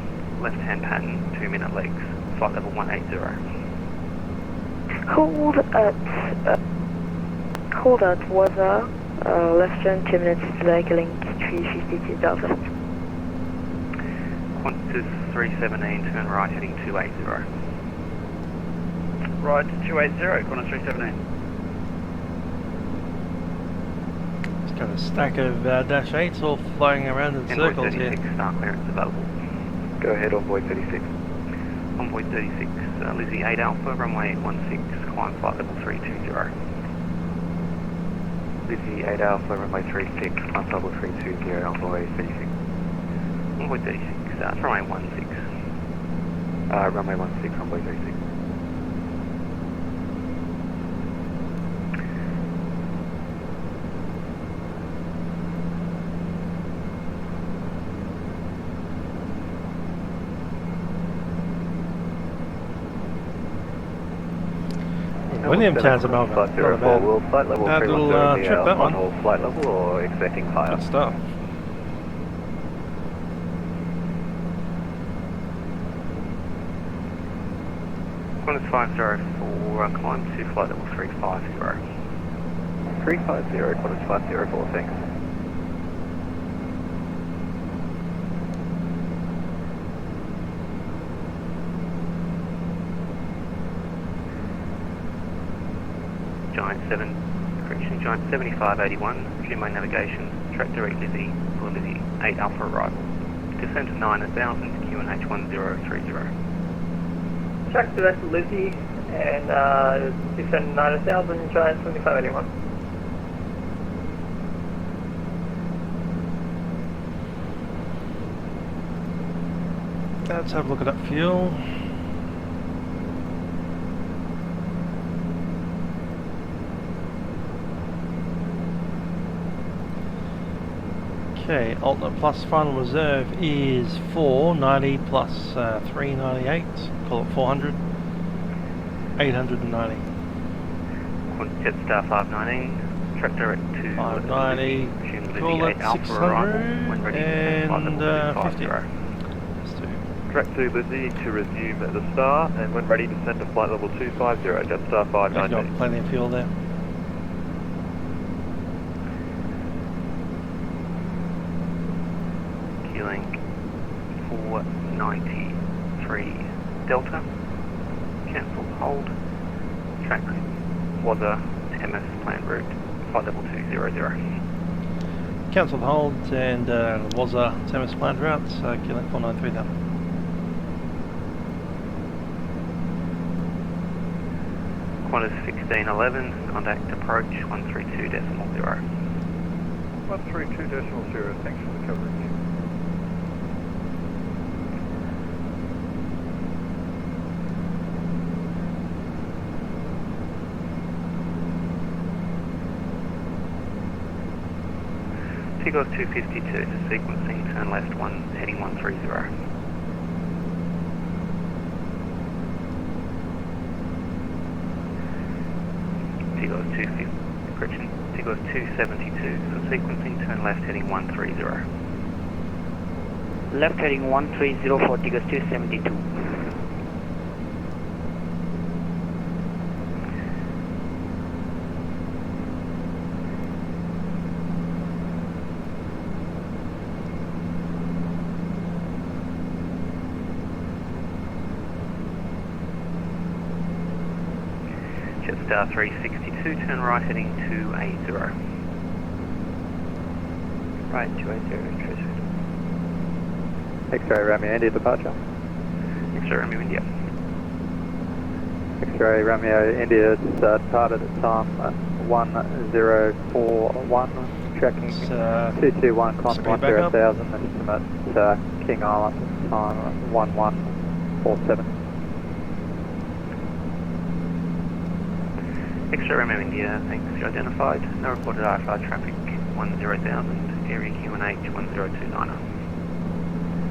left-hand pattern, 2-minute legs, flight level 180. Hold at WASA, left turn 2 minutes delay, link 352 Delta. Qantas 317, turn right heading 280. Right 280, Qantas 317. Got a stack of Dash 8s all flying around in Envoy circles 36, here. start clearance available. Go ahead, Envoy 36. Envoy 36, Lizzie 8 Alpha, runway 16, climb flight level 320. Lizzie 8 Alpha, runway 36, climb level 320, Envoy 36. Envoy 36, runway 16. Runway 16, Envoy 36. Williamtown's a Melbourne. Flight 04, will flight level that 310 little be trip, that on one. hold flight level or expecting fire? Good stuff. Qantas 504, climb to flight level 350. 350, Qantas 504, thanks. Giant 7581, resume my navigation, track direct Lizzie, for Lizzie 8 Alpha arrival. Descend to 9000, QNH 1030. Track direct Lizzie and descend 9000, Giant 7581. Let's have a look at that fuel. Okay, alternate plus final reserve is 490 plus 398, call it 400, 890. Jetstar 519, track direct to 590, call it 600, and 50. Track to Lizzie to resume the star, and when ready descend to flight level 250, Jetstar 519. Got plenty of fuel there. Link 493 Delta, cancel hold, track WASA, MS planned route, flight level 200. Cancelled hold and WASA MS planned routes, Link 493 down. Qantas 1611, contact approach 132.0. 132.0, thanks for the coverage. Takeoff 252, sequencing, turn left, heading 130. Takeoff 250, correction, Takeoff 272, sequencing, turn left, heading 130. Left heading 130 for Takeoff 272. Jetstar 362, turn right heading 280. Right, 280, X-ray Romeo India departure. X-ray Romeo India. X-ray Romeo India departed at time 1041, tracking 221 climb 10,000, estimate King Island, time 1147. X-ray Romeo India, thanks, you identified. No reported IFR traffic, 10,000, area QNH 1029.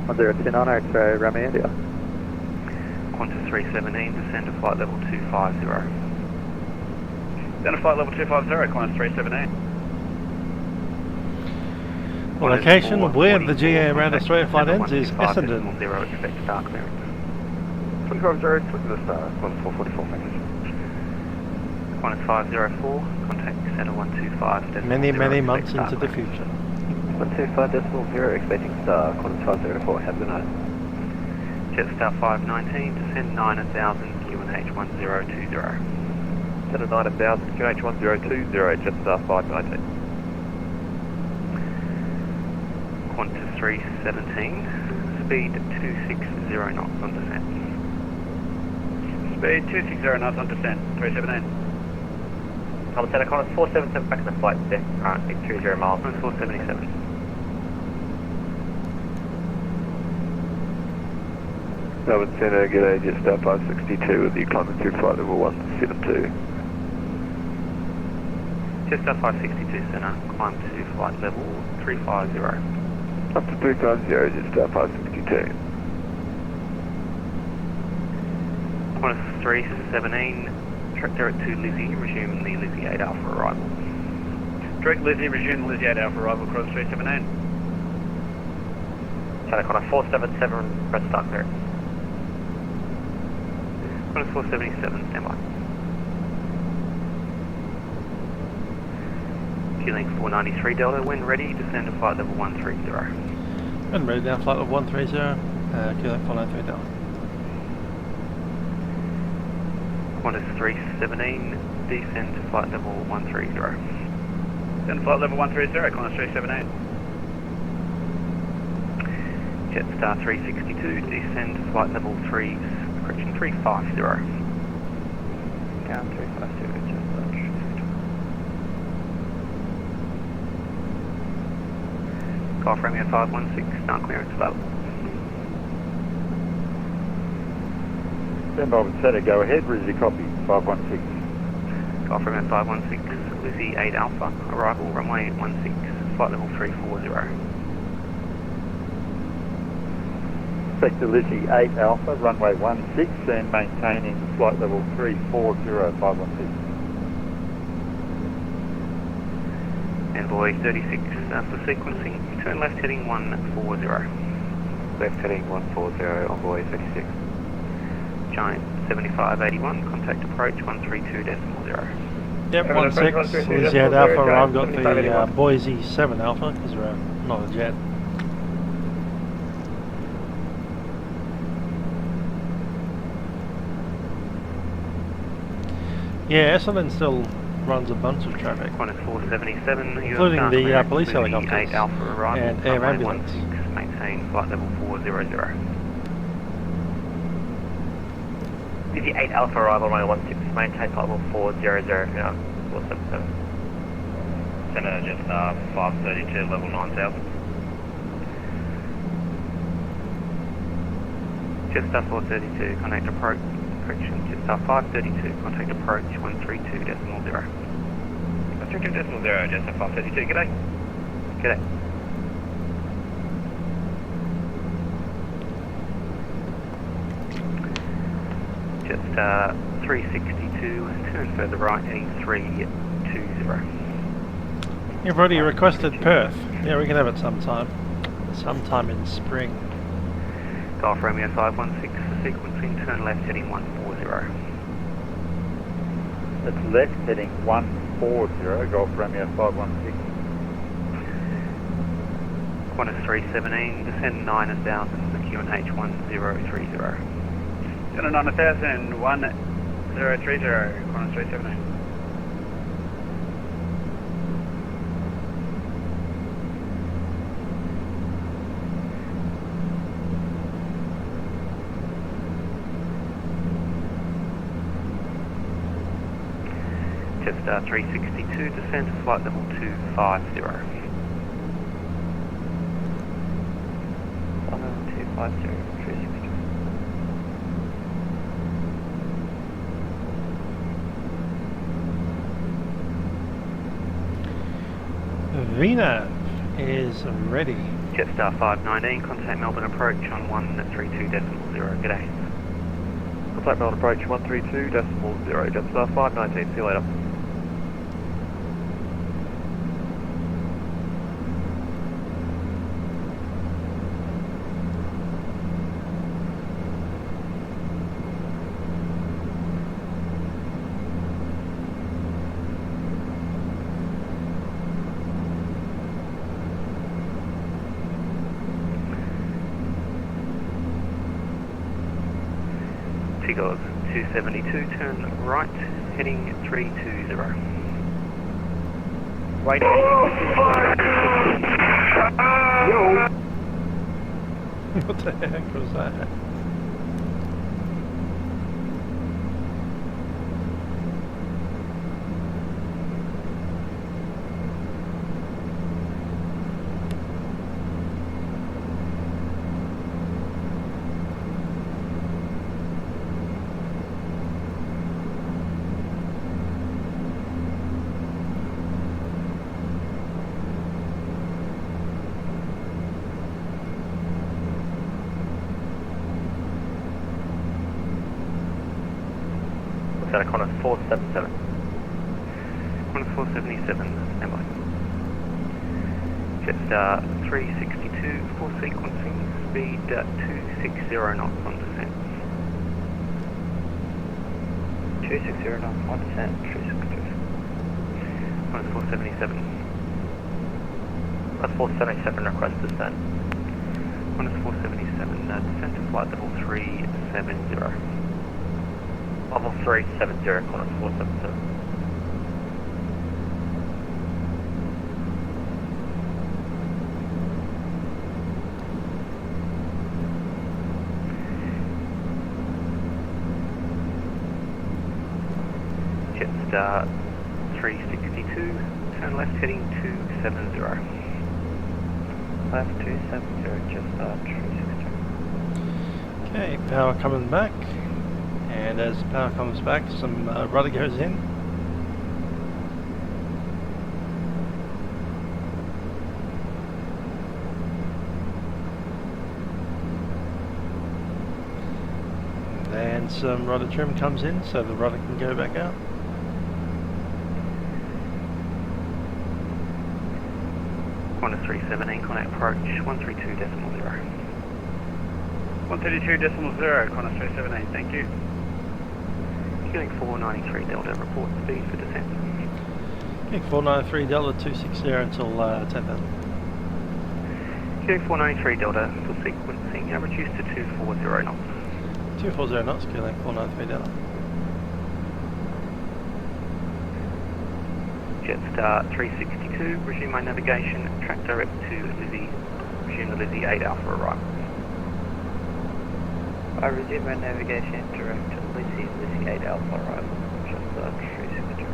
1029, X-ray Romeo India. Qantas 317, descend to flight level 250. Descend to flight level 250, Qantas 317. Well, location where the GA around Australia flight ends is Essendon. 0, expect star clearance. 250, click the star, Qantas 444, thank you. Qantas 504, contact centre 125. Many months into the future. 125.0, expecting star, Qantas 504, have a good night. Jetstar 519, descend 9000, QNH 1020. Centre 9000, QNH 1020, Jetstar 519. Qantas 317, speed 260 knots on descent. Speed 260 knots on descent, 317. Thomas Center, Qantas 477 back to the flight deck, currently 20 miles. Qantas 477. Melbourne Centre, g'day, Jetstar 562 with the climbing through flight level 172. Jetstar 562 Centre, climb to flight level 350. Up to 350, Jetstar 562. Qantas 317, track direct to Lizzie, resume the Lizzie 8 Alpha arrival. Direct Lizzie, resume Lizzie 8 Alpha arrival, cross 317. Center, Qantas 477, press start clear. Qantas 477, stand by. Q-Link 493 Delta, when ready, descend to flight level 130. And ready down flight level 130, Q-Link 493 Delta. Qantas 317, descend to flight level 130. Descend to flight level 130, Qantas 317. Jetstar 362, descend to flight level 350. Down 350, Jetstar. Golf Romeo 516, start clearance available. Melbourne Centre, go ahead, Rizzy copy, 516. Golf Romeo 516, Lizzie 8 Alpha, arrival runway 16, flight level 340. Sector Lizzie 8 Alpha, runway 16 and maintaining flight level 340, 516. Envoy 36, for sequencing, turn left heading 140. Left heading 140, Envoy 36. Giant 7581, contact approach 132.0. Yep, 16 is Jet Alpha, I've got the Boise 7 Alpha, because we're not a jet. Yeah, Essendon still runs a bunch of traffic. Qantas 477, including the police Lizzie helicopters 8 Alpha arrival, and air runway ambulance. 16, maintain flight level 400. Lizzie 8 Alpha arrival, runway 16, maintain flight level 400, 477. Centre, Jetstar 532, level 9000. Jetstar 432, contact approach, correction, Jetstar 532, contact approach 132.0. 132.0, Jetstar 532, g'day. G'day. Jetstar 362, turn further right, heading 320. You've already requested Perth. Yeah, we can have it sometime in spring. Golf Romeo 516, sequencing, turn left heading 140. That's left heading 140, Golf Romeo 516. Qantas 317, descend 9000, QNH 1030. Center 9000, 1030, 1030, Qantas 378. Jetstar 362, descend to flight level 250. Flight level 250, 362. VNAV is ready. Jetstar 519, contact Melbourne approach on 132.0. G'day. Contact Melbourne approach 132.0, Jetstar 519, see you later. Tigos 272, turn right, heading 320. Right. What the heck was that? Is that a Qantas 477? Qantas 477, stand by. Jetstar 362, full sequencing, speed 260 knots on descent. 260 knots on descent, 362. Qantas 477. Qantas 477, request descent. Qantas 477, descent to flight level 370. Level 370, Qantas 477. Jetstar 362, turn left heading 270. Left 270, Jetstar 362. Okay, power coming back. And as the power comes back, some rudder goes in. And then some rudder trim comes in, so the rudder can go back out. Qantas 317, contact approach 132.0. 132.0, Qantas 317, thank you. Healing 493 Delta, report speed for descent. Okay, 493 Delta 260 until 10,000. Healing 493 Delta, for sequencing, reduced to 240 knots. 240 knots, Healing 493 Delta. Jetstar 362, resume my navigation, track direct to Lizzie, resume the Lizzie 8 Alpha arrival. I resume my navigation direct to Lizzie 8 Alpha arrival, Jetstar 362.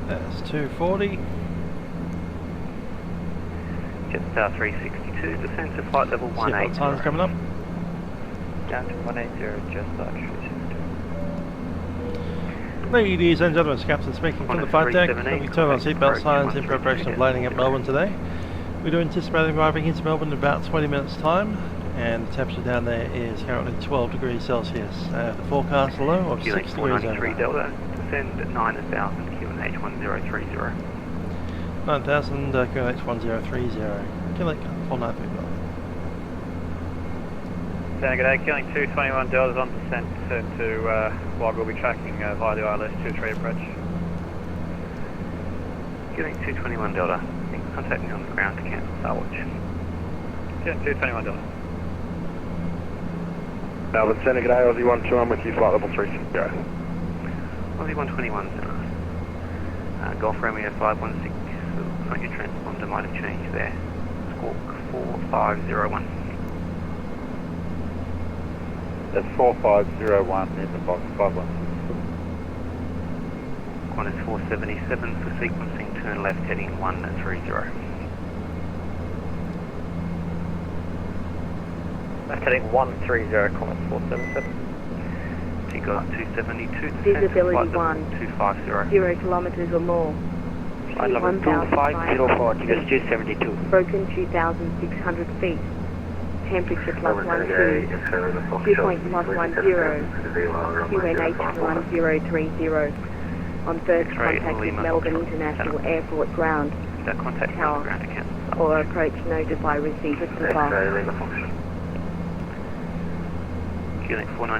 That's 240. Jetstar 362, descend to flight level 180. What time's coming up? Down to 180, Jetstar 362. Ladies and gentlemen, it's Captain speaking from the flight deck. We turn on seatbelt signs in preparation of landing at Melbourne today. We do anticipate arriving into Melbourne in about 20 minutes time, and the temperature down there is currently 12 degrees Celsius. The forecast low of 6 degrees over. Delta, descend 9000 QNH 1030. 9000, QNH 1030, Quebec 493. Sound good day, killing 221 Delta's on descent to log. We'll be tracking via the ILS 23 approach. Killing 221 Delta, contact me on the ground to cancel Starwatch. Killing 221 Delta. Melbourne Centre, g'day, Aussie 121 with you, flight level 360. Aussie 121 Centre. Golf Romeo 516, looks like your transponder might have changed there. Squawk 4501. That's 4501 in the box 516. Qantas 477 for sequencing, turn left heading 130. Left heading 130, Qantas 477. Takeoff 272, Visibility 1, 250. 0 kilometres or more. Flight level 2504, Takeoff 272. Broken 2,600 feet. Temperature +12, dew point +10, QNH 1030. On first contact with Melbourne International Airport ground tower or approach notify receiver to pass.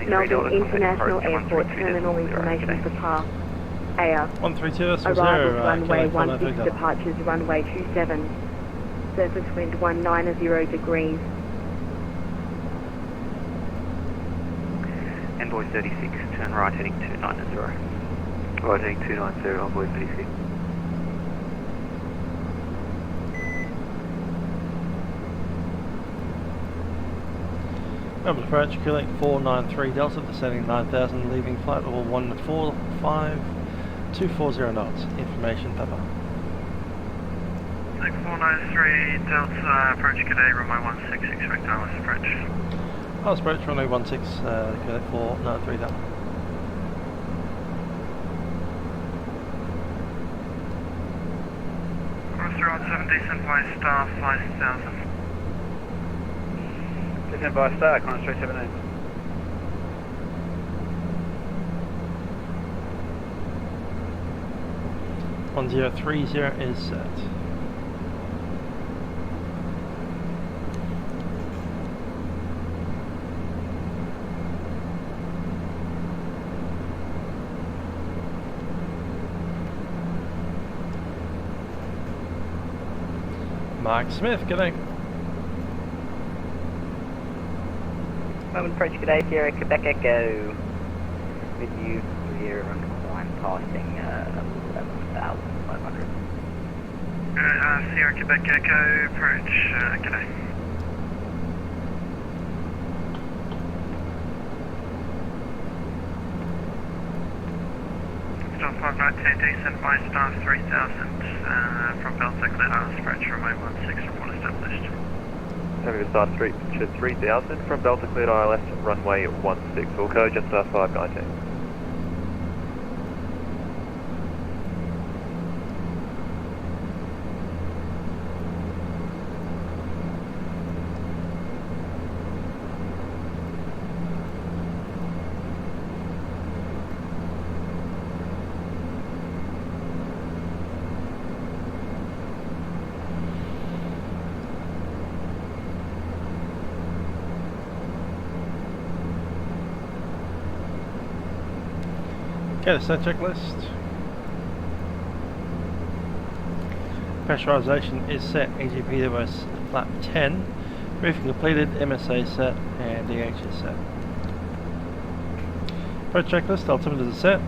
Melbourne International Airport terminal information for pass. AIR. 132, Arrival runway 16 departures runway 27. Surface wind 190 degrees. Envoy 36, turn right heading 290. Right heading 290, Envoy 36. Melbourne approach, Quebec 493 Delta, descending 9000, leaving flight level 145, 240 knots. Information Pepper. 493 Delta, approach Cadet, runway 16, expect ILS approach. ILS approach, runway 16, Quebec 493 Delta. Cross 317, descent by star 5000. Descent by star, Qantas 378. One 1030 is set. Mark Smith, g'day. Melbourne approach, g'day, Sierra Quebec Echo. With you here on climb passing 11,500. Sierra Quebec Echo, approach, g'day. Star 519, descent by star 3000 from Delta, clear ILS approach, runway 16, report established. Having a star 3000 from Delta, cleared ILS, runway 16, full code, just star 519. Okay, the set checklist. Pressurization is set, AGPWS flap 10. Briefing completed, MSA set, and DH is set. Approach checklist, altimeter is set.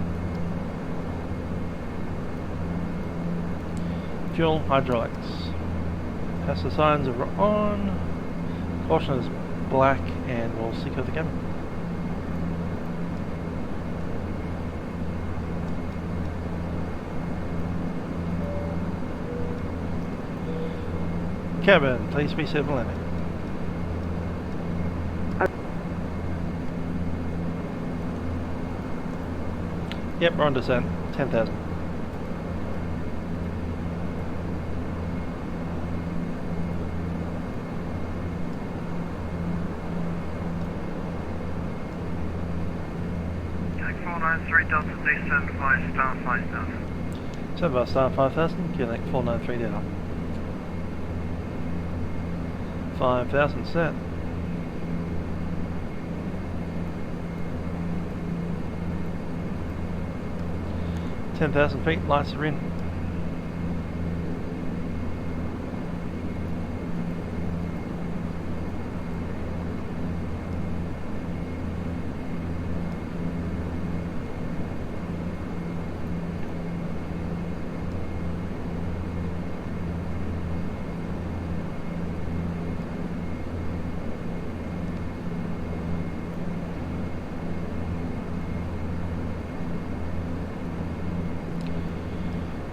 Fuel, hydraulics. Passenger signs are on. Caution is black, and we'll secure the cabin. Cabin, please be safe and landing. Yep, we're on descent. 10,000. Quebec 493 Delta, descend by star 5000. So about star 5000, connect 493 down. 5000 set. 10,000 feet, lights are in.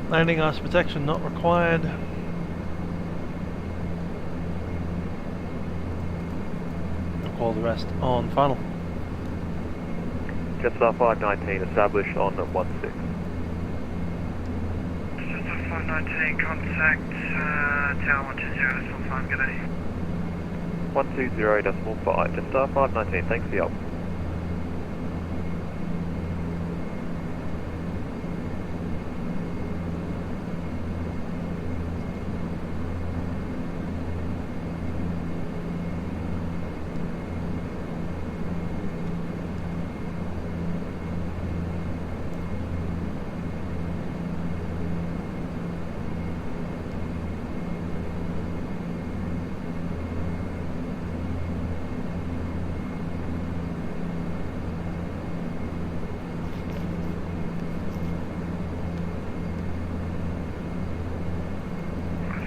Landing ice protection not required. I'll call the rest on final. Jetstar 519 established on 16. Jetstar 519 contact tower 120.5, good day. 120.5, Jetstar 519, thanks for the help.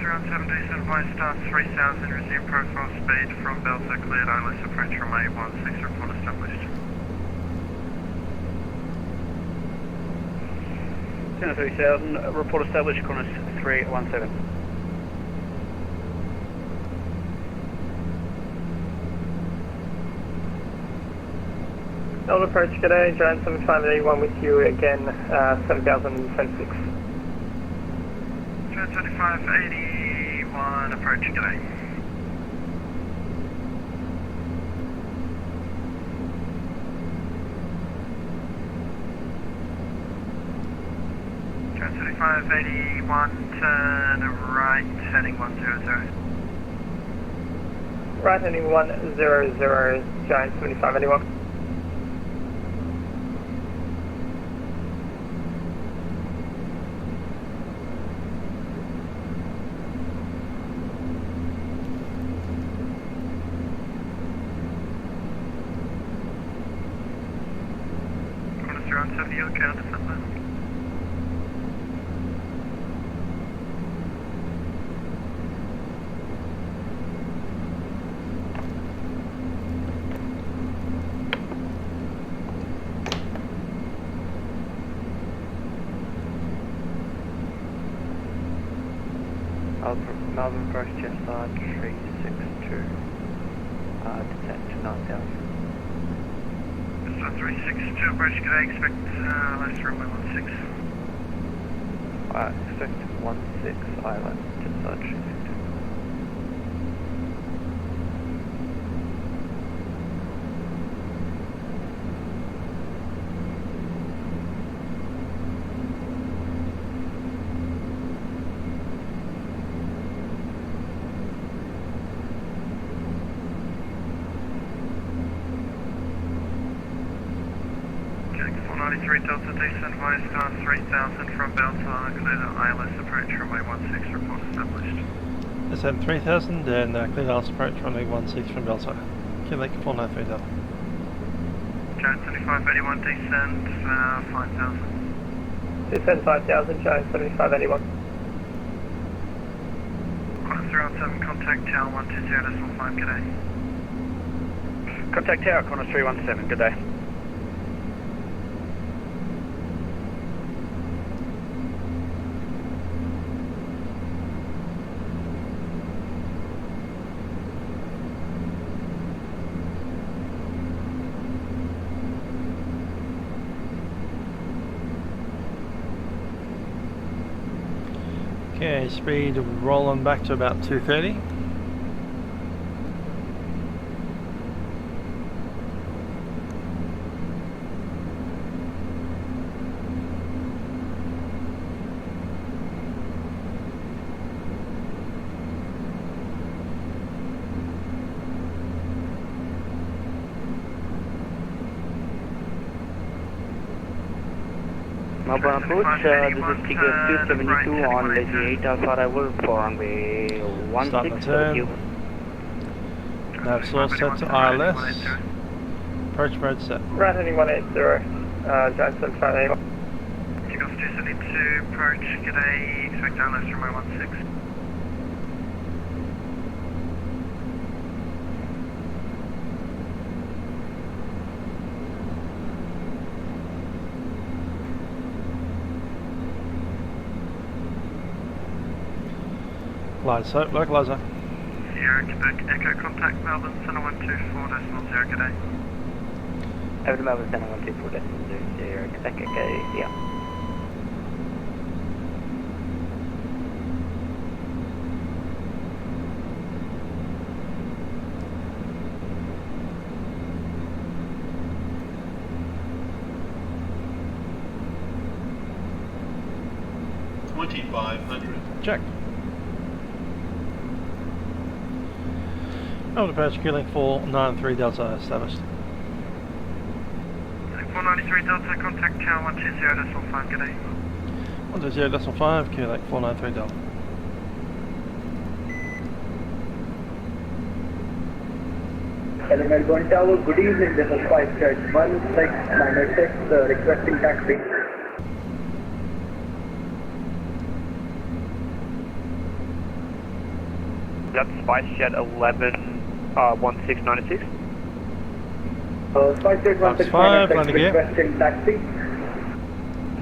Around 7 days advice, star 3000, resume profile speed from Delta, cleared ILS approach from A16, report established. 10,3000, report established, Qantas 317. Old approach, good day, Giant 7581 with you again, 7026. Giant 7581, approach, good day. Giant 7581, turn right, heading 100. Right heading 100, Giant 7581. Melbourne approach Jetstar 362, descent to 9,000. Jetstar 362, approach, could I expect left runway 16? Expect 16, island, Jetstar 362. Delta descent via star 3000 from Delta, clear the ILS approach runway 16, report established. Descent 3000 and clear ILS approach runway 16 from Delta. Quebec 493 Delta. Giant 7581 descent 5000. Descent 5000, Giant 7581. Qantas 317, contact tower 120.5, good day. Contact tower, Qantas 317, good day. Okay, speed rolling back to about 230. Melbourne approach, this is Ticket 272 on Lazy 8 Alpha arrival for runway 16 for you. Nav source set to ILS. Approach mode set. Right heading 180, Giant 758. Takeoff 272, approach, g'day, expect ILS runway 16. Light localizer. Sierra Quebec Echo contact Melbourne Center 124.0, g'day. Over to Melbourne Center 124.0, Sierra Quebec Echo, yeah. Check. Melbourne approach Q-Link 493 Delta established. 493 Delta, contact Cal 120.5, g'day. 120.5, Q-Link 493 Delta. Hello Melbourne Tower, good evening, this is 5 Church 16 Majestic, requesting taxi. That's SpiceJet 1696. SpiceJet 1696 requesting taxi.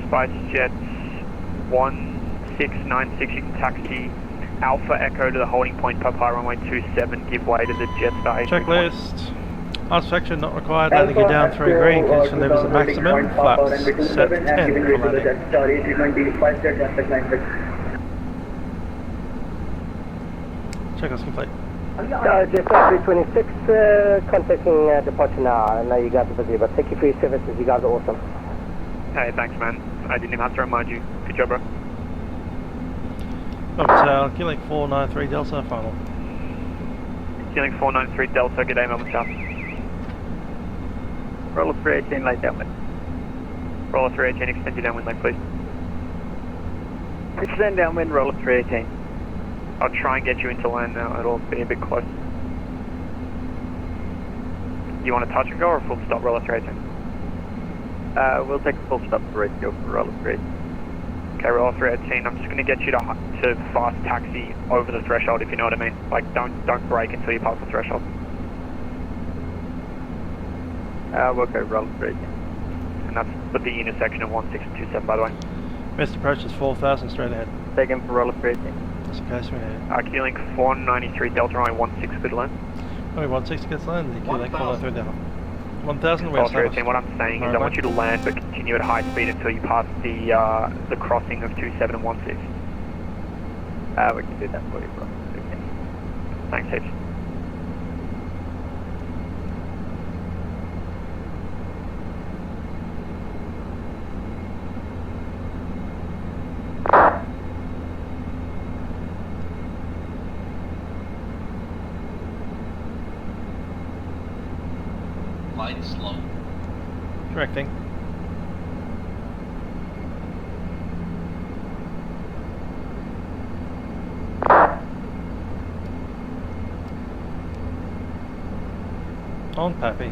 SpiceJet 1696, you can taxi Alpha Echo to the holding point, Papa runway 27, give way to the Jetstar. Checklist. Last section not required, landing you down 3 green, condition levels at maximum, flaps set 10 for landing. Checklist complete. Jetstar 326, contacting departure now. I know you guys are busy, but thank you for your services, you guys are awesome. Hey, thanks man. I didn't even have to remind you. Good job, bro. Hotel, Q-Link 493 Delta, final. Q-Link 493 Delta, g'day Melbourne South. Roller 318 late downwind. Roller 318, extend your downwind leg please. Extend downwind, roller 318. I'll try and get you into land now, it'll be a bit close. You want to touch and go or a full stop roller 318? We'll take a full stop for ratio for roller 318. Okay, roller 318, I'm just going to get you to fast taxi over the threshold if you know what I mean. Like don't brake until you pass the threshold. We'll go roller 318. And that's with the intersection of 1627 by the way. Best approach is 4,000 straight ahead. Take him for roller 318. That's the case we have. Q-Link 493 Delta runway 16 good land. Only 16 gets land, the Q-Link 493 Delta. 1,000 Roller 318, what I'm saying is I want you to land but continue at high speed until you pass the crossing of 27 and 16. We can do that for you, bro. Okay. Thanks, heaps. Slow. Correcting. On Pappy.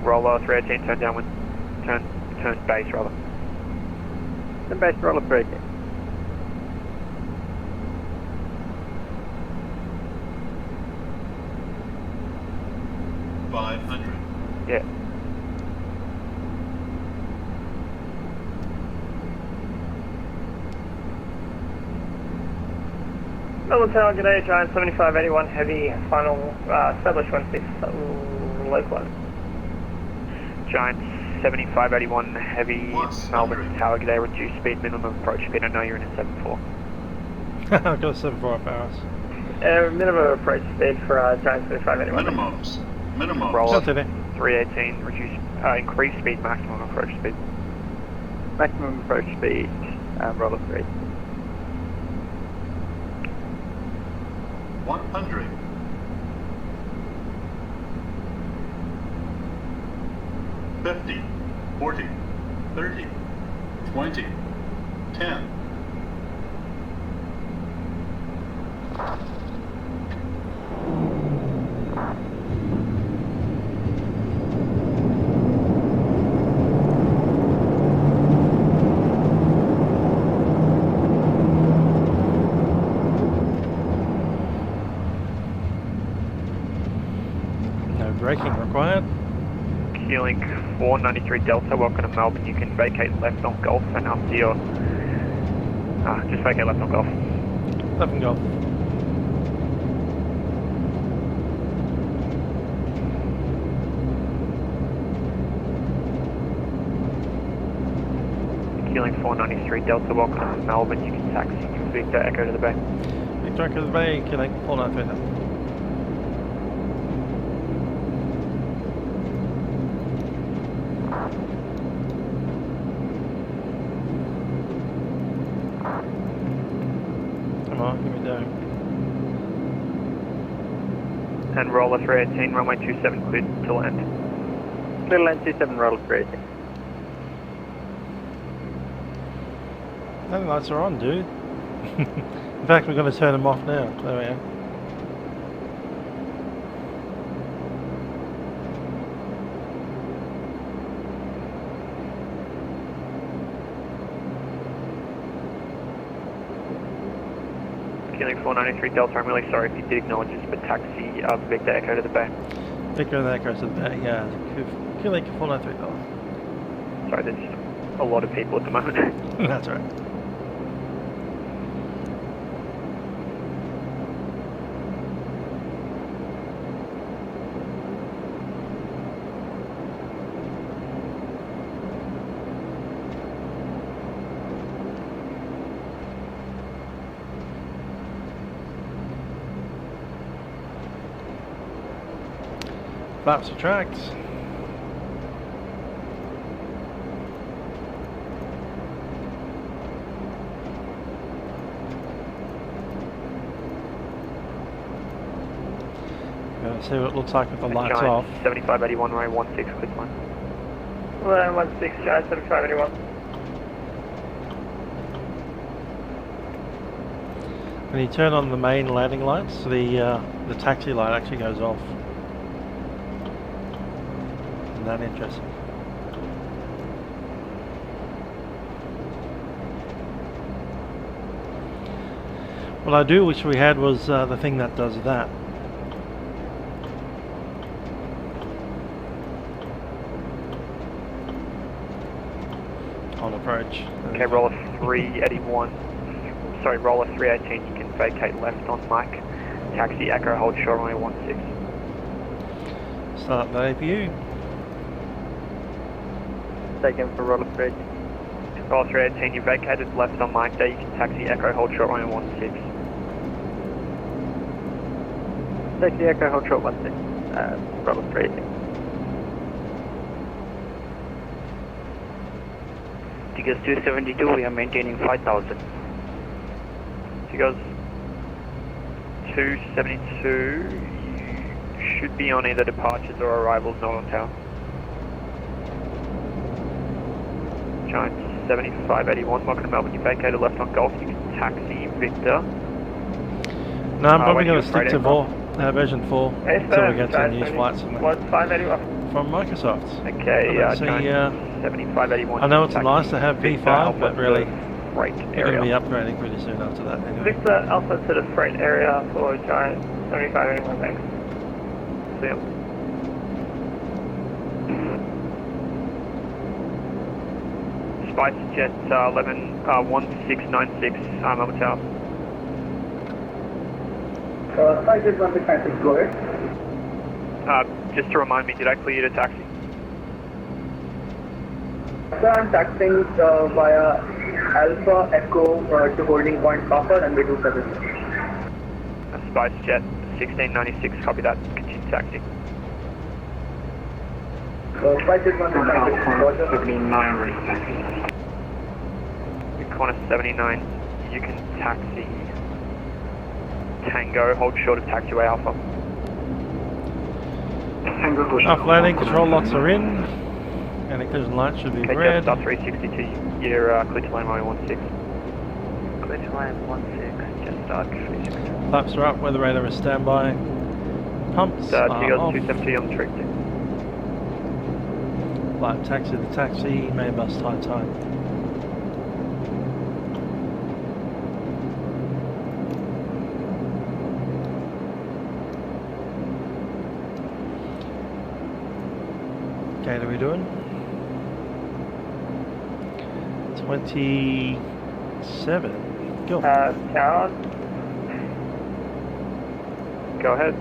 Roller 318, turn downwind. Turn base rather. Turn base roller 318. Yeah. Melbourne Tower, g'day, Giant 7581 heavy, final, establish 16, localize. Giant 7581 heavy, Melbourne Tower, g'day, reduce speed, minimum approach speed, I know you're in a 74. I've got a 74 up hours. Minimum approach speed for Giant 7581. Minimums. Roller 318, reduce, increase speed, maximum approach speed. maximum approach speed, roller 3. 100. 50, 40, 30, 20, 10. No braking required. Q-Link 493 Delta, welcome to Melbourne. You can vacate left on Golf and up to your... just vacate left on Golf. Left on Golf. Q-Link 493 Delta, welcome to Melbourne. You can taxi Victor Echo to the bay. Victor Echo to the bay, Q-Link 493 Delta. Give me down. And roller 318, runway 27 cleared to land. Clear to land 27, roller 318. No lights are on, dude. In fact, we're going to turn them off now. There we are. Q-Link 493 Delta, I'm really sorry if you did acknowledge this, but taxi Victor Echo to the bay. Victor Echo to the bay, yeah. Q-Link 493 Delta. Sorry, there's just a lot of people at the moment. That's right. Flaps retract. Gonna see what it looks like with the lights off. 7581 runway 16 clear to land. Runway 16, Giant 7581. When you turn on the main landing lights, the taxi light actually goes off. Isn't that interesting? What I do wish we had was the thing that does that. On approach. Okay, roller 381. Sorry, roller 318. You can vacate left on Mike. Taxi Echo, hold short runway 16. Start the APU. Taken for roller 318. Roller 318, you vacated left on Mike. There you can taxi Echo, hold short runway 16. Taxi Echo, hold short 16. Roller 318. Tigers 272, we are maintaining 5,000. Tigers 272, you should be on either departures or arrivals, not on tower. Giant 7581, welcome to Melbourne, you vacated left on Golf, you can taxi Victor. No, I'm probably going to stick to version 4 until we get to the new flights from Microsoft. Okay, Giant 7581. I know it's nice to have P5, but really, we're going to be upgrading pretty soon after that. Anyway. Victor Alpha to the freight area for Giant 7581, thanks. See you. Spice Jet 1696, Melbourne Tower. Spice Jet 1696, go ahead. Just to remind me, did I clear you to taxi? So I'm taxiing via Alpha Echo to holding point Papa and we do service. Spice Jet 1696, copy that, continue taxi. Spice Jet 1696, Roger. Qantas 79, you can taxi Tango, hold short of taxiway Alpha. Up landing, control locks are in, and the collision light should be red. Jetstar 362, you're clear to land runway 16. Clear to land 16, Jetstar 362. Flaps are up, weather radar is standby. Pumps are off. 270 on the trip. Flight taxi to taxi, main bus high time. Okay, what are we doing? 27. Go. Town. Go ahead.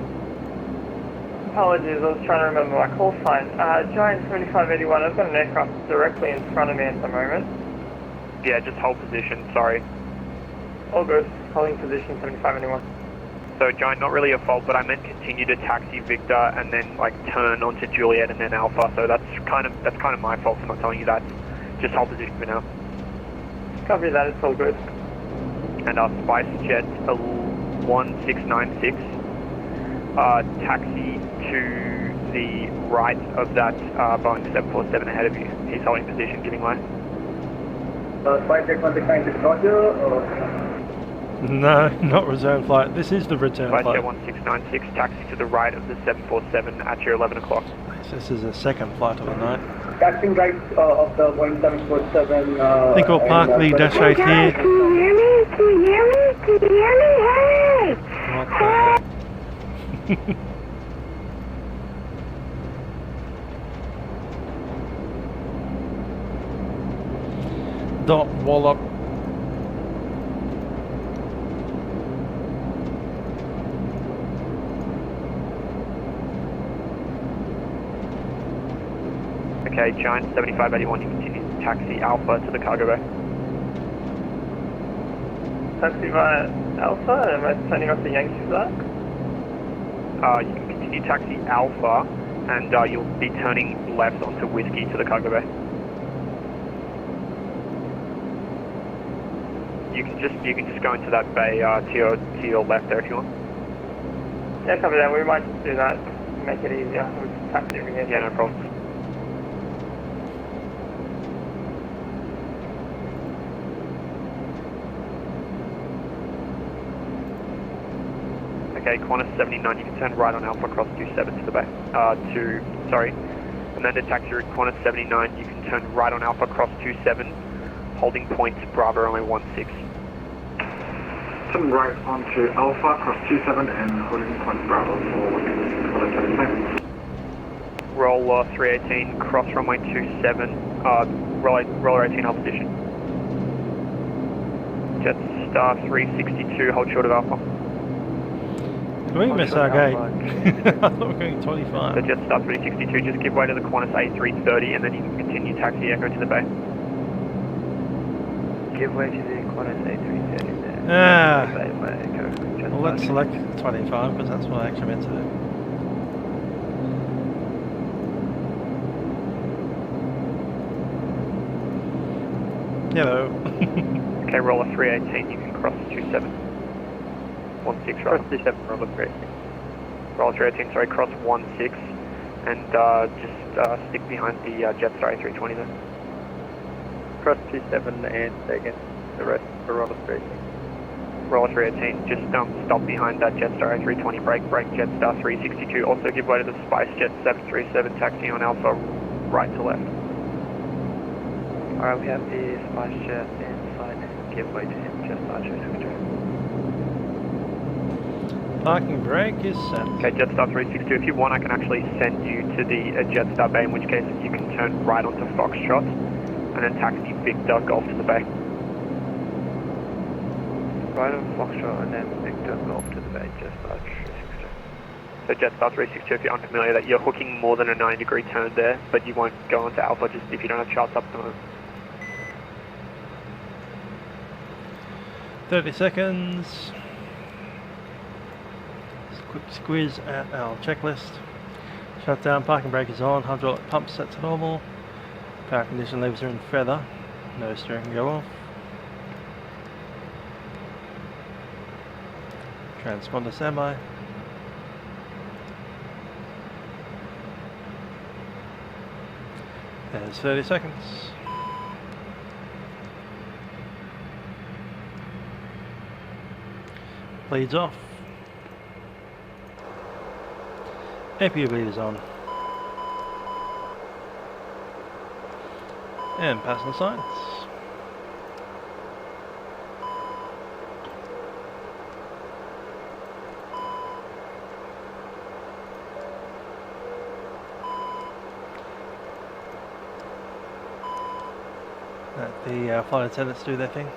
Apologies, I was trying to remember my call sign. Giant 7581, I've got an aircraft directly in front of me at the moment. Yeah, just hold position, sorry. All good, holding position 7581. So Giant, not really your fault, but I meant continue to taxi Victor and then like turn onto Juliet and then Alpha. So that's kind of my fault for not telling you that. Just hold position for now. Copy that, it's all good. And our Spice Jet 1696, taxi to the right of that Boeing 747 ahead of you. He's holding position, giving way. Spice Jet 1696, Roger. No, not return flight. This is the return Spice flight. Jet 1696, taxi to the right of the 747 at your 11 o'clock. This is the second flight of the night. Taxiing right of the Boeing 747. I think we'll park the Dash 8 here. Can you hear me? Can you hear me? Can you hear me? Hey! What the heck? Dot wallop. Okay, Giant 7581, you continue to taxi Alpha to the cargo bay. Taxi via Alpha, am I turning off the Yankee flag? You can continue taxi Alpha, and you'll be turning left onto Whiskey to the cargo bay. You can just go into that bay to your left there if you want. Yeah, copy that. We might just do that. Make it easier. We'll just taxi over here. Yeah, no problem. Okay, Qantas 79, you can turn right on Alpha across 27 to the bay. And then to taxi route Qantas 79, you can turn right on Alpha across 27, holding point Bravo runway 16. Turn right onto Alpha across 27 and holding point Bravo for 126. Roll 318, cross runway 27, roller 18 hold position. Jetstar 362, hold short of Alpha. Can we miss our gate? I thought we were going 25. So Jetstar 362, just give way to the Qantas A330 and then you can continue taxi Echo to the bay. Give way to the Qantas A330 there. Well, let's select 25 because that's what I actually meant to do. Hello. Okay, roller 318, you can cross 27. 16 right. Cross 27, roller 318. Roller 318, sorry, cross 16 and just stick behind the Jetstar A320 there. Cross 27 and again the rest for roller 318. Roller 318, just stop behind that Jetstar A320, brake Jetstar 362. Also give way to the Spice Jet 737, taxi on Alpha, right to left. Alright, we have the Spice Jet inside and give way to him, Jetstar 362. Parking brake is set. Okay, Jetstar 362, if you want I can actually send you to the Jetstar bay, in which case you can turn right onto Foxtrot and then taxi Victor Golf to the bay. Right on Foxtrot and then Victor Golf to the bay, Jetstar 362. So Jetstar 362, if you're unfamiliar, that you're hooking more than a 90-degree turn there, but you won't go onto Alpha just if you don't have charts up to the moment. 30 seconds. Quick squeeze at our checklist. Shut down, parking brake is on, hydraulic pump set to normal. Power condition levers are in feather. No steering can go off. Transponder standby. There's 30 seconds. Bleeds off. APU bleed is on. And passing the signs. Let the flight attendants do their thing.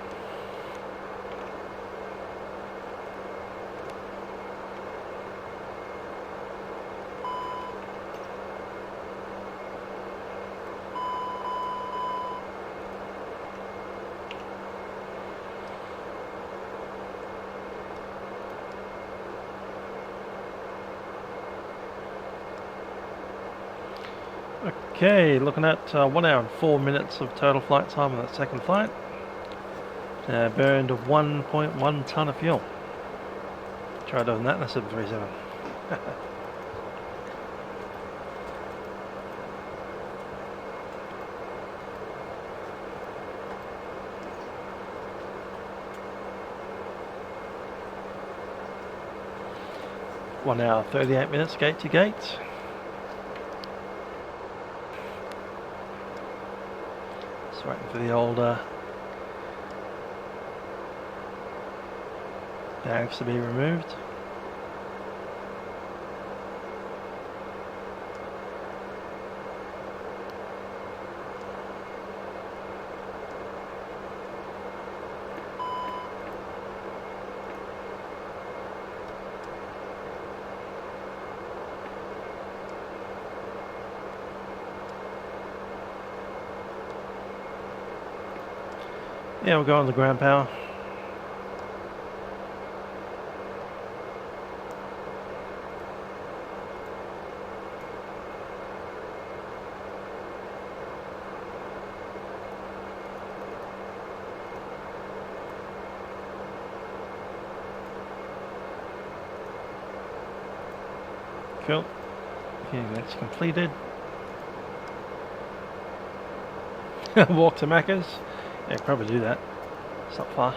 Okay, looking at 1 hour and 4 minutes of total flight time on that second flight. Burned 1.1 tonne of fuel. Try doing that in a 737. One hour 38 minutes gate to gate. Waiting for the old bags to be removed. Yeah, we'll go on the ground power. Cool. Okay, that's completed. Walk to Macca's. Yeah, probably do that. It's not far.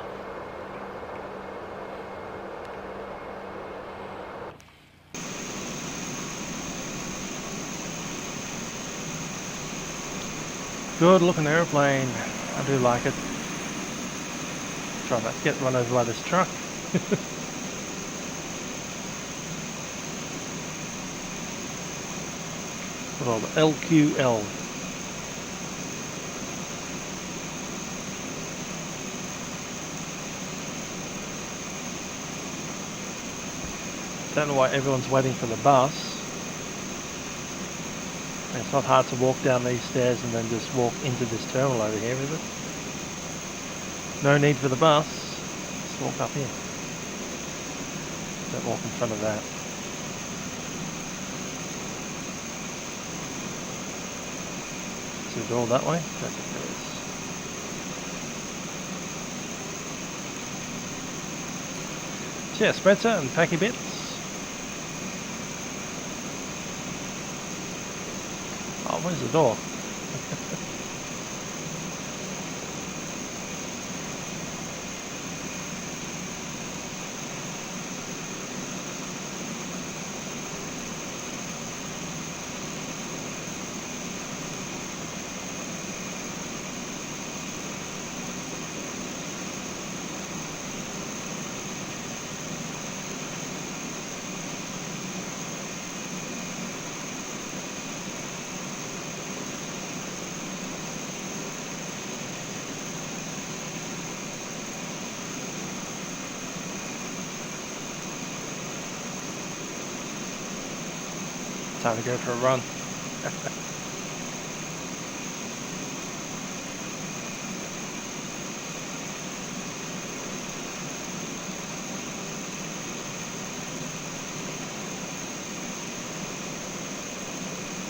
Good looking airplane. I do like it. Try not to get run over by this truck. Good old LQL. Don't know why everyone's waiting for the bus. It's not hard to walk down these stairs and then just walk into this terminal over here, is it? No need for the bus. Just walk up here. Don't walk in front of that. Is the door that way? I don't think there is. So yeah, spreadshirt and packy bits. Oh, where's the door? Time to go for a run.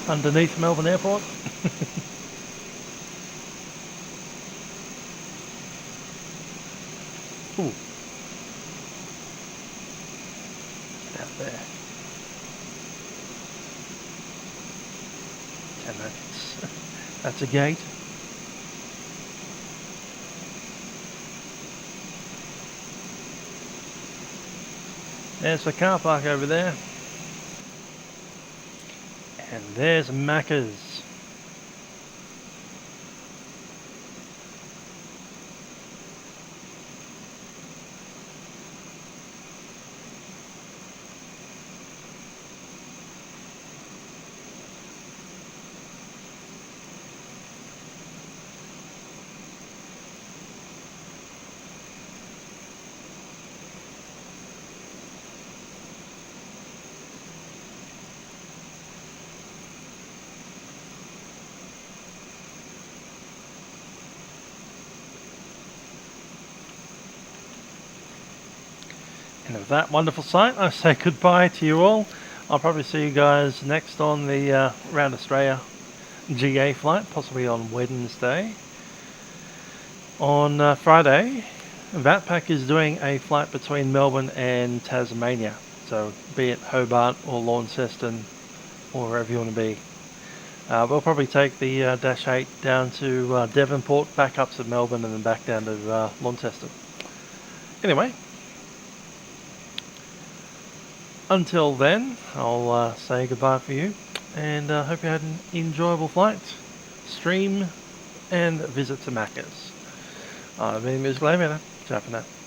Underneath Melbourne Airport. Ooh. there. 10 minutes. That's a gate. There's the car park over there. And there's Macca's. And with that wonderful sight, I say goodbye to you all. I'll probably see you guys next on the Round Australia GA flight, possibly on Wednesday. On Friday, Vatpack is doing a flight between Melbourne and Tasmania. So be it Hobart or Launceston or wherever you want to be. We'll probably take the Dash 8 down to Devonport, back up to Melbourne and then back down to Launceston. Anyway. Until then, I'll say goodbye for you, and hope you had an enjoyable flight, stream, and visit to Macca's. I've been Ms. Ciao for now.